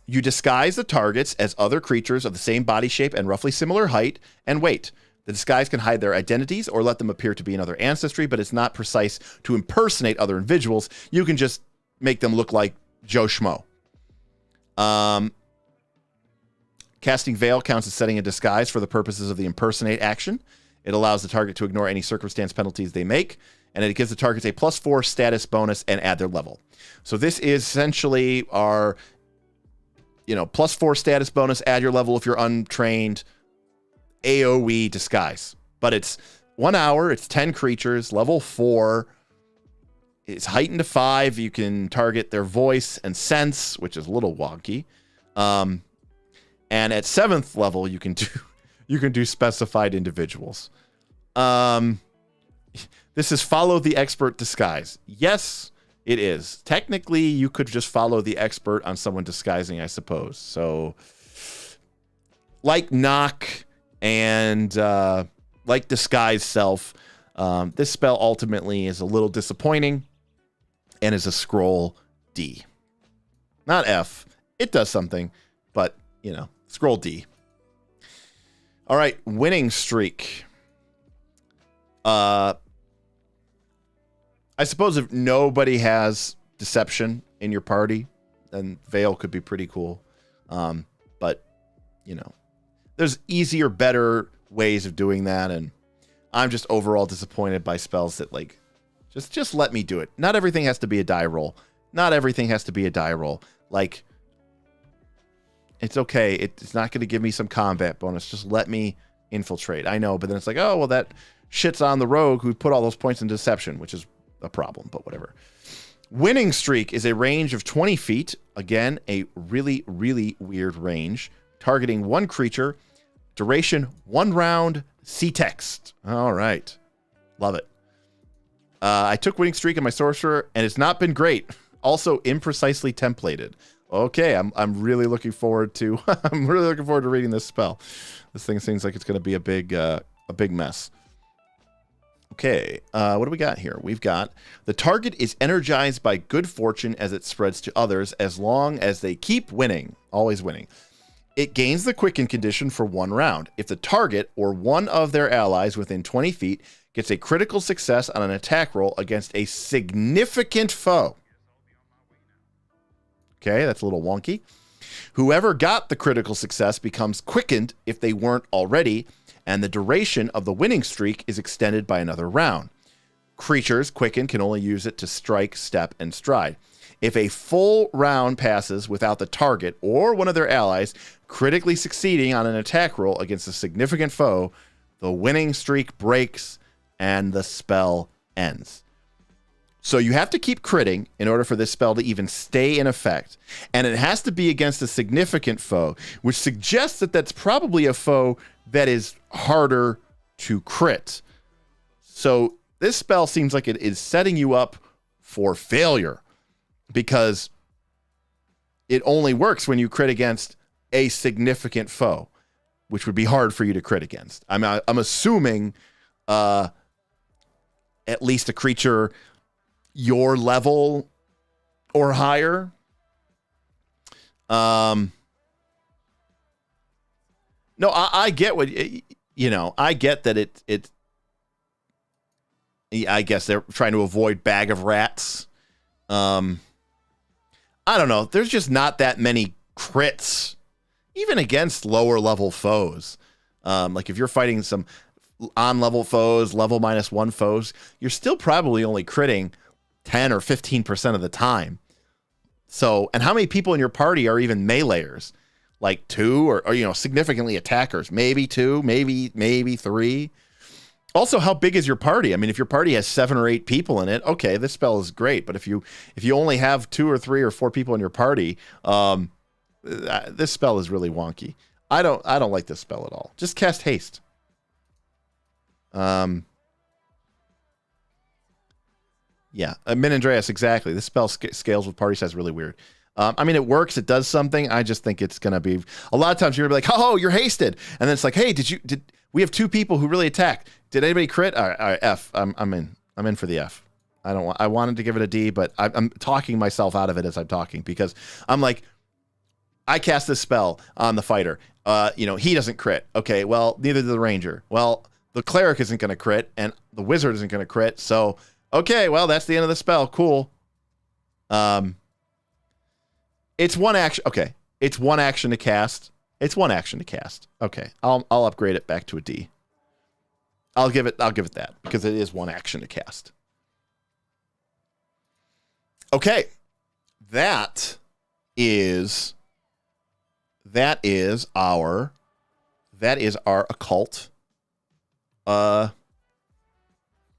[SPEAKER 1] You disguise the targets as other creatures of the same body shape and roughly similar height and weight. The disguise can hide their identities or let them appear to be another ancestry, but it's not precise to impersonate other individuals. You can just make them look like Joe Schmo. Casting Veil counts as setting a disguise for the purposes of the impersonate action. It allows the target to ignore any circumstance penalties they make, and it gives the targets a +4 status bonus and add their level. So this is essentially our, +4 status bonus, add your level if you're untrained, AoE disguise. But it's 1 hour. It's 10 creatures. Level 4. It's heightened to 5. You can target their voice and sense, which is a little wonky. And at 7th level, you can do specified individuals. This is follow the expert disguise. Yes, it is. Technically, you could just follow the expert on someone disguising, I suppose. So, like knock and like disguise self, this spell ultimately is a little disappointing and is a scroll D. Not F. It does something, but, scroll D. All right, winning streak. I suppose if nobody has deception in your party, then Veil could be pretty cool. But, there's easier, better ways of doing that, and I'm just overall disappointed by spells that, just let me do it. Not everything has to be a die roll. Like, it's okay. It's not going to give me some combat bonus. Just let me infiltrate. I know, but then it's like, oh, well, that shits on the rogue who put all those points in deception, which is a problem, but whatever. Winning streak is a range of 20 feet. Again, a really, really weird range. Targeting one creature. Duration 1 round. See text. All right. Love it. I took winning streak in my sorcerer, and it's not been great. Also, imprecisely templated. Okay, I'm really looking forward to reading this spell. This thing seems like it's going to be a big mess. Okay, what do we got here? We've got the target is energized by good fortune as it spreads to others as long as they keep winning, always winning. It gains the quicken condition for 1 round. If the target or one of their allies within 20 feet gets a critical success on an attack roll against a significant foe. Okay, that's a little wonky. Whoever got the critical success becomes quickened if they weren't already, and the duration of the winning streak is extended by another round. Creatures quickened can only use it to strike, step, and stride. If a full round passes without the target or one of their allies critically succeeding on an attack roll against a significant foe, the winning streak breaks and the spell ends. So you have to keep critting in order for this spell to even stay in effect. And it has to be against a significant foe, which suggests that that's probably a foe that is harder to crit. So this spell seems like it is setting you up for failure because it only works when you crit against a significant foe, which would be hard for you to crit against. I'm assuming at least a creature your level or higher. No, I get what I get that it. I guess they're trying to avoid bag of rats. I don't know. There's just not that many crits, even against lower level foes. Like if you're fighting some on level foes, level -1 foes, you're still probably only critting 10 or 15% of the time. So, and how many people in your party are even meleeers? Like 2 or significantly attackers? Maybe 2, maybe 3. Also, how big is your party? I mean, if your party has 7 or 8 people in it, okay, this spell is great. But if you only have 2 or 3 or 4 people in your party, this spell is really wonky. I don't like this spell at all. Just cast haste. Yeah, Min Andreas, exactly. This spell scales with party size really weird. I mean, it works. It does something. I just think it's going to be... A lot of times you're going to be like, oh, you're hasted. And then it's like, hey, did we have 2 people who really attacked. Did anybody crit? All right, F. I'm in. I'm in for the F. I wanted to give it a D, but I'm talking myself out of it as I'm talking because I'm like, I cast this spell on the fighter. He doesn't crit. Okay, well, neither did the ranger. Well, the cleric isn't going to crit, and the wizard isn't going to crit, so... Okay, well, that's the end of the spell. Cool. It's one action. Okay, it's one action to cast. Okay, I'll upgrade it back to a D. I'll give it that because it is one action to cast. Okay, that is our occult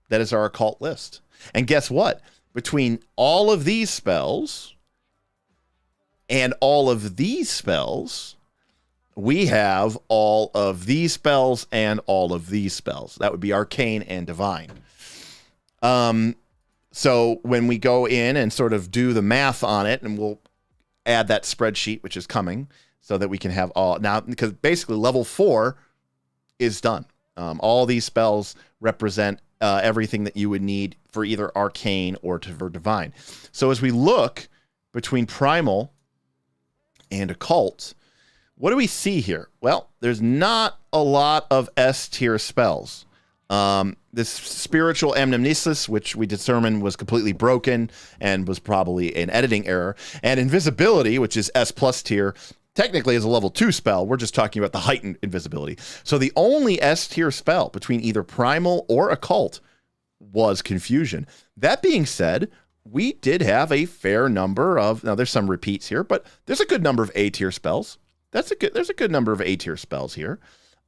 [SPEAKER 1] That is our occult list. And guess what? Between all of these spells and all of these spells, we have all of these spells and all of these spells. That would be arcane and divine. So when we go in and sort of do the math on it, and we'll add that spreadsheet, which is coming, so that we can have all now, because basically level 4 is done. All these spells represent everything that you would need for either arcane or for divine. So as we look between primal and occult, what do we see here? Well, there's not a lot of S tier spells. This spiritual amnesis, which we determined was completely broken and was probably an editing error, and invisibility, which is S plus tier, technically is a level 2 spell. We're just talking about the heightened invisibility. So the only S tier spell between either primal or occult was confusion. That being said, we did have a fair number of, now there's some repeats here, but there's a good number of A tier spells. There's a good number of A tier spells here.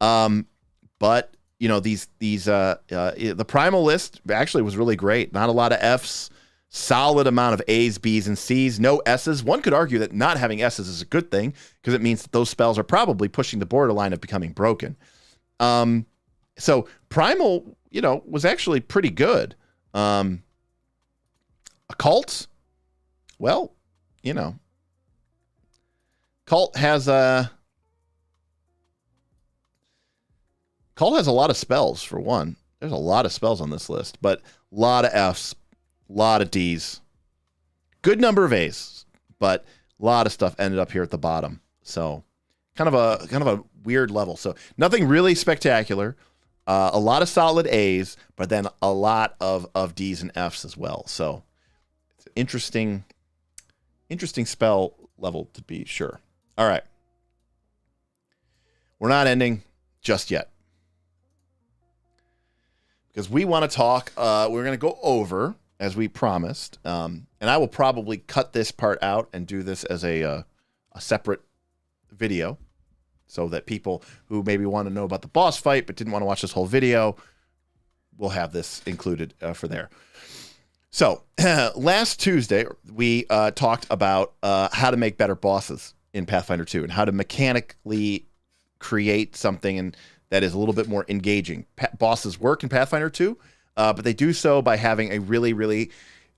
[SPEAKER 1] But you know, the primal list actually was really great. Not a lot of Fs, solid amount of A's, B's, and C's, no S's. One could argue that not having S's is a good thing because it means that those spells are probably pushing the borderline of becoming broken. So primal, you know, was actually pretty good. Occult, well, you know, Cult has a lot of spells, for one. There's a lot of spells on this list, but a lot of Fs, a lot of Ds, good number of A's, but a lot of stuff ended up here at the bottom. So kind of a weird level. So nothing really spectacular. A lot of solid A's, but then a lot of D's and F's as well. So it's an interesting spell level to be sure. All right. We're not ending just yet, because we want to talk. We're going to go over, as we promised, and I will probably cut this part out and do this as a separate video, so that people who maybe want to know about the boss fight but didn't want to watch this whole video will have this included for there. So last Tuesday, we talked about how to make better bosses in Pathfinder 2 and how to mechanically create something that is a little bit more engaging. Bosses work in Pathfinder 2, but they do so by having a really, really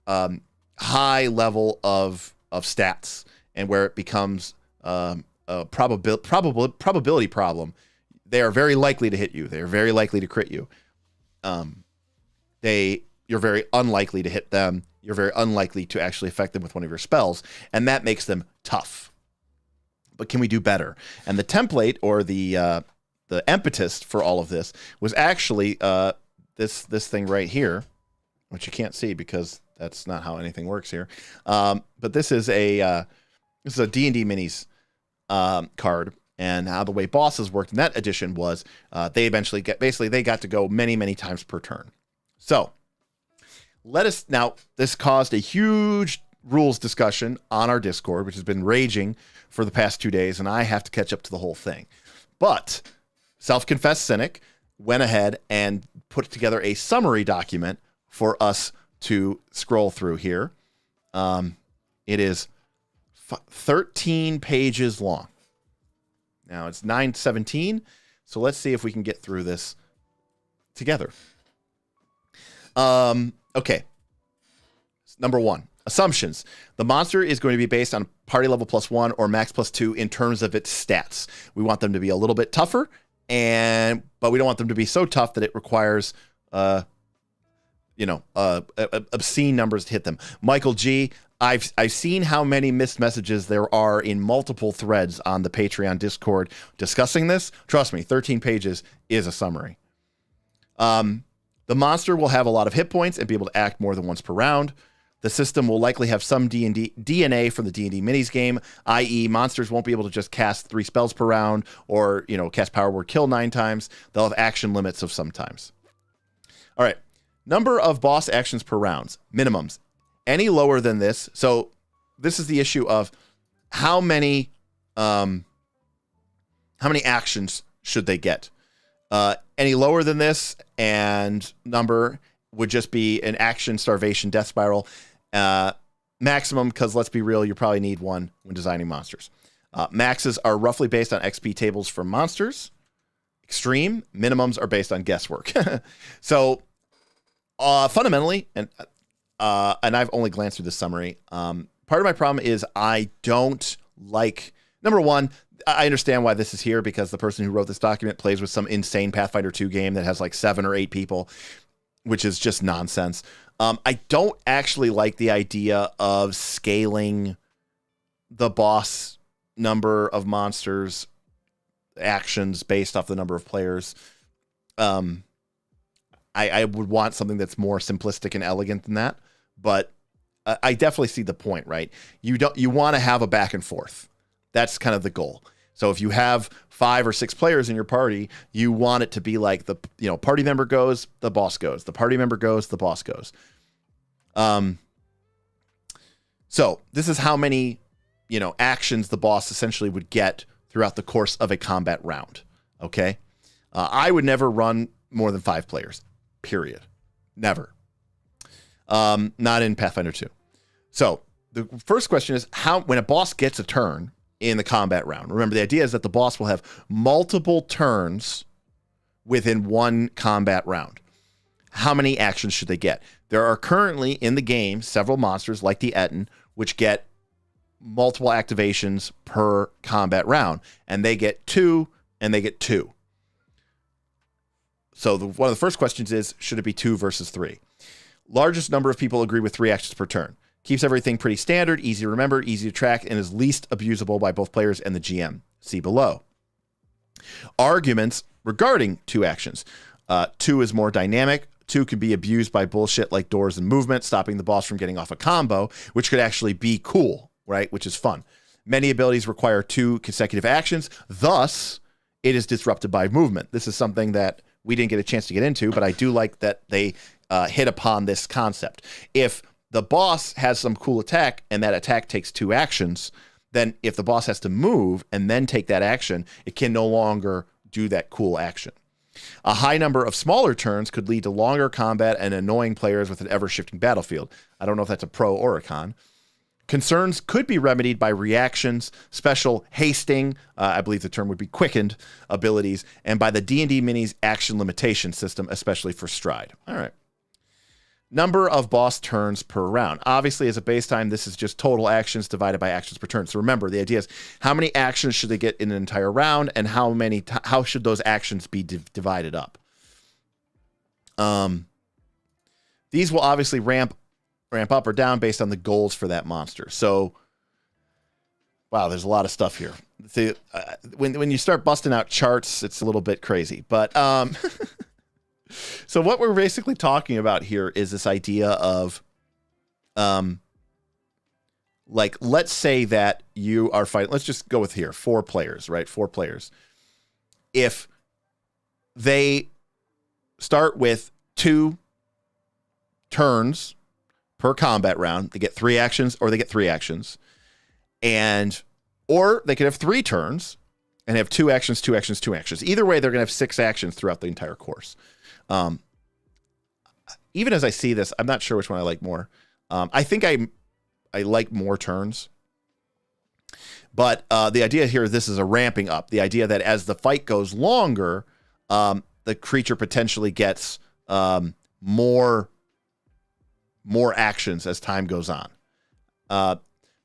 [SPEAKER 1] high level of stats, and where it becomes a probability problem. They are very likely to hit you. They are very likely to crit you. You're very unlikely to hit them. You're very unlikely to actually affect them with one of your spells, and that makes them tough. But can we do better? And the template, or the impetus for all of this, was actually this thing right here, which you can't see because that's not how anything works here. But this is a D&D minis card, and how the way bosses worked in that edition was they eventually they got to go many, many times per turn. So this caused a huge rules discussion on our Discord, which has been raging for the past 2 days, and I have to catch up to the whole thing. But self-confessed cynic went ahead and put together a summary document for us to scroll through here. It is 13 pages long. Now it's 9:17, so let's see if we can get through this together. Okay. Number 1. Assumptions. The monster is going to be based on party level +1 or max +2 in terms of its stats. We want them to be a little bit tougher, but we don't want them to be so tough that it requires, obscene numbers to hit them. Michael G, I've seen how many missed messages there are in multiple threads on the Patreon Discord discussing this. Trust me, 13 pages is a summary. The monster will have a lot of hit points and be able to act more than once per round. The system will likely have some D&D DNA from the D&D minis game, i.e. monsters won't be able to just cast 3 spells per round or, cast Power Word Kill 9 times. They'll have action limits of sometimes. All right. Number of boss actions per rounds. Minimums. Any lower than this. So this is the issue of how many actions should they get? Any lower than this and number, would just be an action starvation death spiral. Maximum, because let's be real, you probably need one when designing monsters. Maxes are roughly based on XP tables for monsters. Extreme minimums are based on guesswork. So fundamentally, and I've only glanced through this summary. Part of my problem is I don't like, number one, I understand why this is here because the person who wrote this document plays with some insane Pathfinder 2 game that has like 7 or 8 people, which is just nonsense. I don't actually like the idea of scaling the boss number of monsters actions based off the number of players. I would want something that's more simplistic and elegant than that, but I definitely see the point, right? You want to have a back and forth. That's kind of the goal. So if you have 5 or 6 players in your party, you want it to be like the party member goes, the boss goes. The party member goes, the boss goes. So this is how many, actions the boss essentially would get throughout the course of a combat round. Okay. I would never run more than 5 players, period. Never. Not in Pathfinder 2. So the first question is when a boss gets a turn in the combat round, remember the idea is that the boss will have multiple turns within one combat round. How many actions should they get? There are currently in the game several monsters like the Etten, which get multiple activations per combat round, and they get 2 and they get 2. So one of the first questions is, should it be 2 versus 3? Largest number of people agree with 3 actions per turn. Keeps everything pretty standard, easy to remember, easy to track, and is least abusable by both players and the GM. See below. Arguments regarding 2 actions. 2 is more dynamic. 2 can be abused by bullshit like doors and movement, stopping the boss from getting off a combo, which could actually be cool, right? Which is fun. Many abilities require 2 consecutive actions. Thus, it is disrupted by movement. This is something that we didn't get a chance to get into, but I do like that they hit upon this concept. If the boss has some cool attack and that attack takes 2 actions, then if the boss has to move and then take that action, it can no longer do that cool action. A high number of smaller turns could lead to longer combat and annoying players with an ever-shifting battlefield. I don't know if that's a pro or a con. Concerns could be remedied by reactions, special hasting, I believe the term would be quickened, abilities, and by the D&D Minis action limitation system, especially for Stride. All right. Number of boss turns per round. Obviously, as a base time, this is just total actions divided by actions per turn. So remember, the idea is how many actions should they get in an entire round, and how should those actions be divided up? These will obviously ramp up or down based on the goals for that monster. So, wow, there's a lot of stuff here. See, when you start busting out charts, it's a little bit crazy. But so what we're basically talking about here is this idea of, let's say that you are fighting. Let's just go with here 4 players, right? 4 players. If they start with 2 turns per combat round, they get 3 actions, or they get 3 actions, or they could have 3 turns and have 2 actions, 2 actions, 2 actions. Either way, they're going to have 6 actions throughout the entire course. Even as I see this, I'm not sure which one I like more. I think I like more turns, but the idea here is this is a ramping up. The idea that as the fight goes longer, the creature potentially gets more actions as time goes on.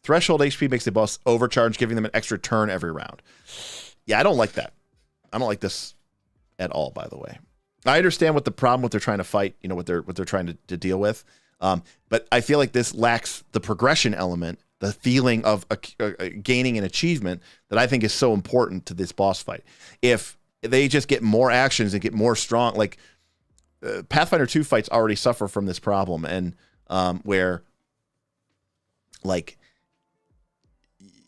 [SPEAKER 1] Threshold HP makes the boss overcharge, giving them an extra turn every round. Yeah, I don't like that. I don't like this at all, by the way. I understand what they're trying to fight, what they're trying to deal with. But I feel like this lacks the progression element, the feeling of gaining an achievement that I think is so important to this boss fight. If they just get more actions and get more strong, like Pathfinder 2 fights already suffer from this problem, and where like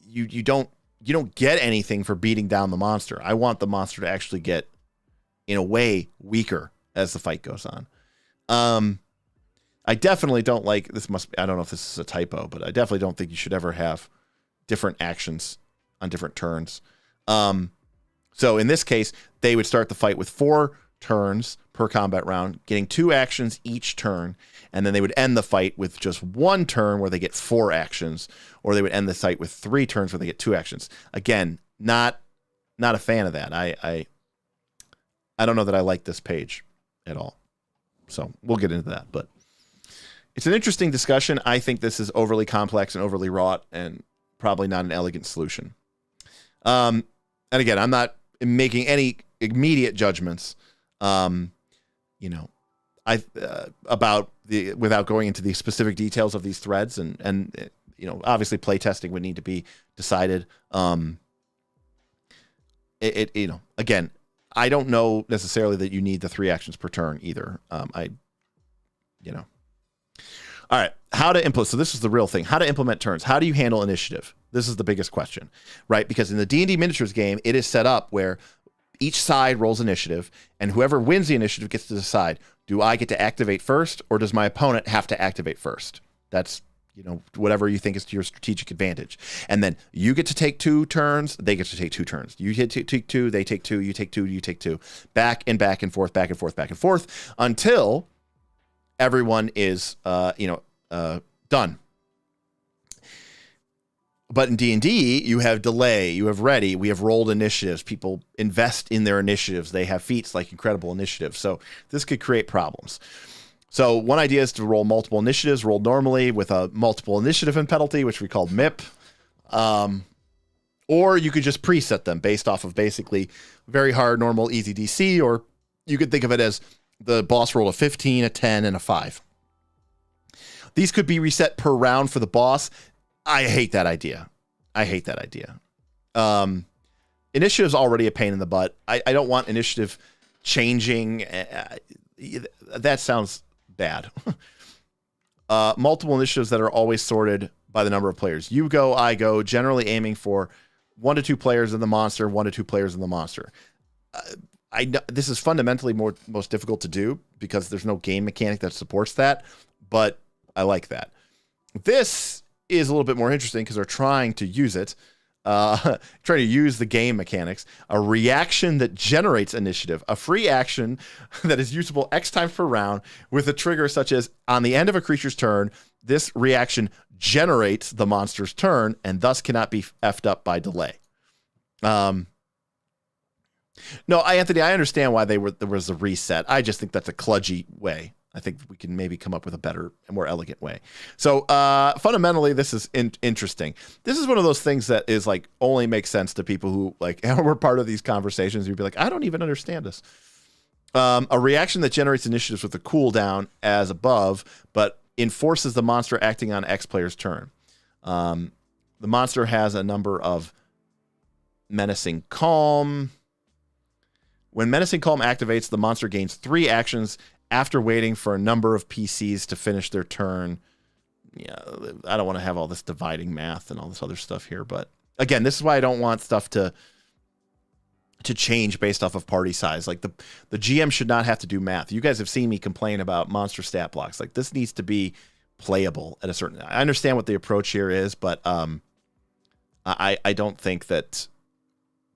[SPEAKER 1] you don't get anything for beating down the monster. I want the monster to actually get, in a way, weaker as the fight goes on. I definitely don't like this. I don't know if this is a typo, but I definitely don't think you should ever have different actions on different turns. So in this case, they would start the fight with 4 turns per combat round, getting 2 actions each turn, and then they would end the fight with just 1 turn where they get 4 actions, or they would end the fight with 3 turns where they get 2 actions. Again, not a fan of that. I don't know that I like this page at all. So we'll get into that, but it's an interesting discussion. I think this is overly complex and overly wrought and probably not an elegant solution. And again, I'm not making any immediate judgments, about without going into the specific details of these threads, and obviously playtesting would need to be decided. Again, I don't know necessarily that you need the 3 actions per turn either. All right, how to implement. So this is the real thing. How to implement turns. How do you handle initiative? This is the biggest question, right? Because in the D&D miniatures game, it is set up where each side rolls initiative, and whoever wins the initiative gets to decide, do I get to activate first, or does my opponent have to activate first? That's, whatever you think is to your strategic advantage. And then you get to take 2 turns, they get to take 2 turns. You get to take 2, they take 2, you take 2, you take 2. Back and forth, back and forth, back and forth, until everyone is, done. But in D&D, you have delay, you have ready, we have rolled initiatives. People invest in their initiatives. They have feats like incredible initiatives. So this could create problems. So one idea is to roll multiple initiatives, rolled normally with a multiple initiative and penalty, which we call MIP. Or you could just preset them based off of basically very hard, normal, easy DC, or you could think of it as the boss rolled a 15, a 10, and a 5. These could be reset per round for the boss. I hate that idea. Initiative is already a pain in the butt. I don't want initiative changing. That sounds bad. Multiple initiatives that are always sorted by the number of players. You go, I go, generally aiming for 1 to 2 players in the monster, 1 to 2 players in the monster. This is fundamentally most difficult to do because there's no game mechanic that supports that, but I like that. This is a little bit more interesting because they're trying to use it, trying to use the game mechanics. A reaction that generates initiative, a free action that is usable X times per round with a trigger such as on the end of a creature's turn, this reaction generates the monster's turn and thus cannot be effed up by delay. No, Anthony, I understand why there was a reset. I just think that's a kludgy way. I think we can maybe come up with a better and more elegant way. So fundamentally, this is interesting. This is one of those things that is like only makes sense to people who like were part of these conversations. You'd be like, I don't even understand this. A reaction that generates initiatives with a cooldown as above, but enforces the monster acting on X player's turn. The monster has a number of menacing calm. When menacing calm activates, the monster gains 3 actions after waiting for a number of PCs to finish their turn. Yeah, I don't want to have all this dividing math and all this other stuff here, but again, this is why I don't want stuff to change based off of party size. Like the GM should not have to do math. You guys have seen me complain about monster stat blocks. Like this needs to be playable at a certain. I understand what the approach here is, but I don't think that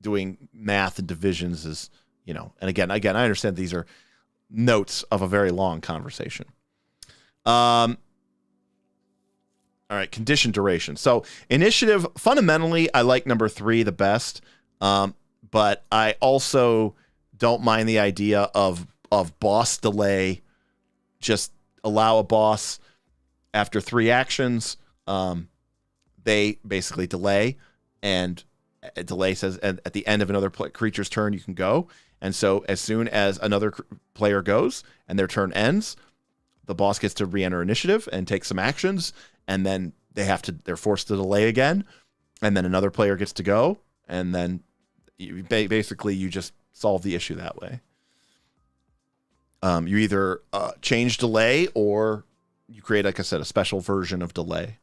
[SPEAKER 1] doing math and divisions is, and again, I understand these are notes of a very long conversation. All right, condition duration. So initiative, fundamentally, I like number 3 the best, but I also don't mind the idea of boss delay. Just allow a boss after 3 actions. They basically delay, and a delay says at the end of another creature's turn you can go. And so as soon as another player goes and their turn ends, the boss gets to re-enter initiative and take some actions, and then they're forced to delay again, and then another player gets to go, and then you just solve the issue that way. You either change delay or you create, like I said, a special version of delay.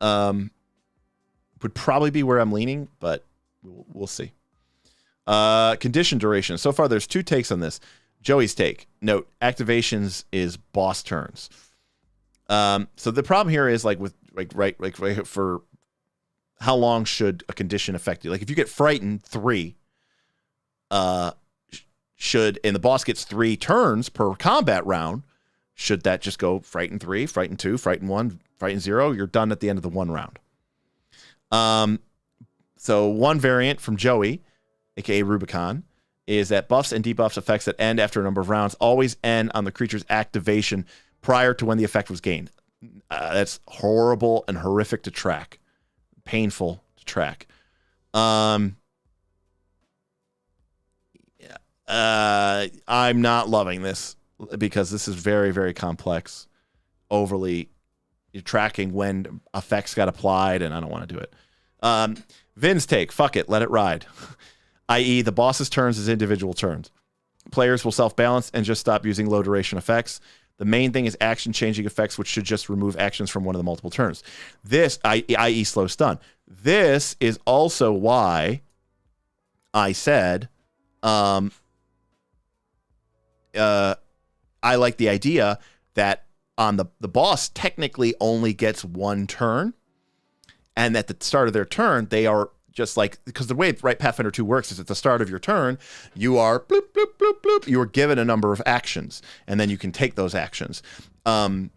[SPEAKER 1] Would probably be where I'm leaning, but we'll see. Condition duration. So far, there's 2 takes on this. Joey's take. Note, activations is boss turns. So the problem here is for how long should a condition affect you? Like if you get frightened 3, and the boss gets 3 turns per combat round, should that just go frighten 3, frighten 2, frighten 1, frighten 0? You're done at the end of the 1 round. So one variant from Joey, aka Rubicon, is that buffs and debuffs effects that end after a number of rounds always end on the creature's activation prior to when the effect was gained. That's horrible and horrific to track. Painful to track. I'm not loving this because this is very, very complex. Overly tracking when effects got applied, and I don't want to do it. Vin's take, fuck it, let it ride. i.e. the boss's turns as individual turns. Players will self-balance and just stop using low-duration effects. The main thing is action-changing effects, which should just remove actions from one of the multiple turns. This, i.e. slow stun. This is also why I said I like the idea that on the boss technically only gets 1 turn, and at the start of their turn, they are just like, because the way Pathfinder 2 works is at the start of your turn, you are bloop, bloop, bloop, bloop. You are given a number of actions, and then you can take those actions. And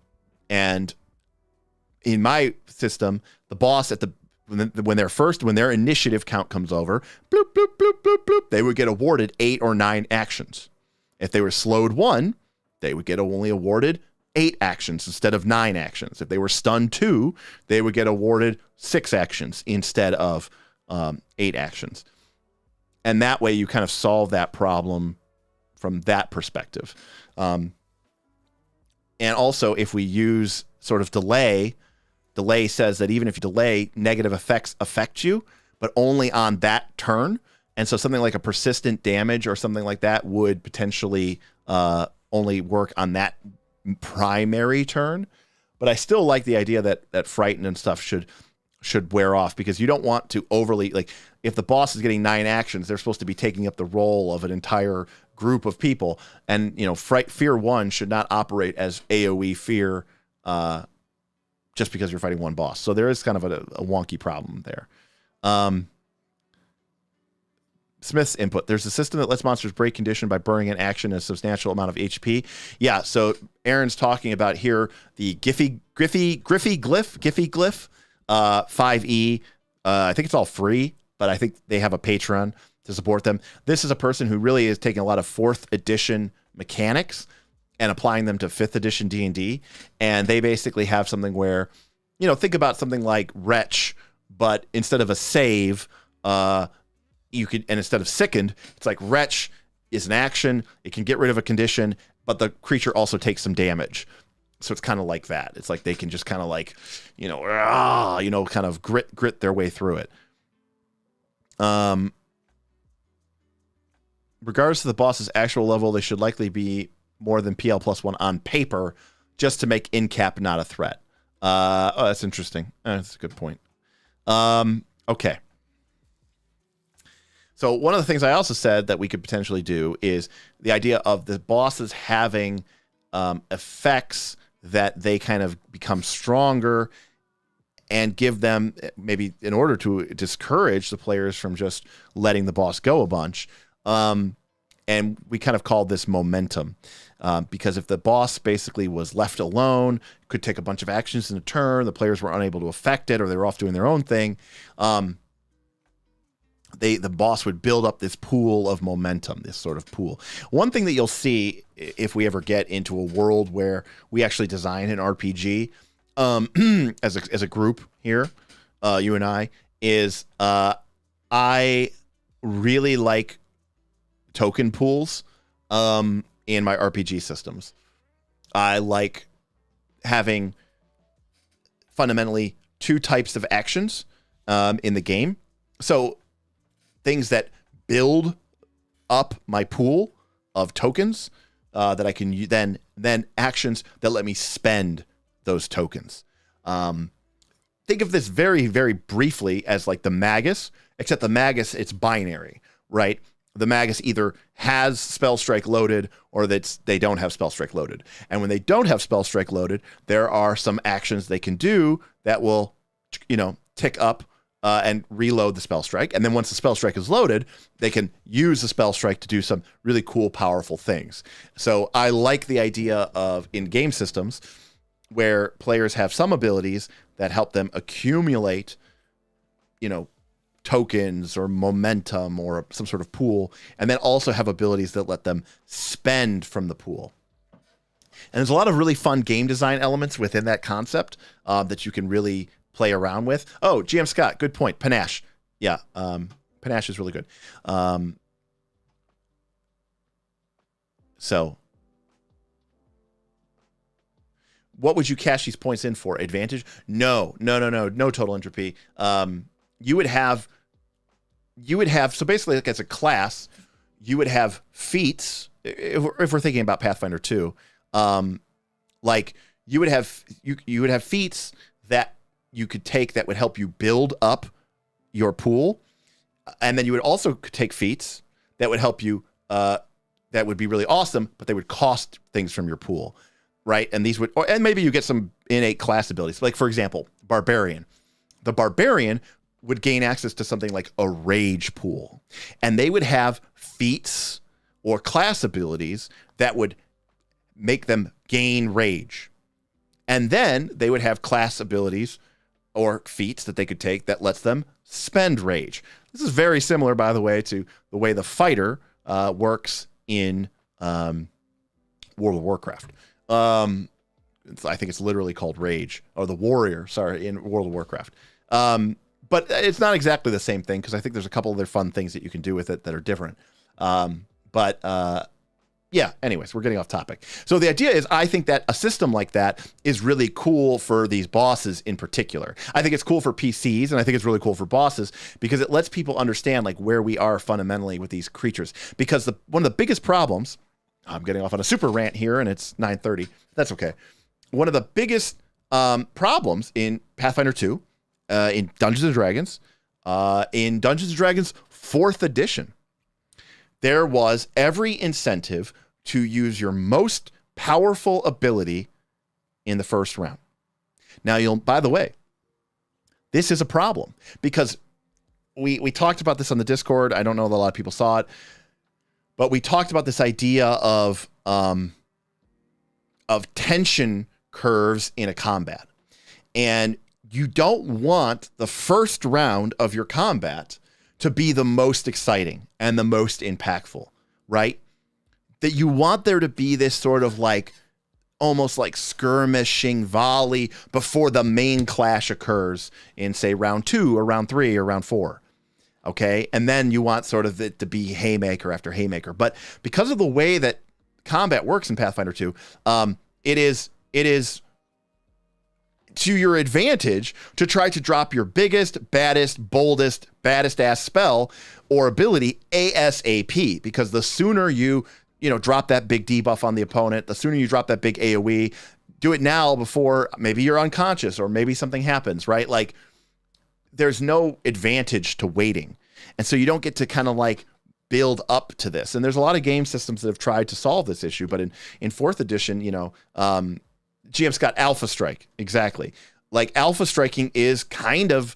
[SPEAKER 1] in my system, the boss when their initiative count comes over, bloop, bloop, bloop, bloop, bloop, they would get awarded 8 or 9 actions. If they were slowed 1, they would get only awarded 8 actions instead of 9 actions. If they were stunned 2, they would get awarded 6 actions instead of 8 actions. And that way you kind of solve that problem from that perspective. And also, if we use sort of delay says that even if you delay, negative effects affect you, but only on that turn. And so something like a persistent damage or something like that would potentially only work on that primary turn. But I still like the idea that frighten and stuff should wear off, because you don't want to overly, like, if the boss is getting 9 actions, they're supposed to be taking up the role of an entire group of people. And, fear 1 should not operate as AoE fear just because you're fighting one boss. So there is kind of a wonky problem there. Smith's input. There's a system that lets monsters break condition by burning an action a substantial amount of HP. Yeah, so Aaron's talking about here the Griffy glyph, 5e. I think it's all free, but I think they have a Patreon to support them. This is a person who really is taking a lot of 4th edition mechanics and applying them to 5th edition D&D. And they basically have something where, think about something like Wretch, but instead of a save, you could, and instead of sickened, it's like Wretch is an action. It can get rid of a condition, but the creature also takes some damage. So it's kind of like that. It's like they can just kind of like, kind of grit their way through it. Regardless of the boss's actual level, they should likely be more than PL +1 on paper, just to make in-cap not a threat. That's interesting. That's a good point. Okay. So one of the things I also said that we could potentially do is the idea of the bosses having effects that they kind of become stronger, and give them, maybe in order to discourage the players from just letting the boss go a bunch. And we kind of called this momentum, because if the boss basically was left alone, could take a bunch of actions in a turn, the players were unable to affect it, or they were off doing their own thing, the boss would build up this pool of momentum, this sort of pool. One thing that you'll see if we ever get into a world where we actually design an RPG as a group here, you and I, is I really like token pools in my RPG systems. I like having fundamentally 2 types of actions in the game. So things that build up my pool of tokens that I can then actions that let me spend those tokens. Think of this very, very briefly as like the Magus, except the Magus, it's binary, right? The Magus either has Spell Strike loaded or they don't have Spell Strike loaded. And when they don't have Spell Strike loaded, there are some actions they can do that will, tick up and reload the spell strike. And then once the spell strike is loaded, they can use the spell strike to do some really cool, powerful things. So I like the idea of in game systems where players have some abilities that help them accumulate, tokens or momentum or some sort of pool, and then also have abilities that let them spend from the pool. And there's a lot of really fun game design elements within that concept that you can really play around with. Oh, GM Scott, good point. Panache. Yeah, Panache is really good. So what would you cash these points in for? Advantage? No total entropy. You would have, so basically like as a class, you would have feats, if we're thinking about Pathfinder 2, like you would have feats that you could take that would help you build up your pool. And then you would also take feats that would help you, that would be really awesome, but they would cost things from your pool, right? And these would, and maybe you get some innate class abilities. Like, for example, Barbarian. The Barbarian would gain access to something like a rage pool. And they would have feats or class abilities that would make them gain rage. And then they would have class abilities or feats that they could take that lets them spend rage. This is very similar, by the way, to the way the fighter works in World of Warcraft. I think it's literally called Rage, or the Warrior, in World of Warcraft. But it's not exactly the same thing, because I think there's a couple other fun things that you can do with it that are different. Yeah, anyways, we're getting off topic. So the idea is, I think that a system like that is really cool for these bosses in particular. I think it's cool for PCs, and I think it's really cool for bosses, because it lets people understand like where we are fundamentally with these creatures. Because one of the biggest problems, I'm getting off on a super rant here, and it's 9:30. That's okay. One of the biggest problems in Pathfinder 2, in Dungeons & Dragons, in Dungeons & Dragons 4th edition, there was every incentive to use your most powerful ability in the first round. Now, by the way, this is a problem, because we talked about this on the Discord. I don't know that a lot of people saw it, but we talked about this idea of tension curves in a combat. And you don't want the first round of your combat to be the most exciting and the most impactful, right? That you want there to be this sort of like, almost like skirmishing volley before the main clash occurs in, say, round 2 or round 3 or round 4. Okay. And then you want sort of it to be haymaker after haymaker. But because of the way that combat works in Pathfinder 2, it is to your advantage to try to drop your biggest, baddest, boldest, baddest ass spell or ability ASAP, because the sooner you drop that big debuff on the opponent, the sooner you drop that big AoE, do it now before maybe you're unconscious or maybe something happens, right? Like, there's no advantage to waiting. And so you don't get to kind of like build up to this. And there's a lot of game systems that have tried to solve this issue, but in 4th edition, GM Scott, Alpha Strike. Exactly. Like, Alpha striking is kind of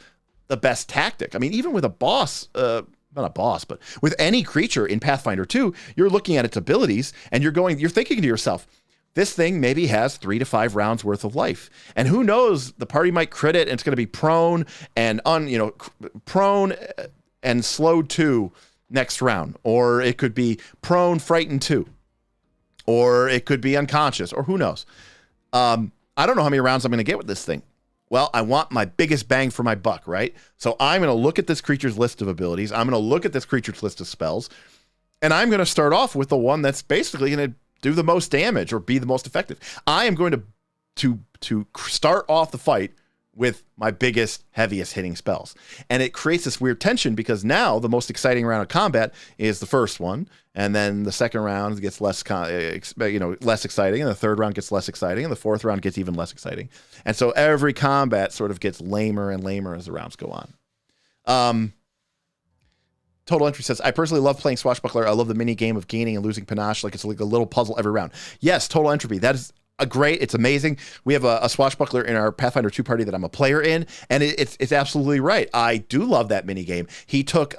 [SPEAKER 1] the best tactic. I mean, even with a boss, not a boss, but with any creature in Pathfinder 2, you're looking at its abilities and you're thinking to yourself, this thing maybe has 3 to 5 rounds worth of life. And who knows, the party might crit it and it's going to be prone and prone and slowed 2 next round. Or it could be prone, frightened 2. Or it could be unconscious, or who knows. I don't know how many rounds I'm going to get with this thing. Well, I want my biggest bang for my buck, right? So I'm going to look at this creature's list of abilities. I'm going to look at this creature's list of spells. And I'm going to start off with the one that's basically going to do the most damage or be the most effective. I am going to start off the fight with my biggest, heaviest hitting spells. And it creates this weird tension, because now the most exciting round of combat is the first one. And then the second round gets less exciting. And the third round gets less exciting. And the fourth round gets even less exciting. And so every combat sort of gets lamer and lamer as the rounds go on. Total Entry says, I personally love playing Swashbuckler. I love the mini game of gaining and losing panache like it's like a little puzzle every round. Yes, Total Entropy. That is great. It's amazing. We have a swashbuckler in our Pathfinder 2 party that I'm a player in, and it's absolutely right. I do love that mini game. He took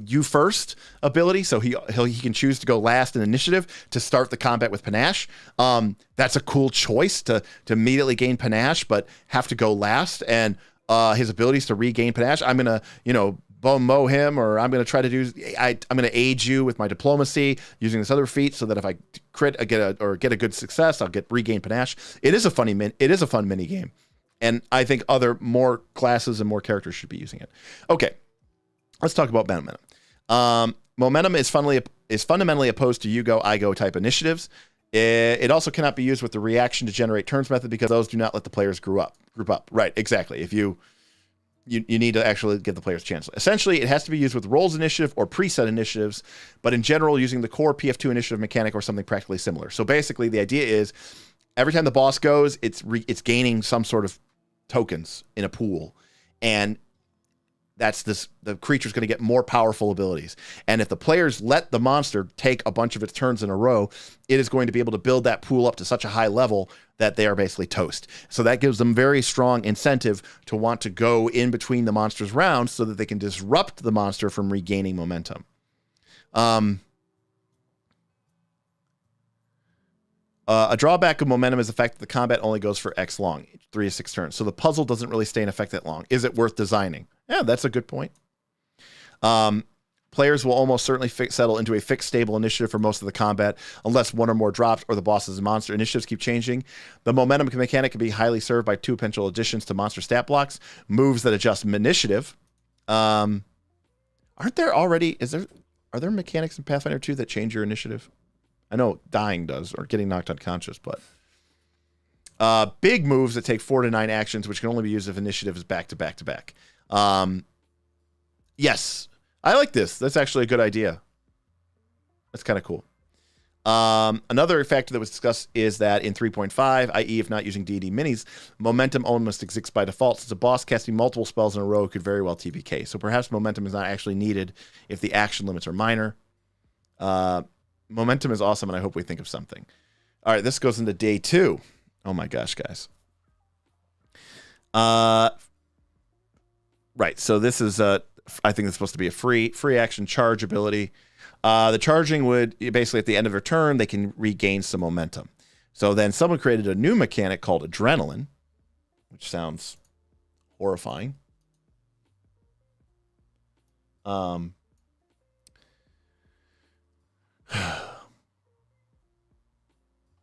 [SPEAKER 1] you first ability, so he can choose to go last in initiative to start the combat with panache. That's a cool choice to immediately gain panache, but have to go last. And his abilities to regain panache, I'm gonna bone mow him, or I'm going to try to do. I'm going to aid you with my diplomacy using this other feat, so that if I crit, I get a good success, I'll get regain panache. It is a fun mini game, and I think more classes and more characters should be using it. Okay, let's talk about momentum. Momentum is fundamentally opposed to you go, I go type initiatives. It also cannot be used with the reaction to generate turns method, because those do not let the players group up. Right, exactly. If you need to actually give the players a chance. Essentially, it has to be used with rolls initiative or preset initiatives, but in general, using the core PF2 initiative mechanic or something practically similar. So basically, the idea is every time the boss goes, it's gaining some sort of tokens in a pool, and the creature's going to get more powerful abilities. And if the players let the monster take a bunch of its turns in a row, it is going to be able to build that pool up to such a high level that they are basically toast. So that gives them very strong incentive to want to go in between the monster's rounds so that they can disrupt the monster from regaining momentum. A drawback of momentum is the fact that the combat only goes for X long, 3 to 6 turns. So the puzzle doesn't really stay in effect that long. Is it worth designing? Yeah, that's a good point. Players will almost certainly settle into a fixed stable initiative for most of the combat, unless one or more drops or the boss is a monster. Initiatives keep changing. The momentum mechanic can be highly served by 2 potential additions to monster stat blocks, moves that adjust initiative. Are there mechanics in Pathfinder 2 that change your initiative? I know dying does, or getting knocked unconscious, but big moves that take 4 to 9 actions, which can only be used if initiative is back to back to back. Yes, I like this. That's actually a good idea. That's kind of cool. Another factor that was discussed is that in 3.5, i.e. if not using D&D minis, momentum almost exists by default, since a boss casting multiple spells in a row could very well TPK. So perhaps momentum is not actually needed if the action limits are minor. Momentum is awesome, and I hope we think of something. All right, this goes into day 2. Oh my gosh, guys. Right, so this is I think it's supposed to be a free action charge ability. The charging would basically at the end of a turn, they can regain some momentum. So then someone created a new mechanic called adrenaline, which sounds horrifying. All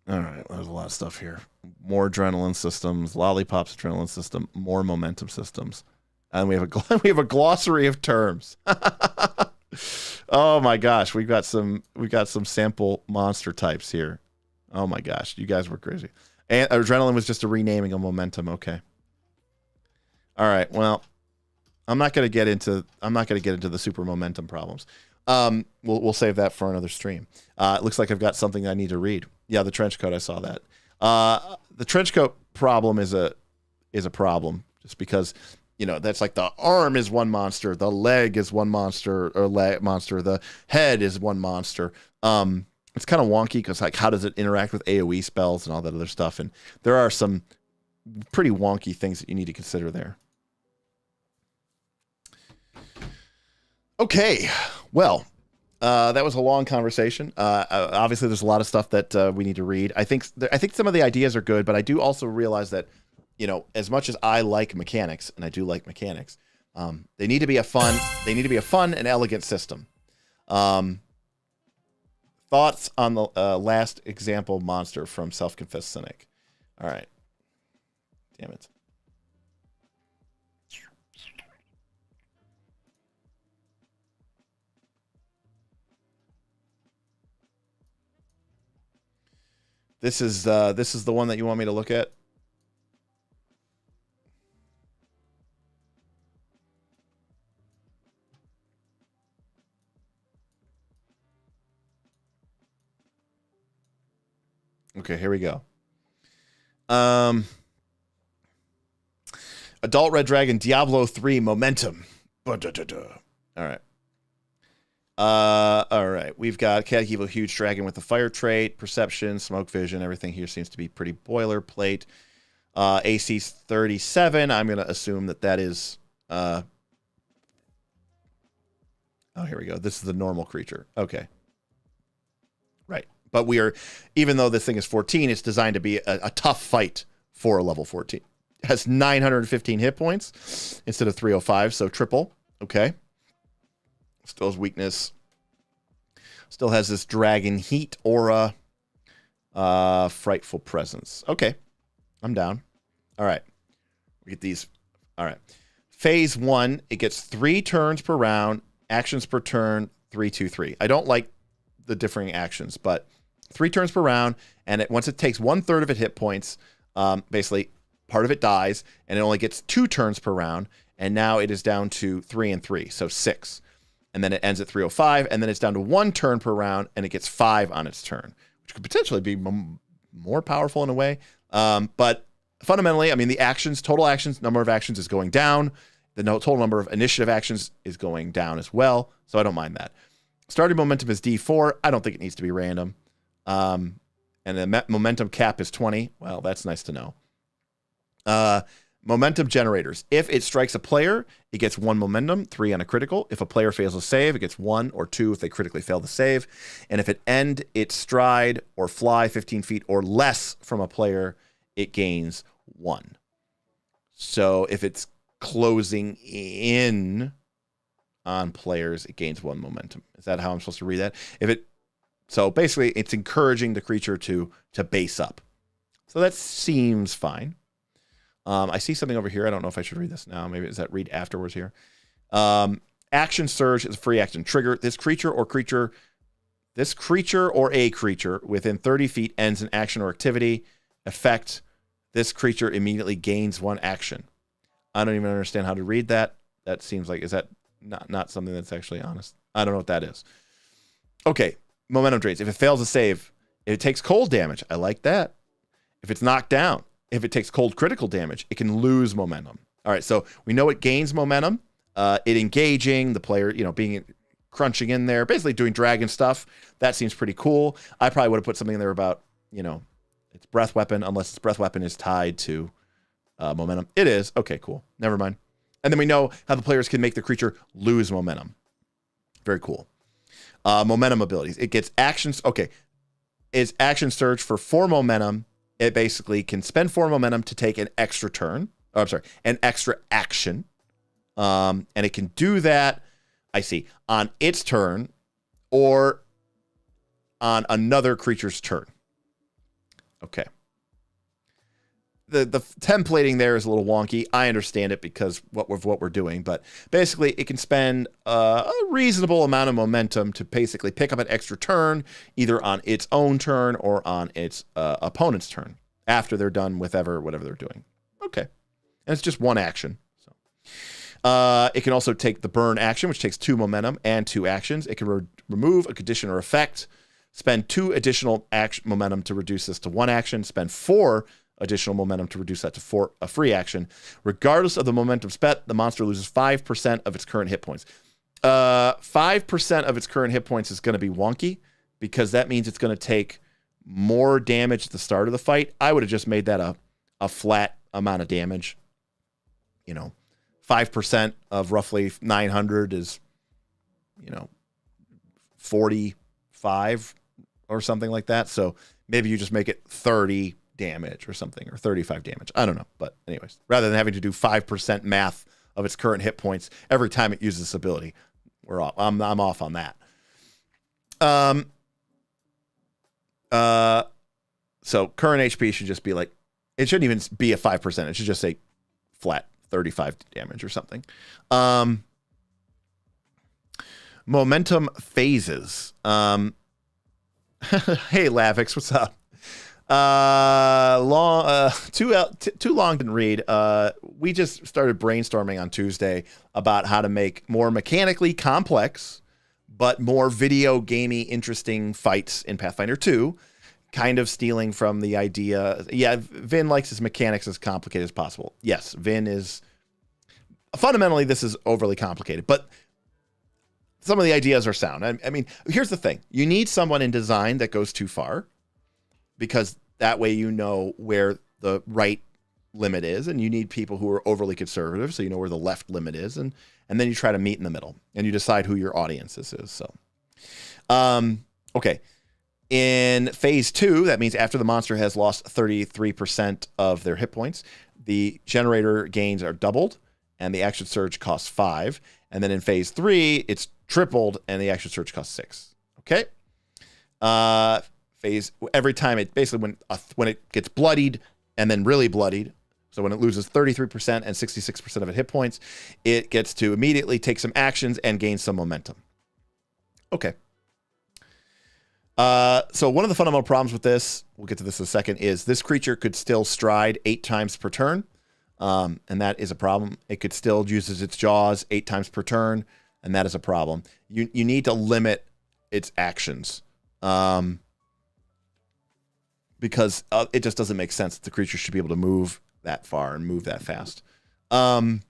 [SPEAKER 1] right, there's a lot of stuff here. More adrenaline systems, lollipops adrenaline system, more momentum systems. And we have a glossary of terms. Oh my gosh, we've got some sample monster types here. Oh my gosh, you guys were crazy. And adrenaline was just a renaming of momentum. Okay. All right. Well, I'm not going to get into the super momentum problems. We'll save that for another stream. It looks like I've got something I need to read. Yeah, the trench coat. I saw that. The trench coat problem is a problem, just because that's like the arm is one monster, the leg is one monster, the head is one monster. It's kind of wonky because like how does it interact with AoE spells and all that other stuff, and there are some pretty wonky things that you need to consider there. Okay, well, that was a long conversation. Obviously, there's a lot of stuff that we need to read. I think some of the ideas are good, but I do also realize that, as much as I like mechanics, and I do like mechanics, they need to be a fun and elegant system. Thoughts on the last example monster from Self-Confessed Cynic? All right. Damn it. This is the one that you want me to look at? Okay, here we go. Adult Red Dragon Diablo 3 Momentum. All right. All right. We've got Chaotic Evil Huge Dragon with the fire trait, perception, smoke vision. Everything here seems to be pretty boilerplate. AC 37. I'm going to assume that is... oh, here we go. This is the normal creature. Okay. Right. But we are... Even though this thing is 14, it's designed to be a tough fight for a level 14. It has 915 hit points instead of 305, so triple. Okay. Still has weakness. Still has this dragon heat aura. Frightful presence. Okay. I'm down. All right. We get these. All right. Phase 1, it gets 3 turns per round. Actions per turn, 3, 2, 3. I don't like the differing actions, but 3 turns per round. And once it takes 1/3 of its hit points, basically part of it dies. And it only gets 2 turns per round. And now it is down to 3 and 3. So 6. And then it ends at 305, and then it's down to 1 turn per round, and it gets 5 on its turn, which could potentially be more powerful in a way. But fundamentally, I mean, the actions, total actions, number of actions is going down. The total number of initiative actions is going down as well, so I don't mind that. Starting momentum is D4. I don't think it needs to be random. And the momentum cap is 20. Well, that's nice to know. Momentum generators. If it strikes a player, it gets 1 momentum, 3 on a critical. If a player fails a save, it gets 1 or 2 if they critically fail the save. And if it end its stride or fly 15 feet or less from a player, it gains 1. So if it's closing in on players, it gains 1 momentum. Is that how I'm supposed to read that? So basically, it's encouraging the creature to base up. So that seems fine. I see something over here. I don't know if I should read this now. Maybe is that read afterwards here. Action surge is a free action trigger. This creature or a creature within 30 feet ends an action or activity. Effect: this creature immediately gains 1 action. I don't even understand how to read that. That seems like, is that not something that's actually honest? I don't know what that is. Okay, momentum drains. If it fails a save, it takes cold damage. I like that. If it's knocked down, if it takes cold critical damage, it can lose momentum. All right, so we know it gains momentum. It engaging, the player, being crunching in there, basically doing dragon stuff. That seems pretty cool. I probably would have put something in there about, its breath weapon, unless its breath weapon is tied to momentum. It is. Okay, cool. Never mind. And then we know how the players can make the creature lose momentum. Very cool. Momentum abilities. It gets actions. Okay. It's action surge for 4 momentum. It basically can spend 4 momentum to take an extra turn. Oh, I'm sorry, an extra action. And it can do that, I see, on its turn or on another creature's turn. Okay. The templating there is a little wonky. I understand it because what we're doing, but basically it can spend a reasonable amount of momentum to basically pick up an extra turn, either on its own turn or on its opponent's turn after they're done with whatever they're doing. Okay, and it's just 1 action. So it can also take the burn action, which takes 2 momentum and 2 actions. It can remove a condition or effect, spend 2 additional momentum to reduce this to 1 action, spend 4 additional momentum to reduce that to a free action. Regardless of the momentum spent, the monster loses 5% of its current hit points. 5% of its current hit points is going to be wonky because that means it's going to take more damage at the start of the fight. I would have just made that a flat amount of damage. 5% of roughly 900 is, 45 or something like that. So maybe you just make it 30 damage or something, or 35 damage. I don't know. But anyways, rather than having to do 5% math of its current hit points every time it uses this ability, we're off. I'm off on that. So current HP should just be like, it shouldn't even be a 5%. It should just say flat 35 damage or something. Momentum phases. Hey Lavix, what's up? Too long didn't read. We just started brainstorming on Tuesday about how to make more mechanically complex but more video gamey interesting fights in Pathfinder 2, kind of stealing from the idea. Yeah, Vin likes his mechanics as complicated as possible. Yes, Vin is fundamentally, this is overly complicated, but some of the ideas are sound. I mean, here's the thing. You need someone in design that goes too far, because that way you know where the right limit is, and you need people who are overly conservative, so you know where the left limit is, and then you try to meet in the middle, and you decide who your audience is. So, okay. In phase 2, that means after the monster has lost 33% of their hit points, the generator gains are doubled, and the action surge costs 5. And then in phase 3, it's tripled, and the action surge costs 6. Okay. Every time it basically when it gets bloodied and then really bloodied, so when it loses 33% and 66% of its hit points, it gets to immediately take some actions and gain some momentum. Okay. So one of the fundamental problems with this, we'll get to this in a second, is this creature could still stride 8 times per turn. And that is a problem. It could still use its jaws 8 times per turn, and that is a problem. You need to limit its actions. Because it just doesn't make sense that the creature should be able to move that far and move that fast. It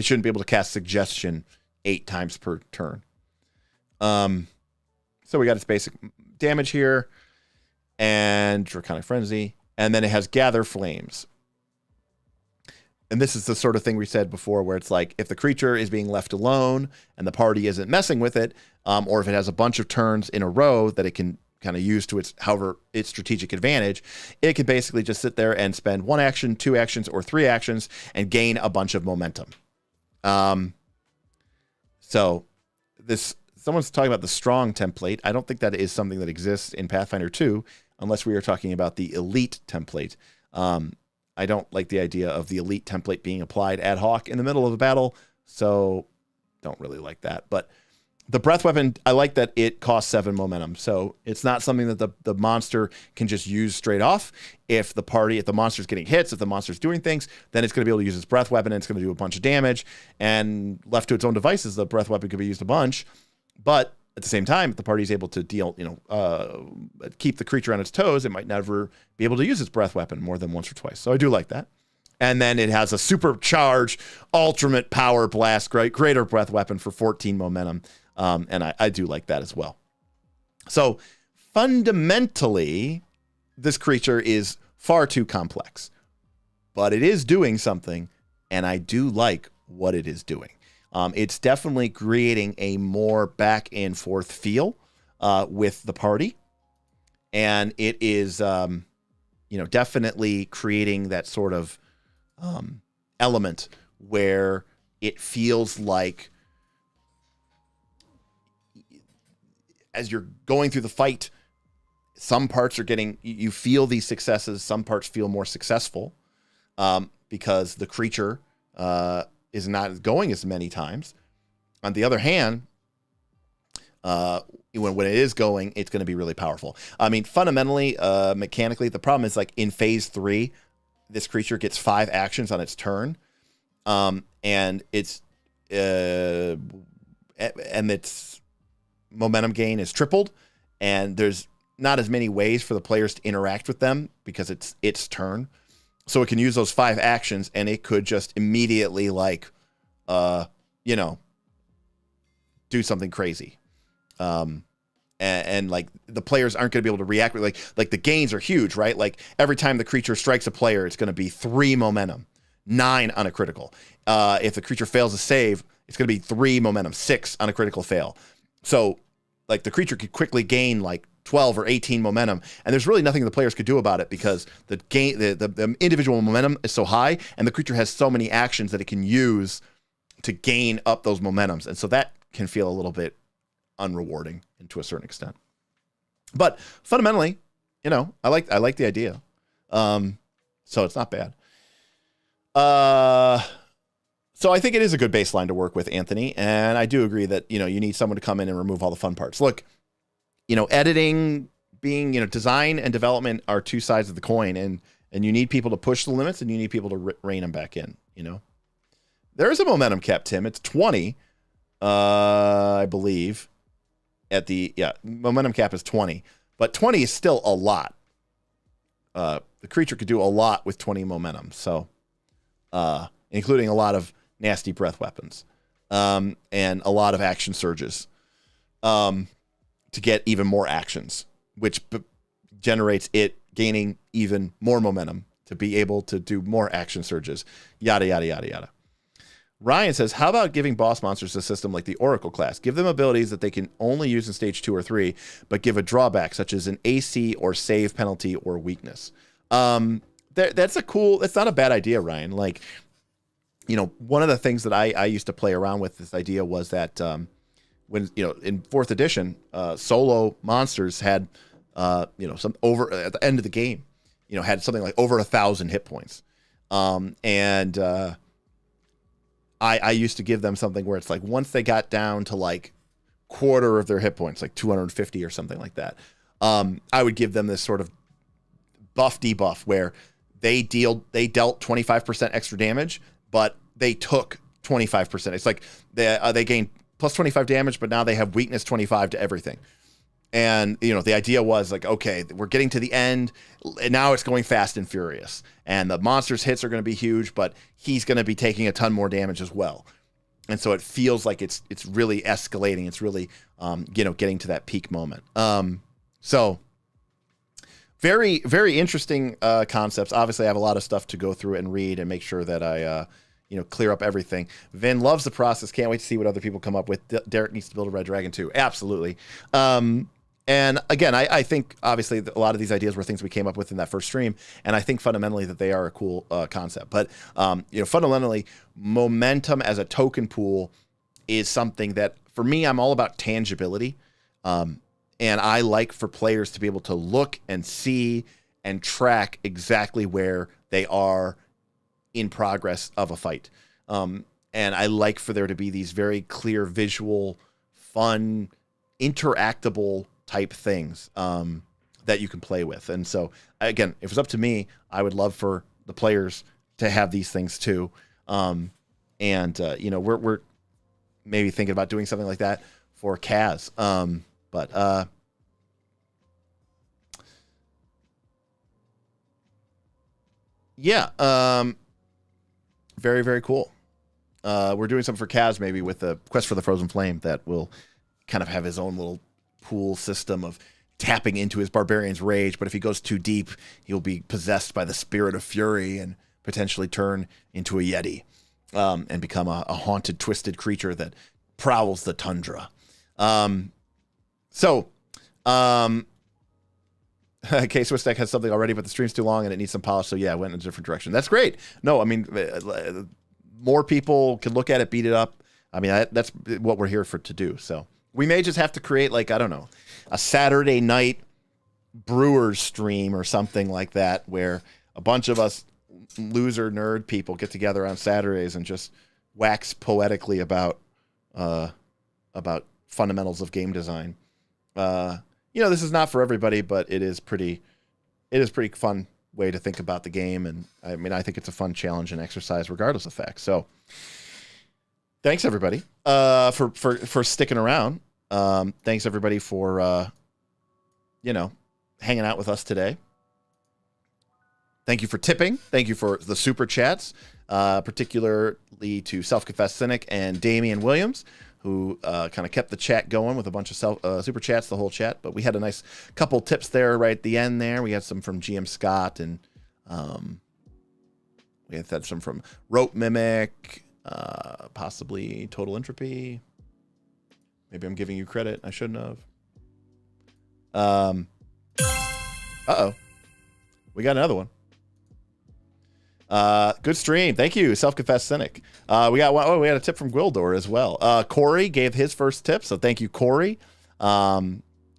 [SPEAKER 1] shouldn't be able to cast Suggestion 8 times per turn. So we got its basic damage here, and Draconic Frenzy, and then it has Gather Flames. And this is the sort of thing we said before, where it's like, if the creature is being left alone and the party isn't messing with it, or if it has a bunch of turns in a row that it can kind of use to its strategic advantage, it can basically just sit there and spend 1 action, 2 actions, or 3 actions and gain a bunch of momentum. So someone's talking about the strong template. I don't think that is something that exists in Pathfinder 2, unless we are talking about the elite template. I don't like the idea of the elite template being applied ad hoc in the middle of a battle, so don't really like that. But the breath weapon, I like that it costs 7 momentum, so it's not something that the monster can just use straight off. If the monster's getting hits, if the monster's doing things, then it's going to be able to use its breath weapon, and it's going to do a bunch of damage, and left to its own devices, the breath weapon could be used a bunch. But at the same time, if the party is able to keep the creature on its toes, it might never be able to use its breath weapon more than once or twice. So I do like that. And then it has a supercharged ultimate power blast, greater breath weapon for 14 momentum. And I do like that as well. So fundamentally, this creature is far too complex, but it is doing something, and I do like what it is doing. It's definitely creating a more back and forth feel with the party. And it is, definitely creating that sort of element where it feels like as you're going through the fight, some parts are you feel these successes, some parts feel more successful because the creature is not going as many times. On the other hand, when it is going, it's going to be really powerful. I mean, fundamentally, mechanically, the problem is like in phase 3, this creature gets 5 actions on its turn, and its momentum gain is tripled, and there's not as many ways for the players to interact with them because it's its turn. So it can use those 5 actions, and it could just immediately do something crazy. And like the players aren't going to be able to react. Like the gains are huge, right? Like every time the creature strikes a player, it's going to be 3 momentum, 9 on a critical. If the creature fails a save, it's going to be 3 momentum, 6 on a critical fail. So like the creature could quickly gain like 12 or 18 momentum, and there's really nothing the players could do about it because the individual momentum is so high, and the creature has so many actions that it can use to gain up those momentums, and so that can feel a little bit unrewarding to a certain extent. But fundamentally, I like the idea, so it's not bad. So I think it is a good baseline to work with, Anthony, and I do agree that you need someone to come in and remove all the fun parts. Look. Editing, design and development are 2 sides of the coin, and you need people to push the limits, and you need people to rein them back in. There is a momentum cap, Tim. It's 20, I believe. Momentum cap is 20, but 20 is still a lot. The creature could do a lot with 20 momentum, so including a lot of nasty breath weapons, and a lot of action surges. to get even more actions, which generates it gaining even more momentum to be able to do more action surges, yada, yada, yada, yada. Ryan says, how about giving boss monsters a system like the Oracle class? Give them abilities that they can only use in stage 2 or 3, but give a drawback, such as an AC or save penalty or weakness. That's not a bad idea, Ryan. Like, you know, one of the things that I used to play around with this idea was that when, you know, in 4th edition, solo monsters had, you know, some over at the end of the game, you know, had something like over 1,000 hit points. I used to give them something where it's like once they got down to like quarter of their hit points, like 250 or something like that, I would give them this sort of buff debuff where they dealt 25% extra damage, but they took 25%. It's like they gained plus 25 damage, but now they have weakness 25 to everything. And, you know, the idea was like, okay, we're getting to the end, and now it's going fast and furious. And the monster's hits are going to be huge, but he's going to be taking a ton more damage as well. And so it feels like it's really escalating. It's really, you know, getting to that peak moment. So very, very interesting concepts. Obviously, I have a lot of stuff to go through and read and make sure that I, you know, clear up everything. Vin loves the process. Can't wait to see what other people come up with. Derek needs to build a Red Dragon too. Absolutely. And again, I think obviously a lot of these ideas were things we came up with in that first stream, and I think fundamentally that they are a cool concept. But you know, fundamentally, momentum as a token pool is something that for me, I'm all about tangibility, and I like for players to be able to look and see and track exactly where they are in progress of a fight. And I like for there to be these very clear, visual, fun, interactable type things that you can play with. And so again, if it was up to me, I would love for the players to have these things too. You know, we're maybe thinking about doing something like that for Kaz. Very, very cool. We're doing something for Kaz maybe with the Quest for the Frozen Flame that will kind of have his own little pool system of tapping into his barbarian's rage, but if he goes too deep, he'll be possessed by the spirit of fury and potentially turn into a yeti and become a haunted, twisted creature that prowls the tundra. K-Swiss has something already, but the stream's too long and it needs some polish, so yeah, I went in a different direction. That's great. No, I mean, more people can look at it, beat it up. I mean, that's what we're here to do, so. We may just have to create, like, I don't know, a Saturday night Brewers stream or something like that, where a bunch of us loser nerd people get together on Saturdays and just wax poetically about fundamentals of game design. You know, this is not for everybody, but it is pretty fun way to think about the game. And I mean, I think it's a fun challenge and exercise regardless of facts. So thanks everybody for sticking around. Thanks everybody for you know, hanging out with us today. Thank you for tipping. Thank you for the super chats, particularly to Self-Confessed Cynic and Damian Williams, who kind of kept the chat going with a bunch of super chats, the whole chat. But we had a nice couple tips there right at the end there. We had some from GM Scott, and we had some from Rope Mimic, possibly Total Entropy. Maybe I'm giving you credit. I shouldn't have. Uh-oh. We got another one. Good stream. Thank you, Self-Confessed Cynic. We got one. Oh, we had a tip from Gwildor as well. Corey gave his first tip, so thank you, Corey. Yeah,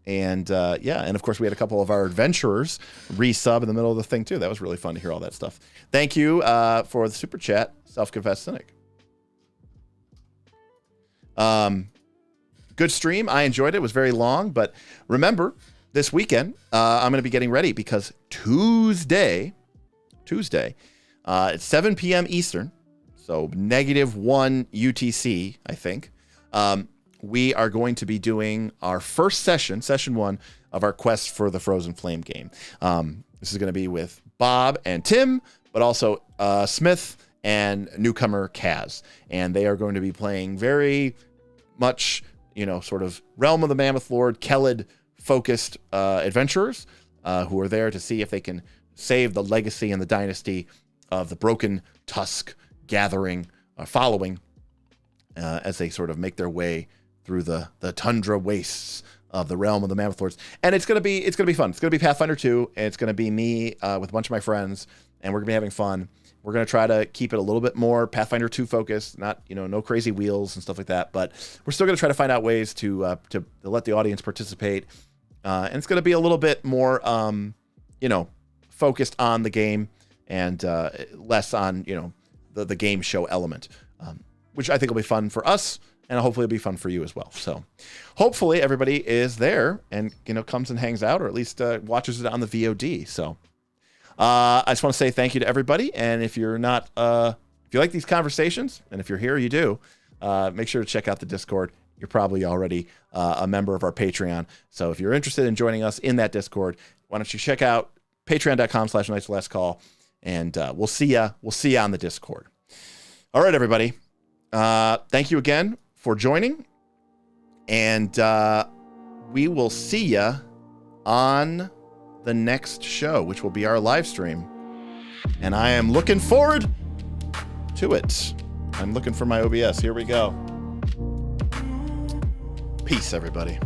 [SPEAKER 1] and of course we had a couple of our adventurers resub in the middle of the thing too. That was really fun to hear all that stuff. Thank you for the super chat, Self-Confessed Cynic. Good stream. I enjoyed it. It was very long, but remember, this weekend I'm going to be getting ready because Tuesday, it's 7 p.m. Eastern, so -1 UTC, I think. We are going to be doing our first session 1 of our Quest for the Frozen Flame game. This is going to be with Bob and Tim, but also Smith and newcomer Kaz. And they are going to be playing very much sort of Realm of the Mammoth Lord, Kelid focused adventurers who are there to see if they can save the legacy and the dynasty of the Broken Tusk gathering, following, as they sort of make their way through the tundra wastes of the Realm of the Mammoth Lords. And it's gonna be fun. It's gonna be Pathfinder 2, and it's gonna be me with a bunch of my friends, and we're gonna be having fun. We're gonna try to keep it a little bit more Pathfinder 2 focused, not no crazy wheels and stuff like that, but we're still gonna try to find out ways to let the audience participate. And it's gonna be a little bit more focused on the game and less on the game show element, which I think will be fun for us, and hopefully it'll be fun for you as well. So hopefully everybody is there and comes and hangs out, or at least watches it on the VOD. So I just want to say thank you to everybody, and if you're not if you like these conversations, and if you're here you do, make sure to check out the Discord. You're probably already a member of our Patreon, so if you're interested in joining us in that Discord, why don't you check out patreon.com/nightslastcall, and we'll see ya on the Discord. All right, everybody. Thank you again for joining, and we will see ya on the next show, which will be our live stream, and I am looking forward to it. I'm looking for my OBS. Here we go. Peace, everybody.